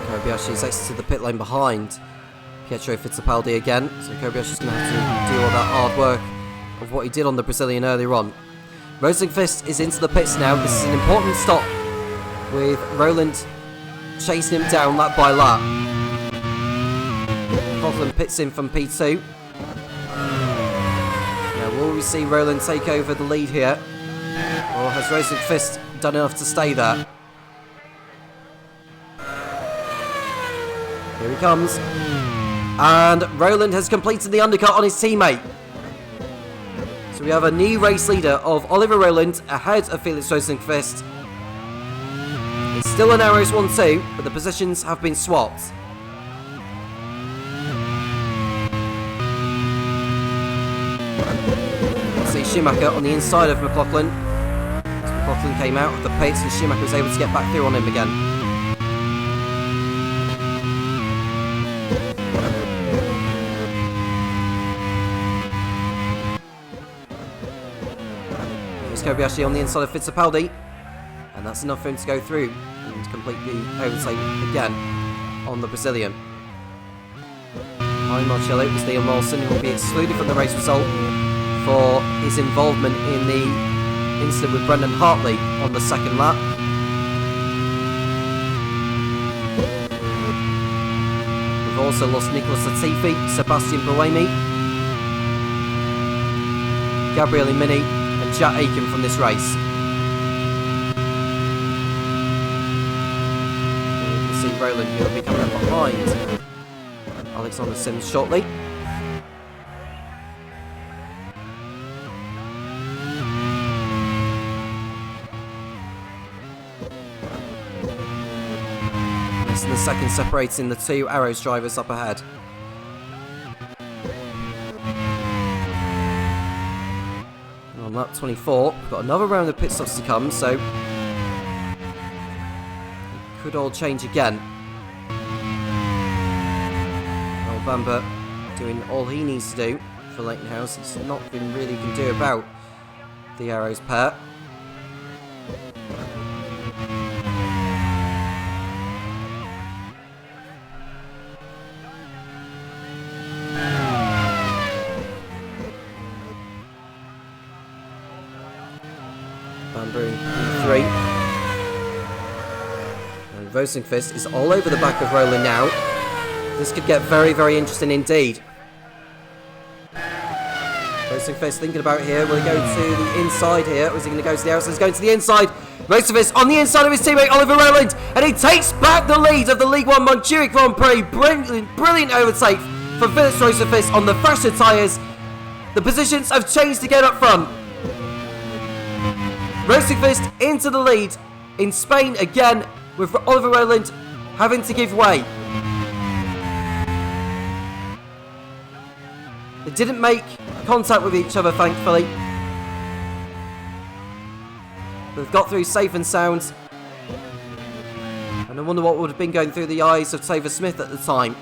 Kobayashi's exited the pit lane behind Pietro Fittipaldi again, so Kobayashi's going to have to do all that hard work of what he did on the Brazilian earlier on. Rosenqvist is into the pits now. This is an important stop with Roland chasing him down lap by lap. McLaughlin pits in from P2. Now will we see Roland take over the lead here, or has Rosenqvist done enough to stay there? Here he comes. And Roland has completed the undercut on his teammate. So we have a new race leader of Oliver Roland ahead of Felix Rosenqvist. It's still an Arrows 1-2, but the positions have been swapped. See Schumacher on the inside of McLaughlin. As McLaughlin came out of the pits and Schumacher was able to get back through on him again. Kobayashi on the inside of Fittipaldi, and that's enough for him to go through and complete the overtake again on the Brazilian. Behind Marcello was Liam Wilson, who will be excluded from the race result for his involvement in the incident with Brendan Hartley on the second lap. We've also lost Nicolas Latifi, Sebastian Buemi, Gabriele Mini and Jack Aiken from this race. You can see Roland, who will be coming up behind Alexander Sims shortly. This is the second separating the two Arrows drivers up ahead. On lap 24, we've got another round of pit stops to come, so it could all change again. Well, Bamber doing all he needs to do for Leighton House. There's nothing really he can do about the Arrows pair. P3. And Rosenqvist is all over the back of Roland now. This could get very, very interesting indeed. Rosenqvist thinking about here. Will he go to the inside here, or is he going to go to the outside? He's going to the inside. Rosenqvist on the inside of his teammate Oliver Roland, and he takes back the lead of the League One Montjuic Grand Prix. Brilliant overtake from Felix Rosenqvist on the fresher tyres. The positions have changed again up front. Rosenqvist into the lead in Spain again, with Oliver Roland having to give way. They didn't make contact with each other, thankfully. They've got through safe and sound. And I wonder what would have been going through the eyes of Topher Smith at the time.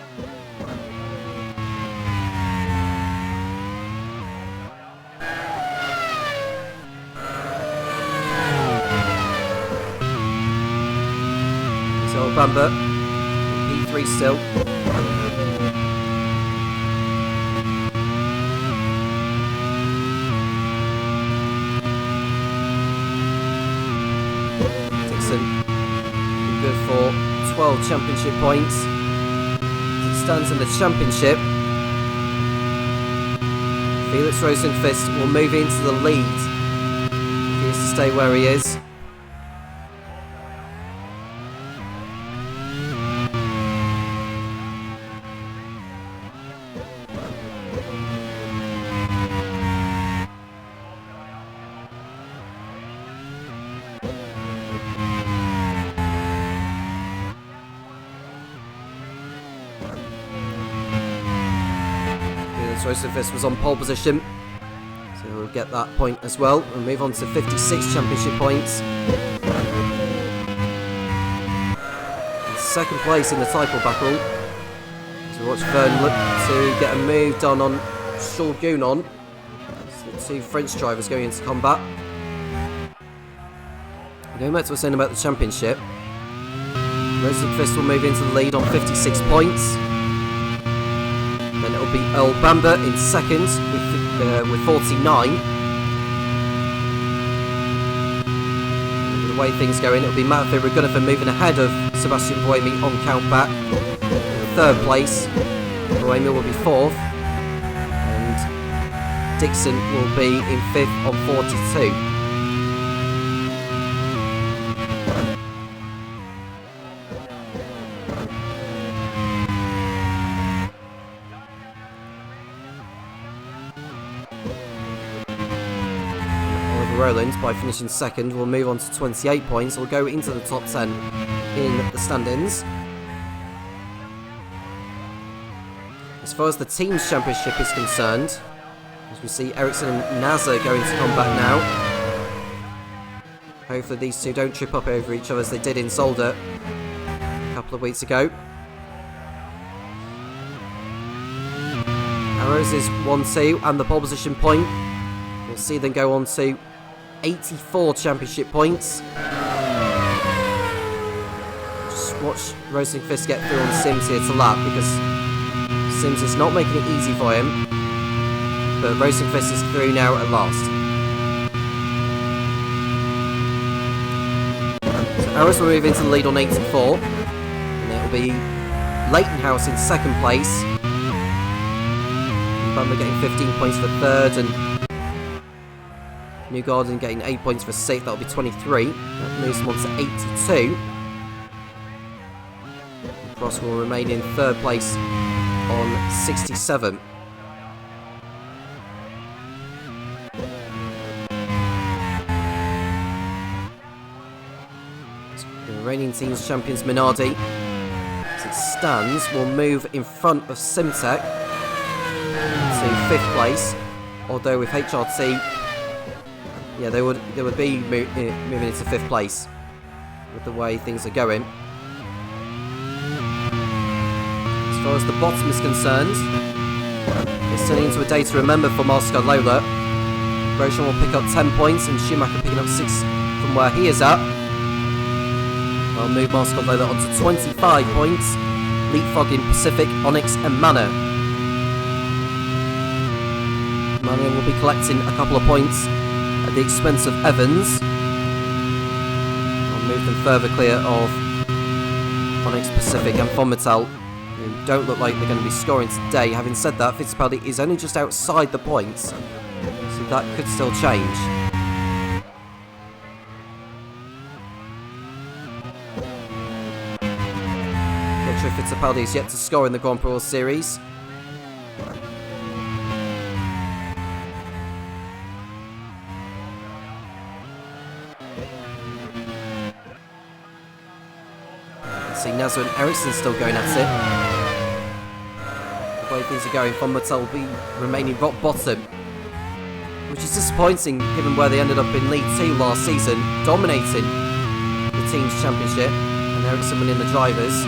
Bamber, P3 still. Dixon, good for 12 championship points. He stands in the championship. Felix Rosenqvist will move into the lead if he is to stay where he is. Rosenqvist was on pole position, so we'll get that point as well. We'll move on to 56 championship points. In second place in the title battle. So watch Vern look to get a move done on Charles Gounon. So the two French drivers going into combat. Going back to what I was saying about the championship. Rosenqvist will move into the lead on 56 points. Then it'll be Earl Bamber in second with 49. And with the way things go in, it'll be Matthew Regunathan moving ahead of Sebastian Buemi on count back. In third place, Buemi will be fourth. And Dixon will be in fifth on 42. Rowland, by finishing second, will move on to 28 points. Will go into the top 10 in the standings. As far as the team's championship is concerned, as we see Ericsson and Nasser going to combat now. Hopefully these two don't trip up over each other as they did in Zolder a couple of weeks ago. Arrows is 1-2 and the pole position point. We'll see them go on to 84 championship points. Just watch Rosenqvist get through on Sims here to lap, because Sims is not making it easy for him. But Rosenqvist is through now at last. So Arrows will move into the lead on 84. And it'll be Leighton House in second place. Bamber getting 15 points for third, and Newgarden getting 8 points for sixth. That'll be 23. That moves them on to 82. And Cross will remain in third place on 67. The reigning team's champions Minardi, as it stands, will move in front of Simtek to fifth place. Although with HRT, yeah, they would be moving into fifth place with the way things are going. As far as the bottom is concerned, it's turning into a day to remember for Marco Lola. Grosjean will pick up 10 points and Schumacher picking up 6 from where he is at. I'll move Marco Lola on to 25 points, leapfrogging Pacific, Onyx and Manor. Manor will be collecting a couple of points at the expense of Evans. I'll move them further clear of Onyx, Pacific and Fomital, who don't look like they're going to be scoring today. Having said that, Fittipaldi is only just outside the points, so that could still change. Pietro Fittipaldi is yet to score in the Grand Prix World Series. See Nasser and Ericsson still going at it. The way things are going, Von Mattel will be remaining rock bottom, which is disappointing given where they ended up in League 2 last season, dominating the team's championship, and Ericsson winning the drivers.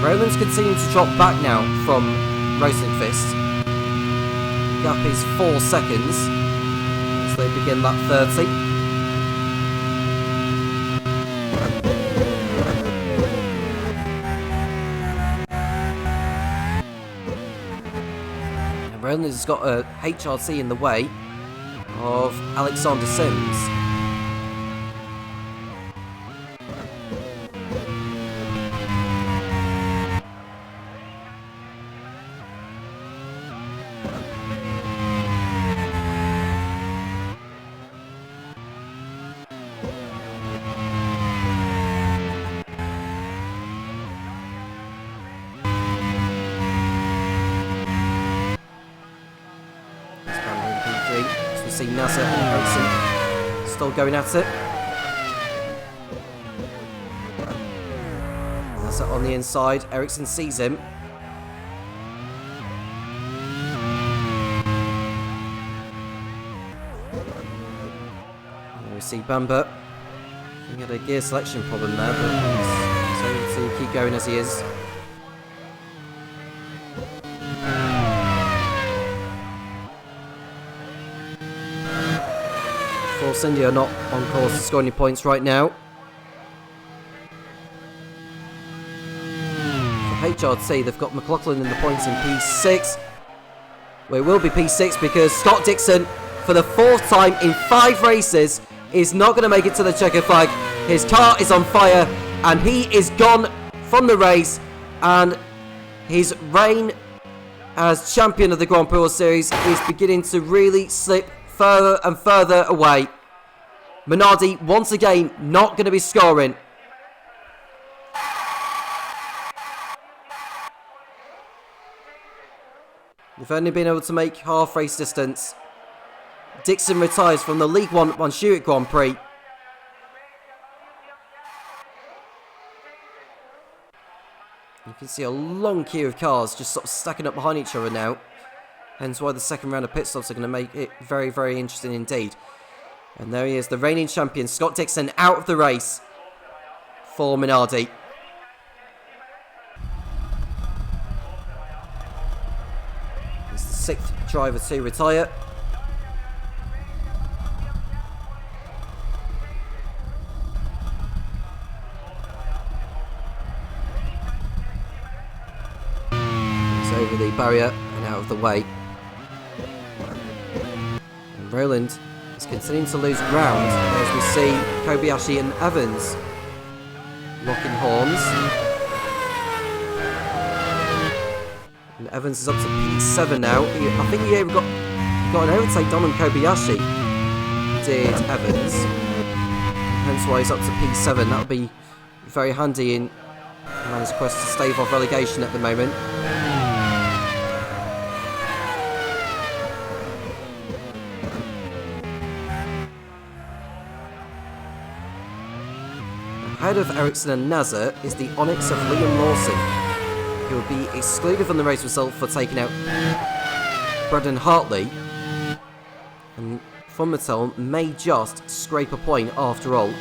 Roland's continuing to drop back now from Rosenqvist. The gap is 4 seconds as they begin lap 30. Roland has got a HRT in the way of Alexander Sims. See Nasser and Ericsson still going at it. Nasser on on the inside. Ericsson sees him. And we see Bamber. He had a gear selection problem there, but he's able to keep going as he is. Force India are not on course to score any points right now. For HRT, they've got McLaughlin in the points in P6. Well, it will be P6 because Scott Dixon, for the 4th time in 5 races, is not going to make it to the checker flag. His car is on fire and he is gone from the race, and his reign as champion of the Grand Prix World Series is beginning to really slip further and further away. Minardi, once again, not going to be scoring. They've only been able to make half race distance. Dixon retires from the League One Montjuic Grand Prix. You can see a long queue of cars just sort of stacking up behind each other now. Hence why the second round of pit stops are going to make it very, very interesting indeed. And there he is, the reigning champion, Scott Dixon, out of the race for Minardi. He's the 6th driver to retire. He's over the barrier and out of the way. And Roland is continuing to lose ground as we see Kobayashi and Evans locking horns. And Evans is up to P7 now. I think he got an overtake done on Kobayashi, did Evans. Hence why he's up to P7. That would be very handy in man's quest to stave off relegation at the moment. Ahead of Ericsson and Nazar is the Onyx of Liam Lawson, who will be excluded from the race result for taking out Braden Hartley. And Von Mattel may just scrape a point after all,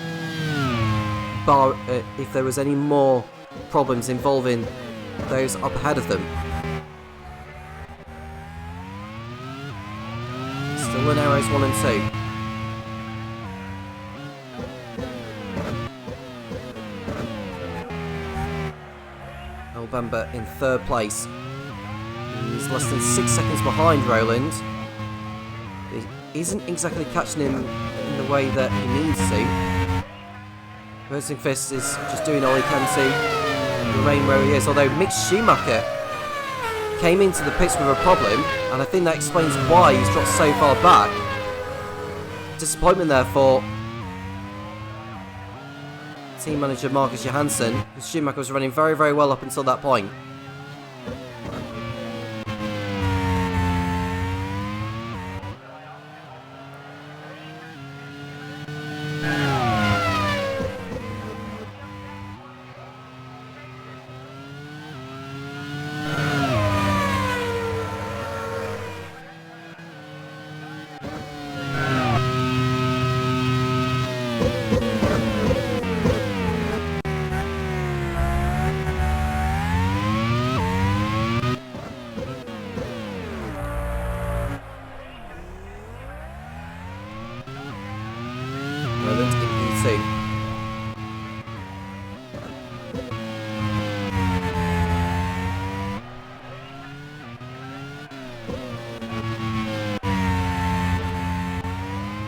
bar if there was any more problems involving those up ahead of them. Still in arrows 1 and 2. Bamber in 3rd place. He's less than 6 seconds behind Roland. He isn't exactly catching him in the way that he needs to. Rosenqvist is just doing all he can to remain where he is, although Mick Schumacher came into the pits with a problem, and I think that explains why he's dropped so far back. Disappointment there for team manager Marcus Johansson. Schumacher was running very, very well up until that point.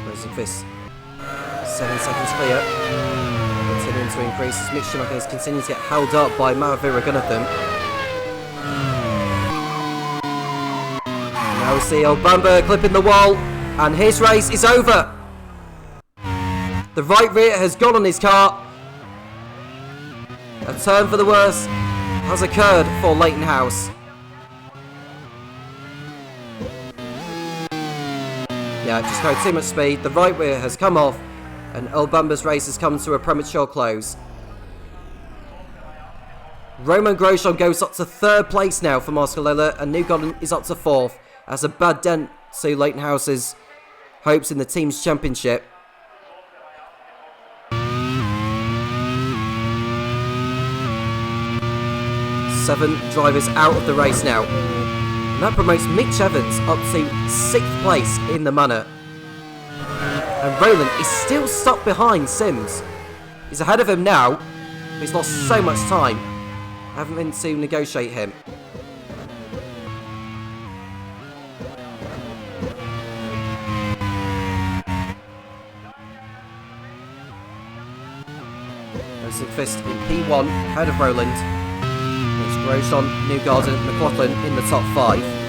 Rosenqvist, 7 seconds clear. Continuing to increase as Mick Schumacher is continuing to get held up by Maravira Gunnathan. Now we see old Bamber clipping the wall, and his race is over. The right rear has gone on his car. A turn for the worse has occurred for Leighton House. Yeah, just going too much speed. The right rear has come off, and Earl Bamber's race has come to a premature close. Romain Grosjean goes up to 3rd place now for Marcel Lola, and Newgarden is up to 4th. That's a bad dent to Leighton House's hopes in the team's championship. 7 drivers out of the race now. And that promotes Mitch Evans up to 6th place in the manor. And Rowland is still stuck behind Sims. He's ahead of him now, but he's lost so much time. Haven't been to negotiate him. Fist in P1, ahead of Rowland. It's Grosjean, Newgarden, McLaughlin in the top 5.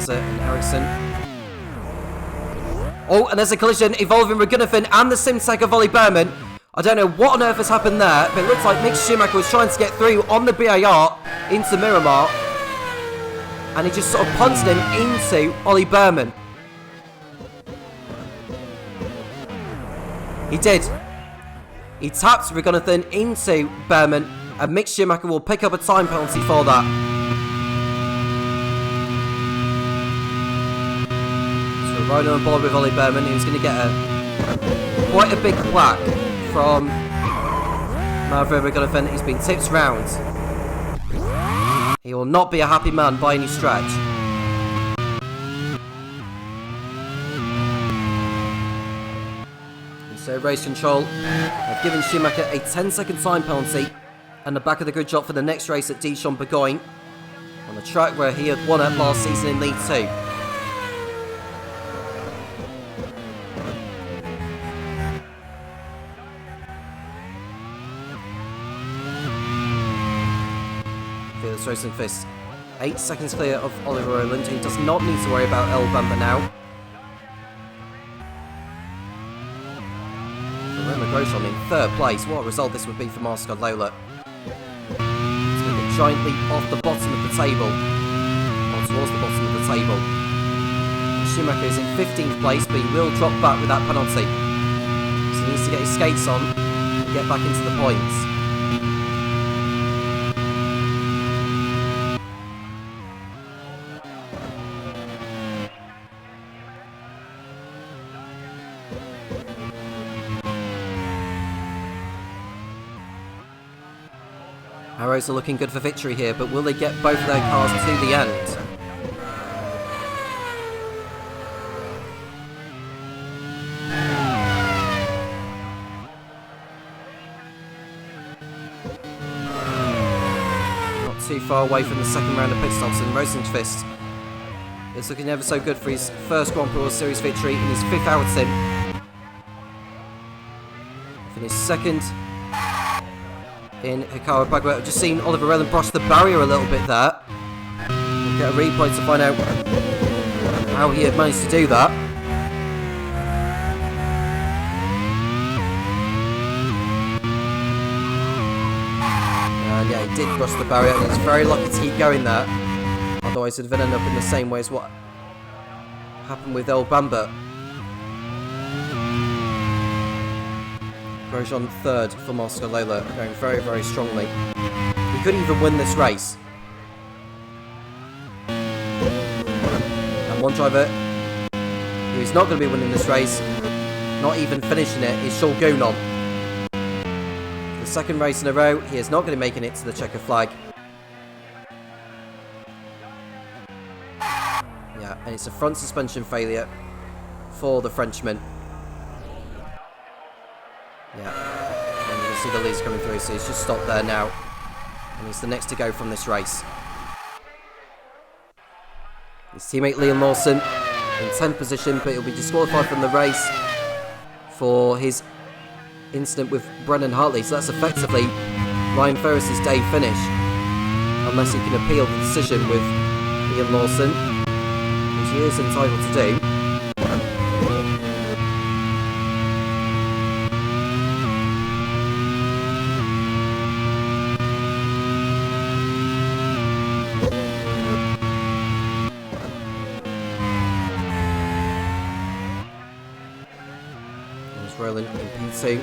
And Ericsson. Oh, and there's a collision involving Ragunathan and the Simtech of Ollie Berman. I don't know what on earth has happened there, but it looks like Mick Schumacher was trying to get through on the BAR into Miramar, and he just sort of punted him into Ollie Berman. He did. He tapped Ragunathan into Berman, and Mick Schumacher will pick up a time penalty for that. Riding on board with Ollie Berman, who's going to get quite a big whack from Maverick Ragunathan. He's been tipped round. He will not be a happy man by any stretch. And so race control have given Schumacher a 10-second time penalty and the back of the grid drop for the next race at Dijon-Bourgogne, on the track where he had won it last season in League 2. Racing Fist 8 seconds clear of Oliver Rowland, who does not need to worry about El Bamba now. Romain Grosjean in 3rd place. What a result this would be for Marcel Lola. It's going to be giant leap off the bottom of the table, or towards the bottom of the table. Schumacher is in 15th place, but he will drop back with that penalty, so he needs to get his skates on and get back into the points. Arrows are looking good for victory here, but will they get both of their cars to the end? Not too far away from the second round of pit stops, and Rosenqvist is looking ever so good for his first Grand Prix World Series victory in his 5th outing. Finished 2nd in Hikawa Bagua. I've just seen Oliver Rowland brush the barrier a little bit there. We'll get a replay to find out how he had managed to do that. And yeah, he did brush the barrier, and he's very lucky to keep going there. Otherwise, it would have ended up in the same way as what happened with El Bamba. Grosjean 3rd for Marcel Lola, going very, very strongly. He could even win this race. And one driver who is not going to be winning this race, not even finishing it, is Charles Gounon. The 2nd race in a row, he is not going to be making it to the checker flag. Yeah, and it's a front suspension failure for the Frenchman. Yeah, and you can see the leads coming through, so he's just stopped there now. And he's the next to go from this race. His teammate Liam Lawson in 10th position, but he'll be disqualified from the race for his incident with Brendan Hartley. So that's effectively Ryan Ferris's day finish, unless he can appeal the decision with Ian Lawson, which he is entitled to do. There's Roland in P2.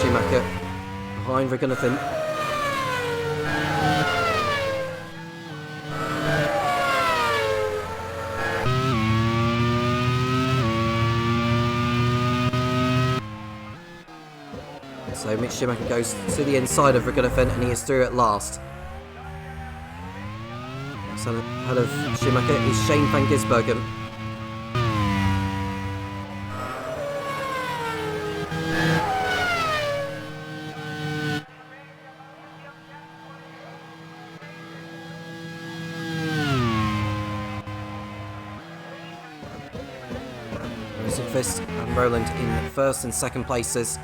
Schumacher behind Ragunathan. So Mick Schumacher goes to the inside of Ragunathan and he is through at last. So ahead of Schumacher is Shane van Gisbergen. Rosenqvist and Roland in first and second places.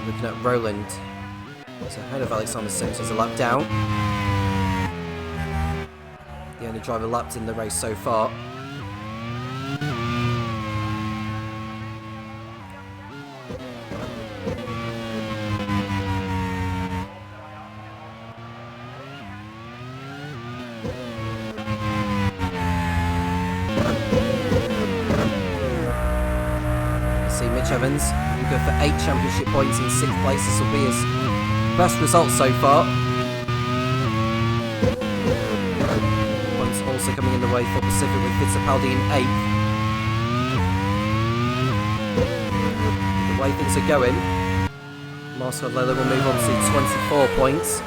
Looking at Roland, he's ahead of Alexander Sims, he's a lap down. The only driver lapped in the race so far. Evans will go for 8 championship points in 6th place. This will be his best result so far. Points also coming in the way for Pacific with Fittipaldi in 8th. The way things are going, Marcel Lella will move on to 24 points.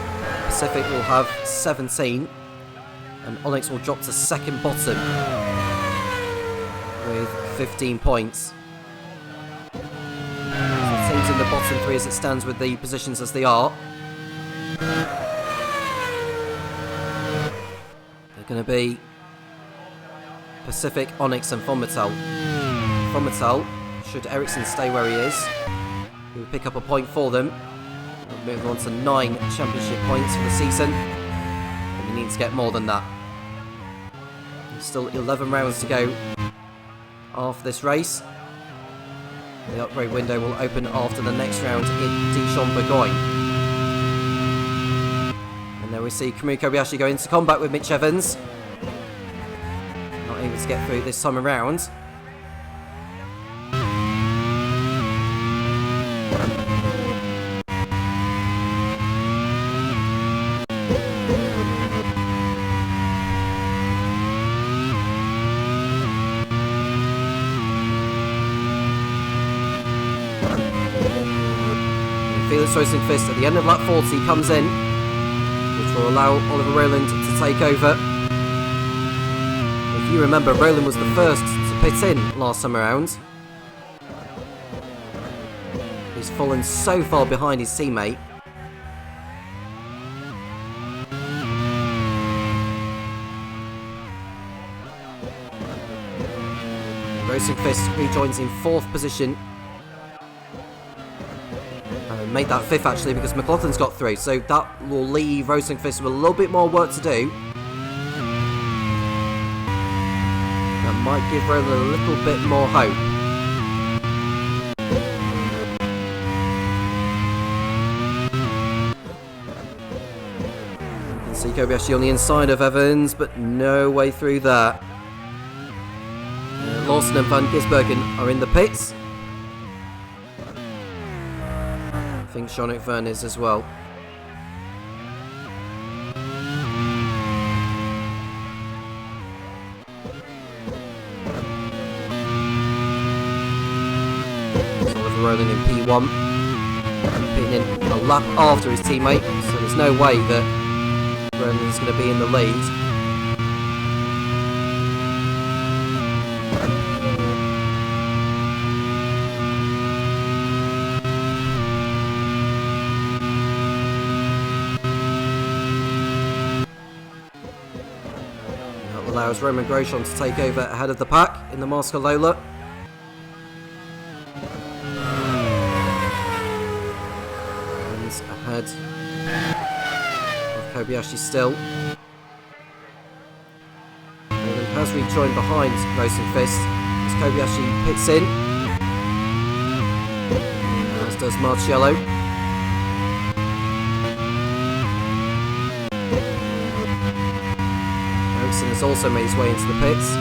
Pacific will have 17. And Onyx will drop to second bottom with 15 points. In the bottom 3 as it stands with the positions as they are. They're going to be Pacific, Onyx and Fonmetal. Fonmetal, should Ericsson stay where he is, he will pick up a point for them. We'll move on to 9 championship points for the season. And he needs to get more than that. There's still 11 rounds to go after this race. The upgrade window will open after the next round in Dijon-Bourgogne. And there we see Kamui Kobayashi go into combat with Mitch Evans. Not able to get through this time around. Felix Rosenqvist at the end of lap 40 comes in, which will allow Oliver Rowland to take over. If you remember, Rowland was the first to pit in last time around. He's fallen so far behind his teammate. Rosenqvist rejoins in 4th position. Made that 5th actually because McLaughlin's got through, so that will leave Rosenqvist with a little bit more work to do. That might give Roland a little bit more hope. You can see Kobayashi on the inside of Evans, but no way through that. Lawson and Van Gisbergen are in the pits. I think Jean-Luc Verne is as well. Oliver Rowland in P1. Pitting in a lap after his teammate, so there's no way that Rowland is going to be in the lead. Allows Roman Grosjean to take over ahead of the pack in the Marca Lola. is ahead of Kobayashi still. Roland has rejoined behind Rosenfist as Kobayashi pits in. As does Marciello. Ericsson has also made his way into the pits.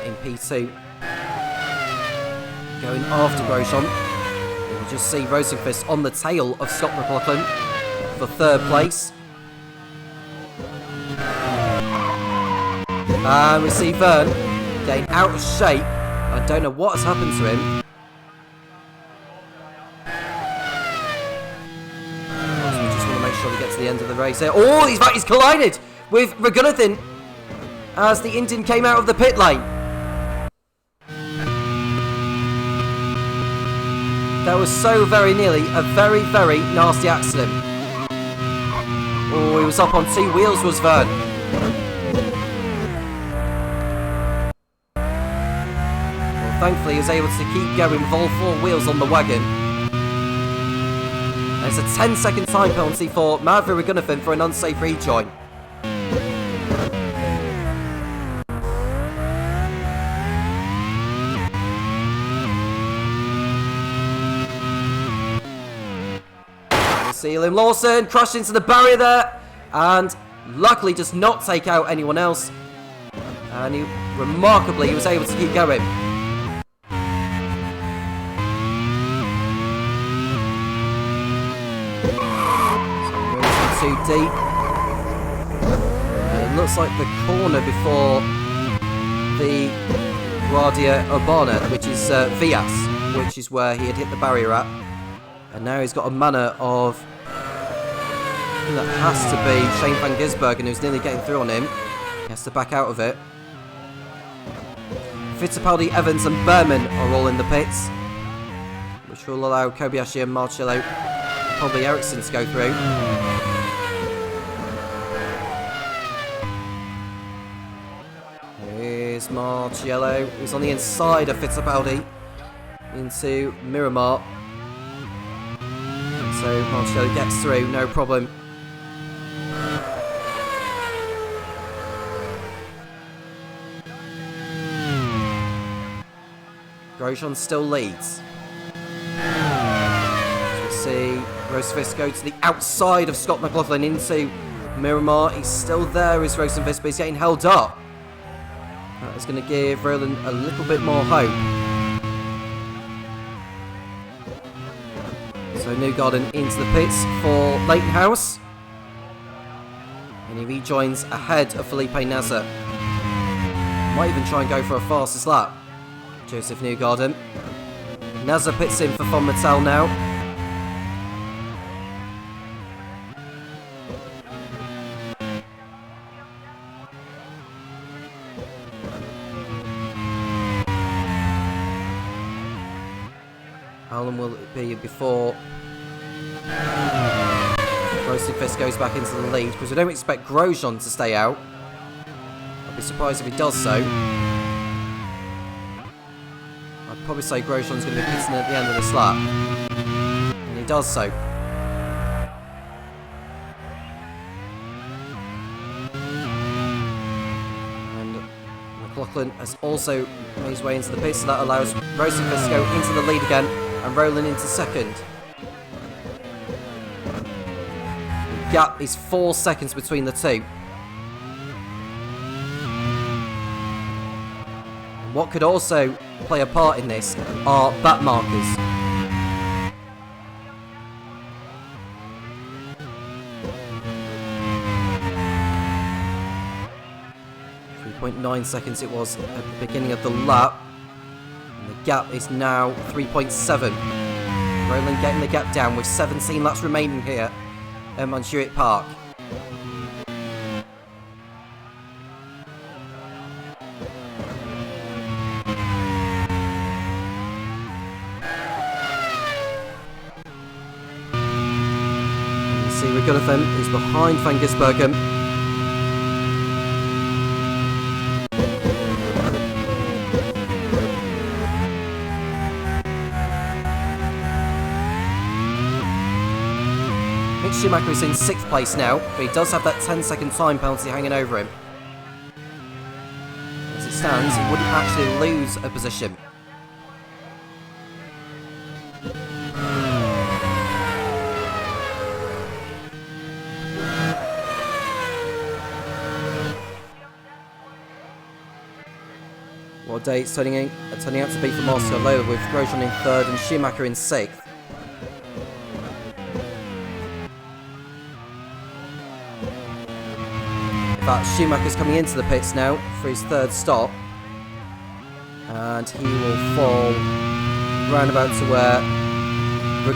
In P2 going after Grosjean. You'll just see Rosenfist on the tail of Scott McLaughlin for third place. And we see Verne getting out of shape. I don't know what has happened to him. So we just want to make sure we get to the end of the race here. Oh, he's collided with Raghunathan as the Indian came out of the pit lane. That was so very nearly a very, very nasty accident. Oh, he was up on two wheels, was Verne. Well, thankfully he was able to keep going with all four wheels on the wagon. And it's a 10-second time penalty for Maverick Raghunathan for an unsafe rejoin. See Liam Lawson crashed into the barrier there and luckily does not take out anyone else, and remarkably he was able to keep going. So going too deep. And it looks like the corner before the Guardia Urbana, which is Vias, which is where he had hit the barrier at. And now he's got a manner of, that has to be Shane van Gisbergen, who's nearly getting through on him. He has to back out of it. Fittipaldi, Evans and Berman are all in the pits, which will allow Kobayashi and Marciello, probably Ericsson, to go through. Here's Marciello, who's on the inside of Fittipaldi into Miramar. So Marciello gets through, no problem. Grosjean still leads. As we see Rosenfist go to the outside of Scott McLaughlin into Miramar. He's still there, is Rosenfist, but he's getting held up. That is going to give Roland a little bit more hope. So Newgarden into the pits for Leighton House. And he rejoins ahead of Felipe Nasr. Might even try and go for a fastest lap. Joseph Newgarden. Nasr pits in for Von Mattel now. How long will it be before Rosenfist goes back into the lead? Because we don't expect Grosjean to stay out. I'd be surprised if he does so. I'd probably say Grosjean's going to be pitting at the end of this lap. And he does so. And McLaughlin has also made his way into the pits, so that allows Rosenfist to go into the lead again. And Roland into second. The gap is 4 seconds between the two. And what could also play a part in this are back markers. 3.9 seconds it was at the beginning of the lap. The gap is now 3.7. Roland getting the gap down with 17 laps remaining here at Montjuic Park. see Jonathan is behind Van Gisbergen. Mick Schumacher is in 6th place now, but he does have that 10-second time penalty hanging over him. As it stands, he wouldn't actually lose a position. What day it's turning out to be for Marcel Loeb, with Grosjean in 3rd and Schumacher in 6th. In fact, Schumacher's coming into the pits now for his 3rd stop, and he will fall round about to where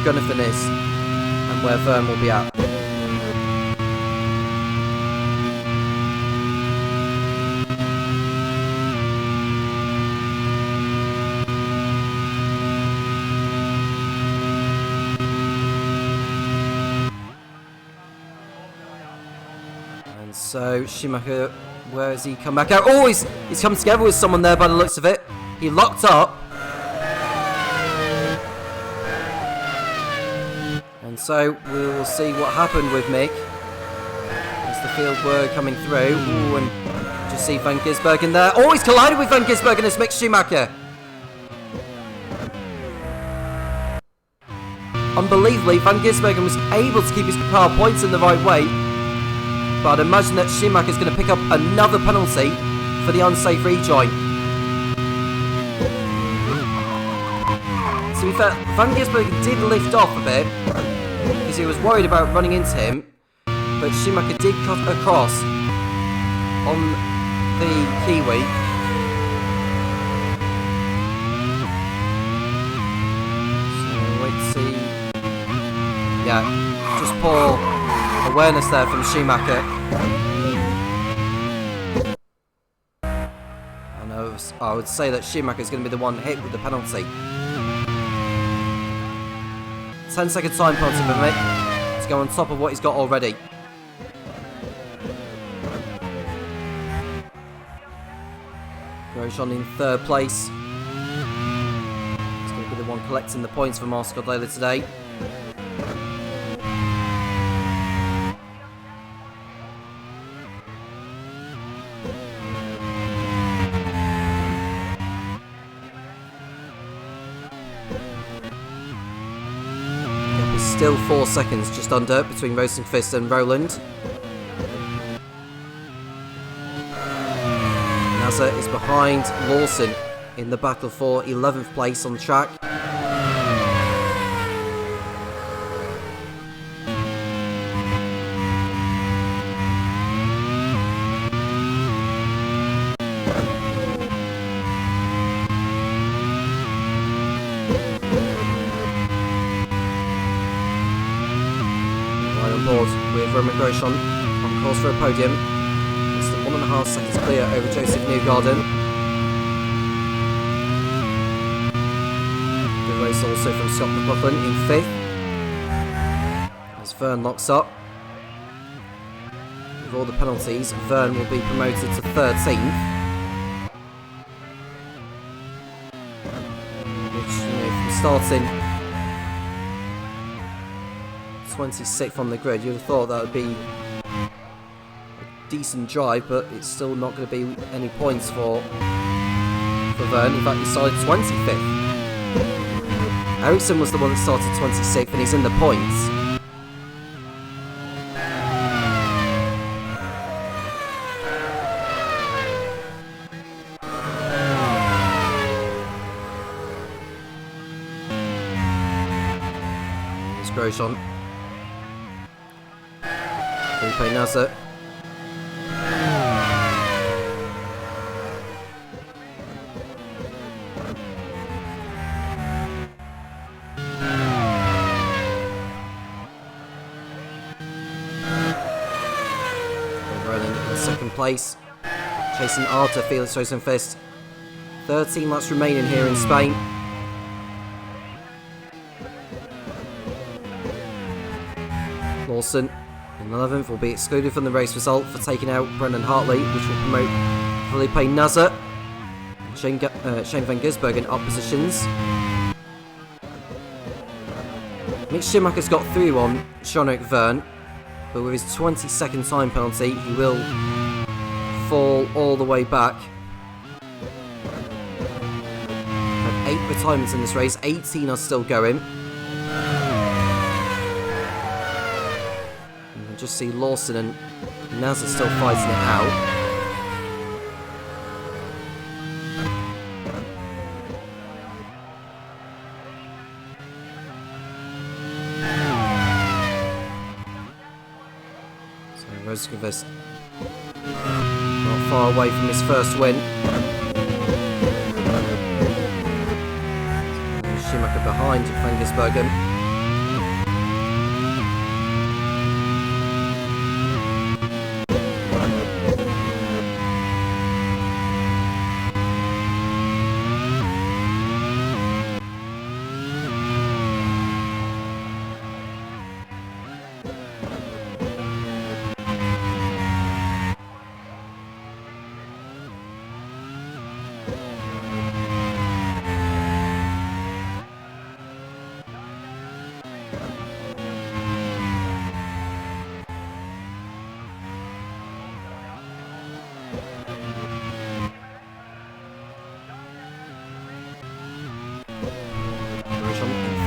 Jonathan is and where Verne will be at. So Schumacher, where has he come back out? Oh, he's come together with someone there by the looks of it. He locked up. And so we will see what happened with Mick as the field were coming through. Ooh, and just see Van Gisbergen there. Oh, he's collided with Van Gisbergen as Mick Schumacher. Unbelievably, Van Gisbergen was able to keep his car points in the right way. But I'd imagine that Schumacher's going to pick up another penalty for the unsafe rejoin. To be fair, Van Gisbergen did lift off a bit because he was worried about running into him, but Schumacher did cut across on the Kiwi. So wait to see. Yeah, just poor awareness there from Schumacher. And I would say that Schumacher is going to be the one hit with the penalty. 10-second time penalty for Mick to go on top of what he's got already. Grosjean in 3rd place. He's going to be the one collecting the points for Marcel Loeb today. Still 4 seconds just under between Rosenqvist and Rowland. Nasser is behind Lawson in the battle for 11th place on the track. With Romain Grosjean on course for a podium. It's the 1.5 seconds clear over Joseph Newgarden. Good race also from Scott McLaughlin in 5th. As Verne locks up. With all the penalties, Verne will be promoted to 13th. Which, from starting 26th on the grid, you'd have thought that would be a decent drive, but it's still not going to be any points for Verne. In fact, he started 25th. Ericsson was the one that started 26th, and he's in the points. Here's Grosjean. Felipe Nasser. Rowland in 2nd place. Chasing after Felix Rosenqvist. 13 laps remaining here in Spain. Lawson in 11th will be excluded from the race result for taking out Brendan Hartley, which will promote Felipe Nasr and Shane van Gisbergen up positions. Mick Schumacher's got through on Jean-Eric Verne, but with his 20-second time penalty, he will fall all the way back. Had 8 retirements in this race, 18 are still going. And we'll just see Lawson and Nasr still fighting it out. Rosenqvist not far away from his first win. Schumacher behind Van Gisbergen.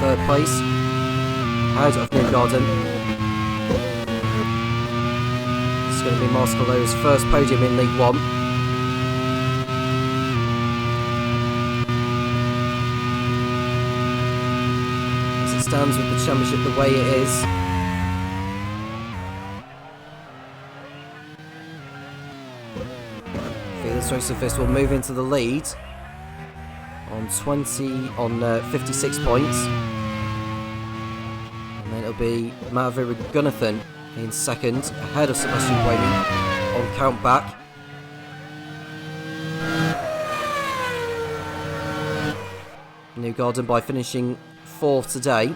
Third place, ahead of Newgarden. It's going to be Marcello's first podium in League One. As it stands with the championship the way it is, Felix Rosenqvist will move into the lead on 56 points. And then it'll be Mahavir Gunathan in second, ahead of Sebastian Buemi on count back. Newgarden by finishing 4th today.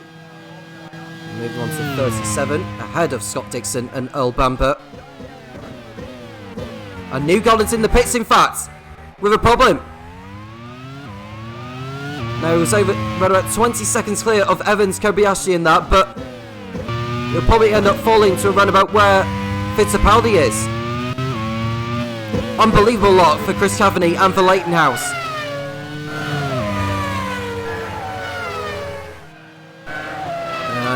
Moving on to 37, ahead of Scott Dixon and Earl Bamber. And Newgarden's in the pits, in fact, with a problem. No, it was over right about 20 seconds clear of Evans, Kobayashi in that, but he'll probably end up falling to around about where Fittipaldi is. Unbelievable lot for Chris Cavaney and for Leighton House.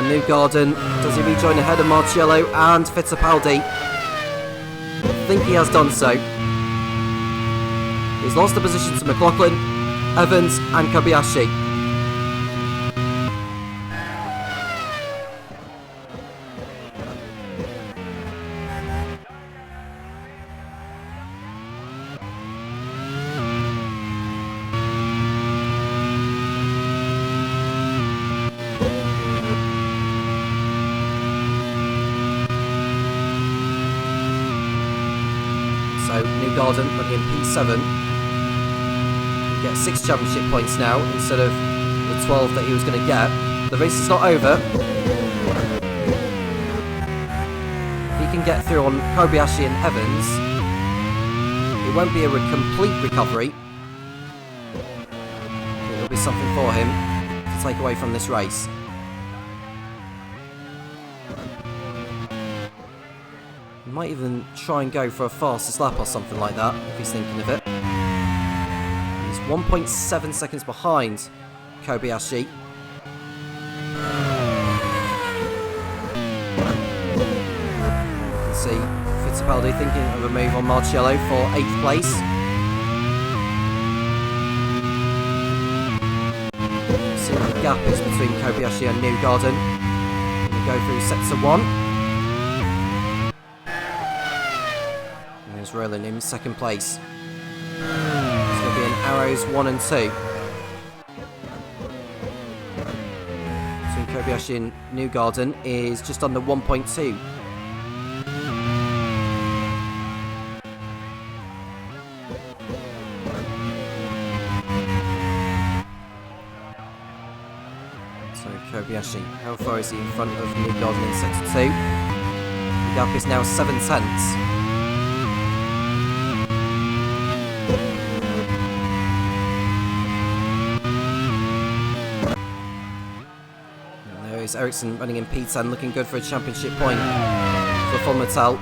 Newgarden, does he rejoin ahead of Marciello and Fittipaldi? I think he has done so. He's lost the position to McLaughlin, Evans and Kobayashi. So Newgarden running in P7. He gets 6 championship points now instead of the 12 that he was going to get. The race is not over. If he can get through on Kobayashi and Evans, it won't be a complete recovery. It'll be something for him to take away from this race. He might even try and go for a fastest lap or something like that, if he's thinking of it. He's 1.7 seconds behind Kobayashi. You can see Fittipaldi thinking of a move on Marciello for 8th place. See what the gap is between Kobayashi and Newgarden. We go through sets of 1. There's Roland in 2nd place. It's going to be an Arrows 1 and 2. Between Kobayashi and Newgarden is just under 1.2. So Kobayashi Kobayashi. How far is he in front of New Garden in sector 2? The gap is now 7 tenths. And there is Ericsson running in P10, looking good for a championship point for Von Mattel.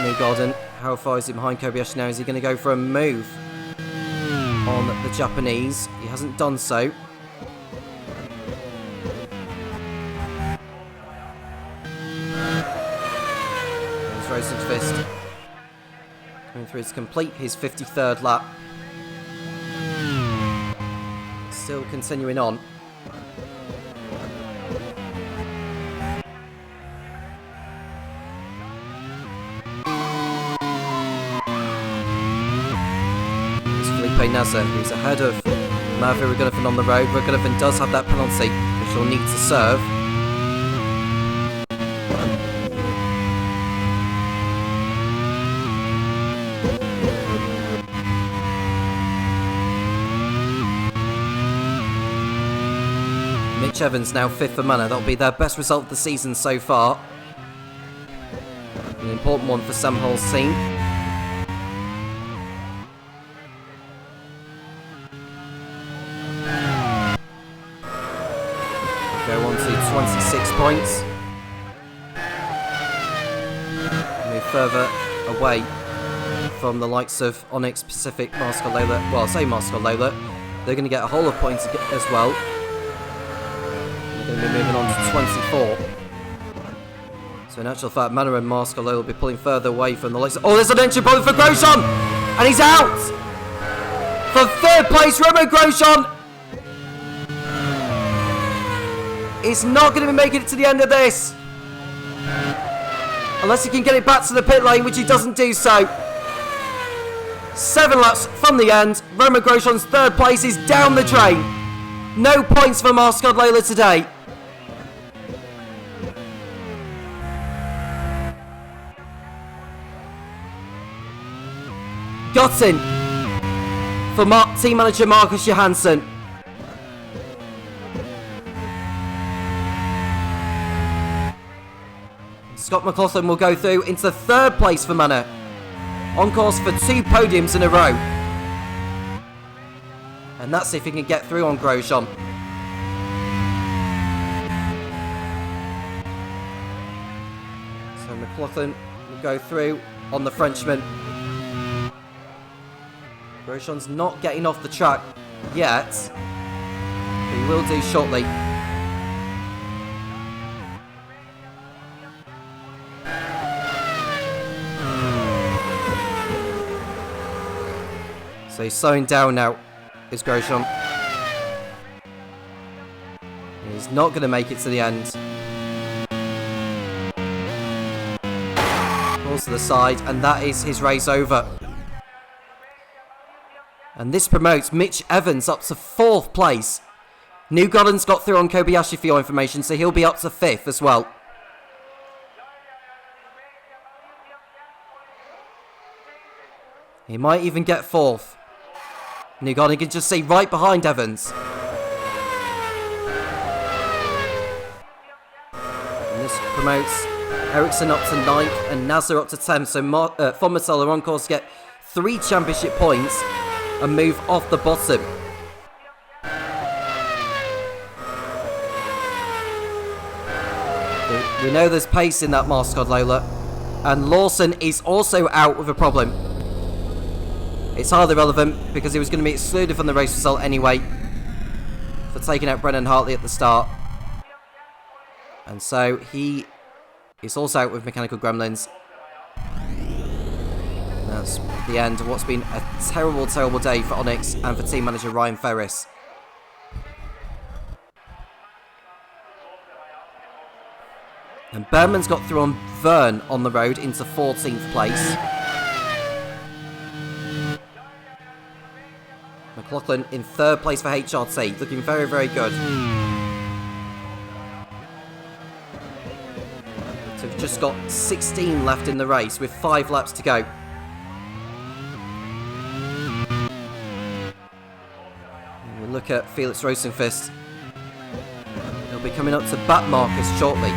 New Garden, how far is he behind Kobayashi now? Is he going to go for a move on the Japanese? He hasn't done so. There's Rosenqvist coming through to complete his 53rd lap. Still continuing on. Nasser, who's ahead of Mavi Raghunathan on the road. Raghunathan does have that penalty, which he'll need to serve. Mitch Evans now 5th for Manor. That'll be their best result of the season so far. An important one for Sam Hall's team. Go on to 26 points. Move further away from the likes of Onyx, Pacific, Marsco Lola. Well, I'll say Marsco Lola. They're going to get a whole of points as well. They're going to be moving on to 24. So in actual fact, Manor and Marsco Lola will be pulling further away from the likes of... Oh, there's an entry point for Grosjean! And he's out! For 3rd place, Romain Grosjean! He's not going to be making it to the end of this. Unless he can get it back to the pit lane, which he doesn't do so. 7 laps from the end. Romain Grosjean's 3rd place is down the drain. No points for Marsco Lola today. Gutting for team manager Marcus Johansson. Scott McLaughlin will go through into 3rd place for Manor. On course for 2 podiums in a row. And that's if he can get through on Grosjean. So McLaughlin will go through on the Frenchman. Grosjean's not getting off the track yet, but he will do shortly. So he's slowing down now, is Grosjean. He's not going to make it to the end. Pulls to the side, and that is his race over. And this promotes Mitch Evans up to 4th place. New Garden's got through on Kobayashi for your information, so he'll be up to 5th as well. He might even get 4th. New Garden can just see right behind Evans. And this promotes Ericsson up to 9th and Nasser up to 10th. So Von Mattel are on course to get 3 championship points and move off the bottom. We know there's pace in that Marsco Lola. And Lawson is also out with a problem. It's hardly relevant because he was going to be excluded from the race result anyway for taking out Brennan Hartley at the start. And so he is also out with Mechanical Gremlins. That's the end of what's been a terrible, terrible day for Onyx and for team manager Ryan Ferris. And Berman's got through on Vern on the road into 14th place. McLaughlin in 3rd place for HRT, looking very, very good. So we've just got 16 left in the race with 5 laps to go. We'll look at Felix Rosenqvist. He'll be coming up to back Marcus shortly.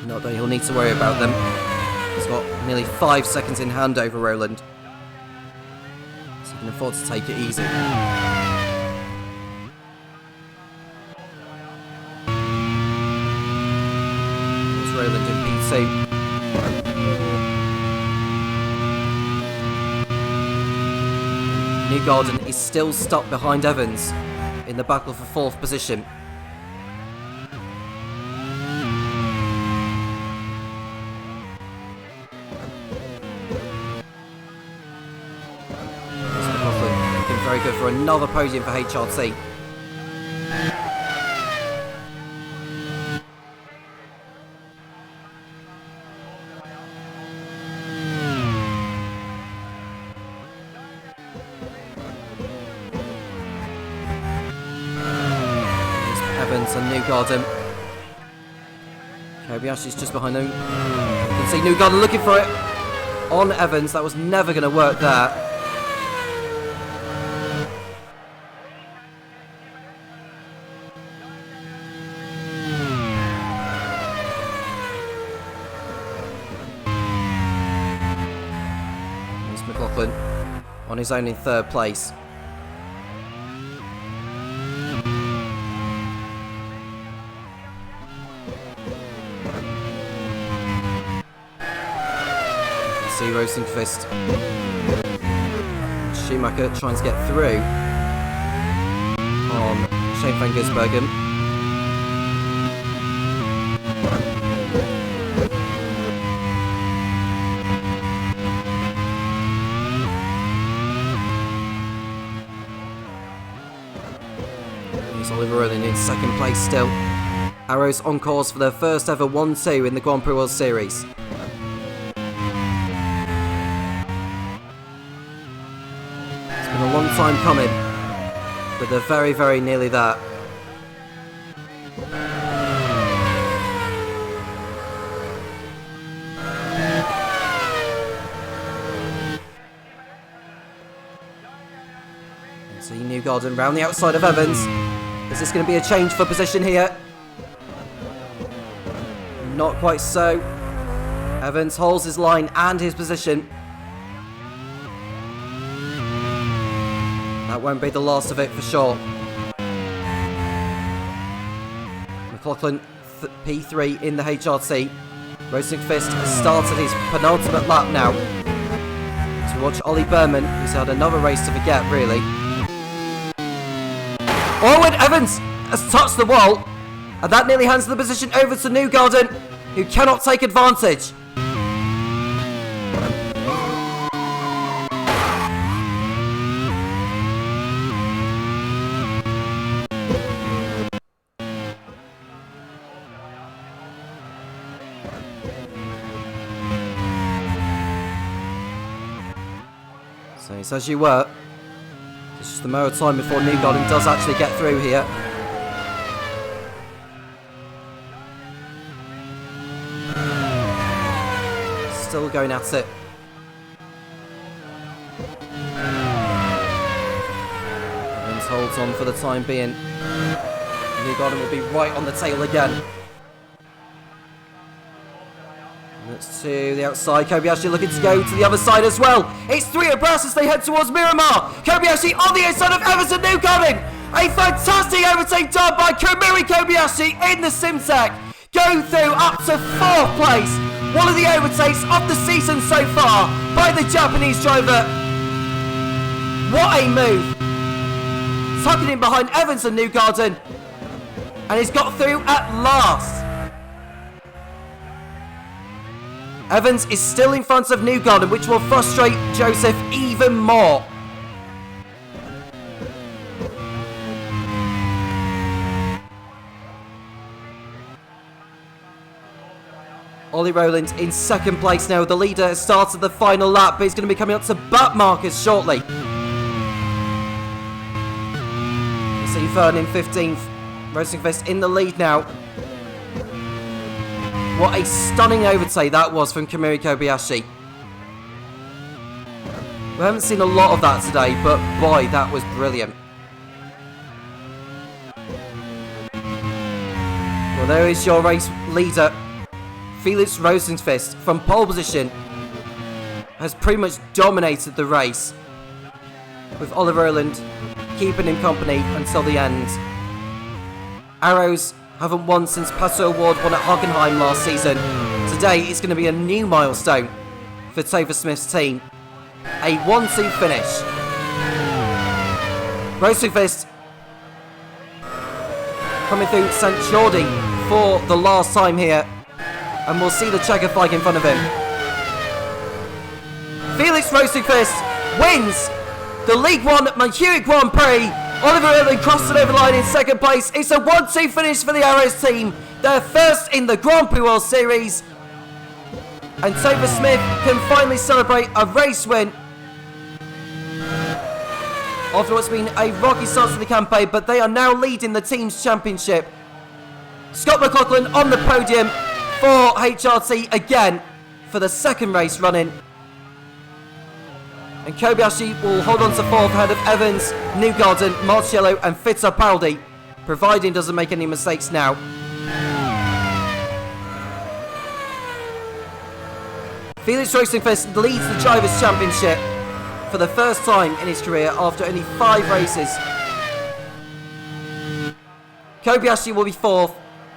Not that he'll need to worry about them. He's got nearly 5 seconds in hand over Roland, so he can afford to take it easy. There's Roland in P2. Newgarden is still stuck behind Evans in the battle for 4th position. Looking very good for another podium for HRT. And Newgarden. Kobayashi's just behind him. You can see Newgarden looking for it on Evans. That was never going to work there. There's McLaughlin on his own in 3rd place. See Rosenqvist. Schumacher trying to get through on Shane van Gisbergen. Here's Oliver Roland in 2nd place still. Arrows on course for their first ever 1-2 in the Grand Prix World Series. A long time coming, but they're very, very nearly there. See Newgarden round the outside of Evans. Is this going to be a change for position here? Not quite so. Evans holds his line and his position. That won't be the last of it for sure. McLaughlin P3 in the HRT. Rosenqvist has started his penultimate lap now. To watch Ollie Berman, who's had another race to forget really. Oh, and Evans has touched the wall, and that nearly hands the position over to Newgarden, who cannot take advantage. So it's as you were. It's just a matter of time before Newgarden does actually get through here. Still going at it. Evans holds on for the time being. Newgarden will be right on the tail again. That's to the outside. Kobayashi looking to go to the other side as well. It's 3 abreast as they head towards Miramar. Kobayashi on the inside of Evans and Newgarden. A fantastic overtake done by Komiri Kobayashi in the Simtek. Going through up to 4th place. One of the overtakes of the season so far by the Japanese driver. What a move. Tucking in behind Evans and Newgarden. And he's got through at last. Evans is still in front of Newgarden, which will frustrate Joseph even more. Ollie Rowland in 2nd place now. The leader has started the final lap, but he's going to be coming up to butt Marcus shortly. You see Fern in 15th. Rosenqvist in the lead now. What a stunning overtake that was from Komiri Kobayashi. We haven't seen a lot of that today, but boy, that was brilliant. Well, there is your race leader, Felix Rosenqvist, from pole position. Has pretty much dominated the race, with Oliver Erland keeping him company until the end. Arrows haven't won since Pato Award won at Hockenheim last season. Today is going to be a new milestone for Topher Smith's team. A 1-2 finish. Rosenqvist coming through St. Jordi for the last time here, and we'll see the checker flag in front of him. Felix Rosenqvist wins the League One Montjuic Grand Prix. Oliver Erland crossed it over the line in second place. It's a 1-2 finish for the Arrows team. They're first in the Grand Prix World Series. And Topher Smith can finally celebrate a race win after what's been a rocky start to the campaign, but they are now leading the team's championship. Scott McLaughlin on the podium for HRT again for the second race running. And Kobayashi will hold on to fourth ahead of Evans, Newgarden, Marcello and Fittipaldi, providing doesn't make any mistakes now. Felix Rosenqvist leads the Drivers' Championship for the first time in his career after only 5 races. Kobayashi will be fourth,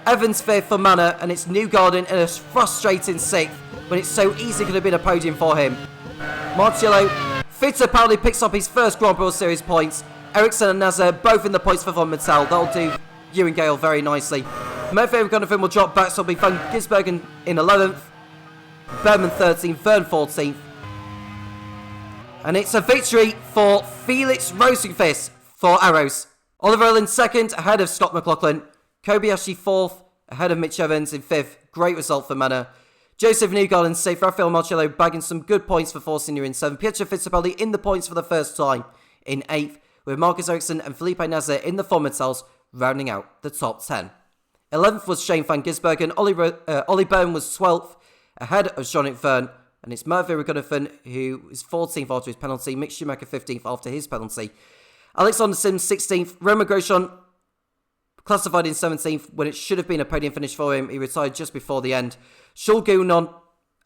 Evans fifth for Manor, and it's Newgarden in a frustrating sixth when it so easily could have been a podium for him. Marcello, Fittipaldi picks up his first Grand Prix World Series points. Ericsson and Nazar both in the points for Von Mittal. That'll do Ewan Gale very nicely. Murphy and Gunnarsson will drop back, so it'll be Van Gisbergen in 11th, Berman 13th, Verne 14th. And it's a victory for Felix Rosenqvist for Arrows. Oliver Erland second, ahead of Scott McLaughlin. Kobayashi fourth, ahead of Mitch Evans in fifth. Great result for Manor. Joseph Newgarden safe. Rafael Marcello bagging some good points for Force Senior in 7th. Pietro Fittipaldi in the points for the first time in 8th, with Marcus Ericsson and Felipe Nazar in the Formitals rounding out the top 10. 11th was Shane Van Gisbergen. Ollie Byrne was 12th, ahead of Jean-Luc Verne. And it's Murphy Gunnarsson who is 14th after his penalty. Mick Schumacher 15th after his penalty. Alexander Sims 16th. Roman Grosjean classified in 17th when it should have been a podium finish for him. He retired just before the end. Shul Gounon,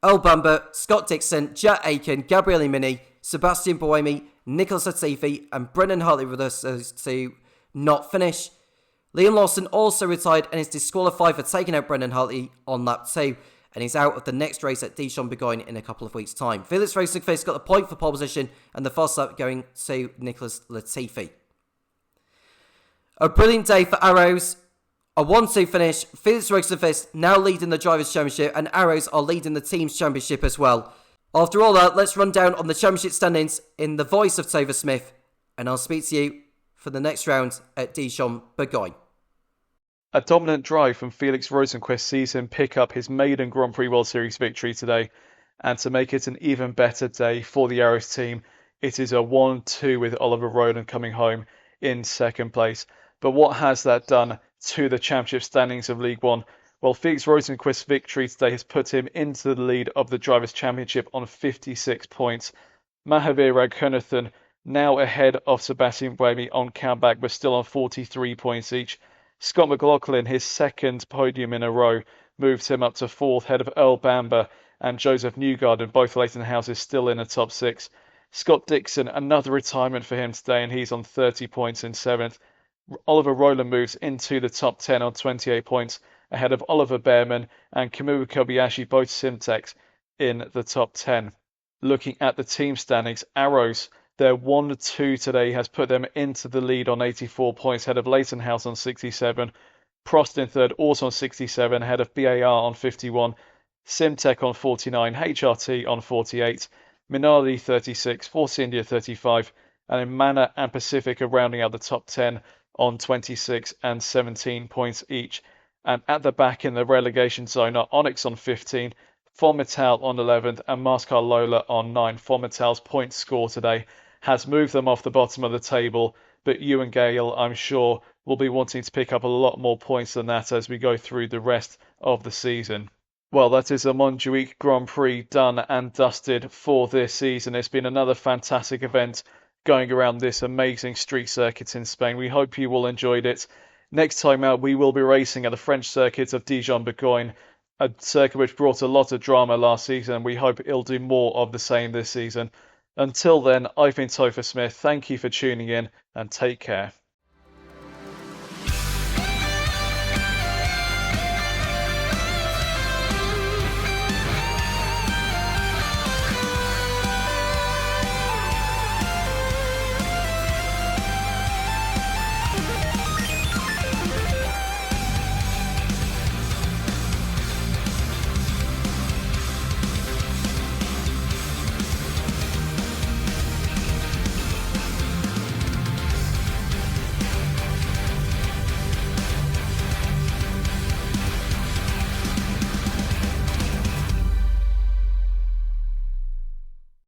Earl Bamber, Scott Dixon, Jet Aiken, Gabriele Mini, Sebastian Buemi, Nicholas Latifi and Brendan Hartley with us to not finish. Liam Lawson also retired and is disqualified for taking out Brendan Hartley on lap 2. And he's out of the next race at Dijon-Bourgogne in a couple of weeks' time. Felix Rosenqvist got the point for pole position and the fast lap going to Nicholas Latifi. A brilliant day for Arrows. A 1-2 finish. Felix Rosenqvist now leading the Drivers' Championship and Arrows are leading the Team's Championship as well. After all that, let's run down on the Championship standings in the voice of Topher Smith. And I'll speak to you for the next round at Dijon-Bourgogne. A dominant drive from Felix Rosenqvist sees him pick up his maiden Grand Prix World Series victory today. And to make it an even better day for the Arrows team, it is a 1-2 with Oliver Rowland coming home in second place. But what has that done to the championship standings of League One? Well, Felix Rosenqvist's victory today has put him into the lead of the Drivers' Championship on 56 points. Mahavir Raghunathan now ahead of Sebastian Buemi on comeback, but still on 43 points each. Scott McLaughlin, his second podium in a row, moves him up to fourth, ahead of Earl Bamber and Joseph Newgarden, both Leighton Houses still in the top 6. Scott Dixon, another retirement for him today, and he's on 30 points in 7th. Oliver Rowland moves into the top 10 on 28 points, ahead of Oliver Behrman and Kamui Kobayashi, both Simtex, in the top 10. Looking at the team standings, Arrows, their 1-2 today has put them into the lead on 84 points, ahead of Leighton House on 67. Prost in third, also on 67, ahead of BAR on 51. Simtech on 49, HRT on 48, Minardi 36, Force India 35, and then Manor and Pacific are rounding out the top 10 on 26 and 17 points each. And at the back in the relegation zone are Onyx on 15, Formital on 11th, and Mascar Lola on 9. Formital's point score today has moved them off the bottom of the table, but Ewan Gale, I'm sure, will be wanting to pick up a lot more points than that as we go through the rest of the season. Well, that is the Montjuic Grand Prix done and dusted for this season. It's been another fantastic event going around this amazing street circuit in Spain. We hope you all enjoyed it. Next time out, we will be racing at the French circuit of Dijon-Bourgogne, a circuit which brought a lot of drama last season, and we hope it'll do more of the same this season. Until then, I've been Topher Smith. Thank you for tuning in, and take care.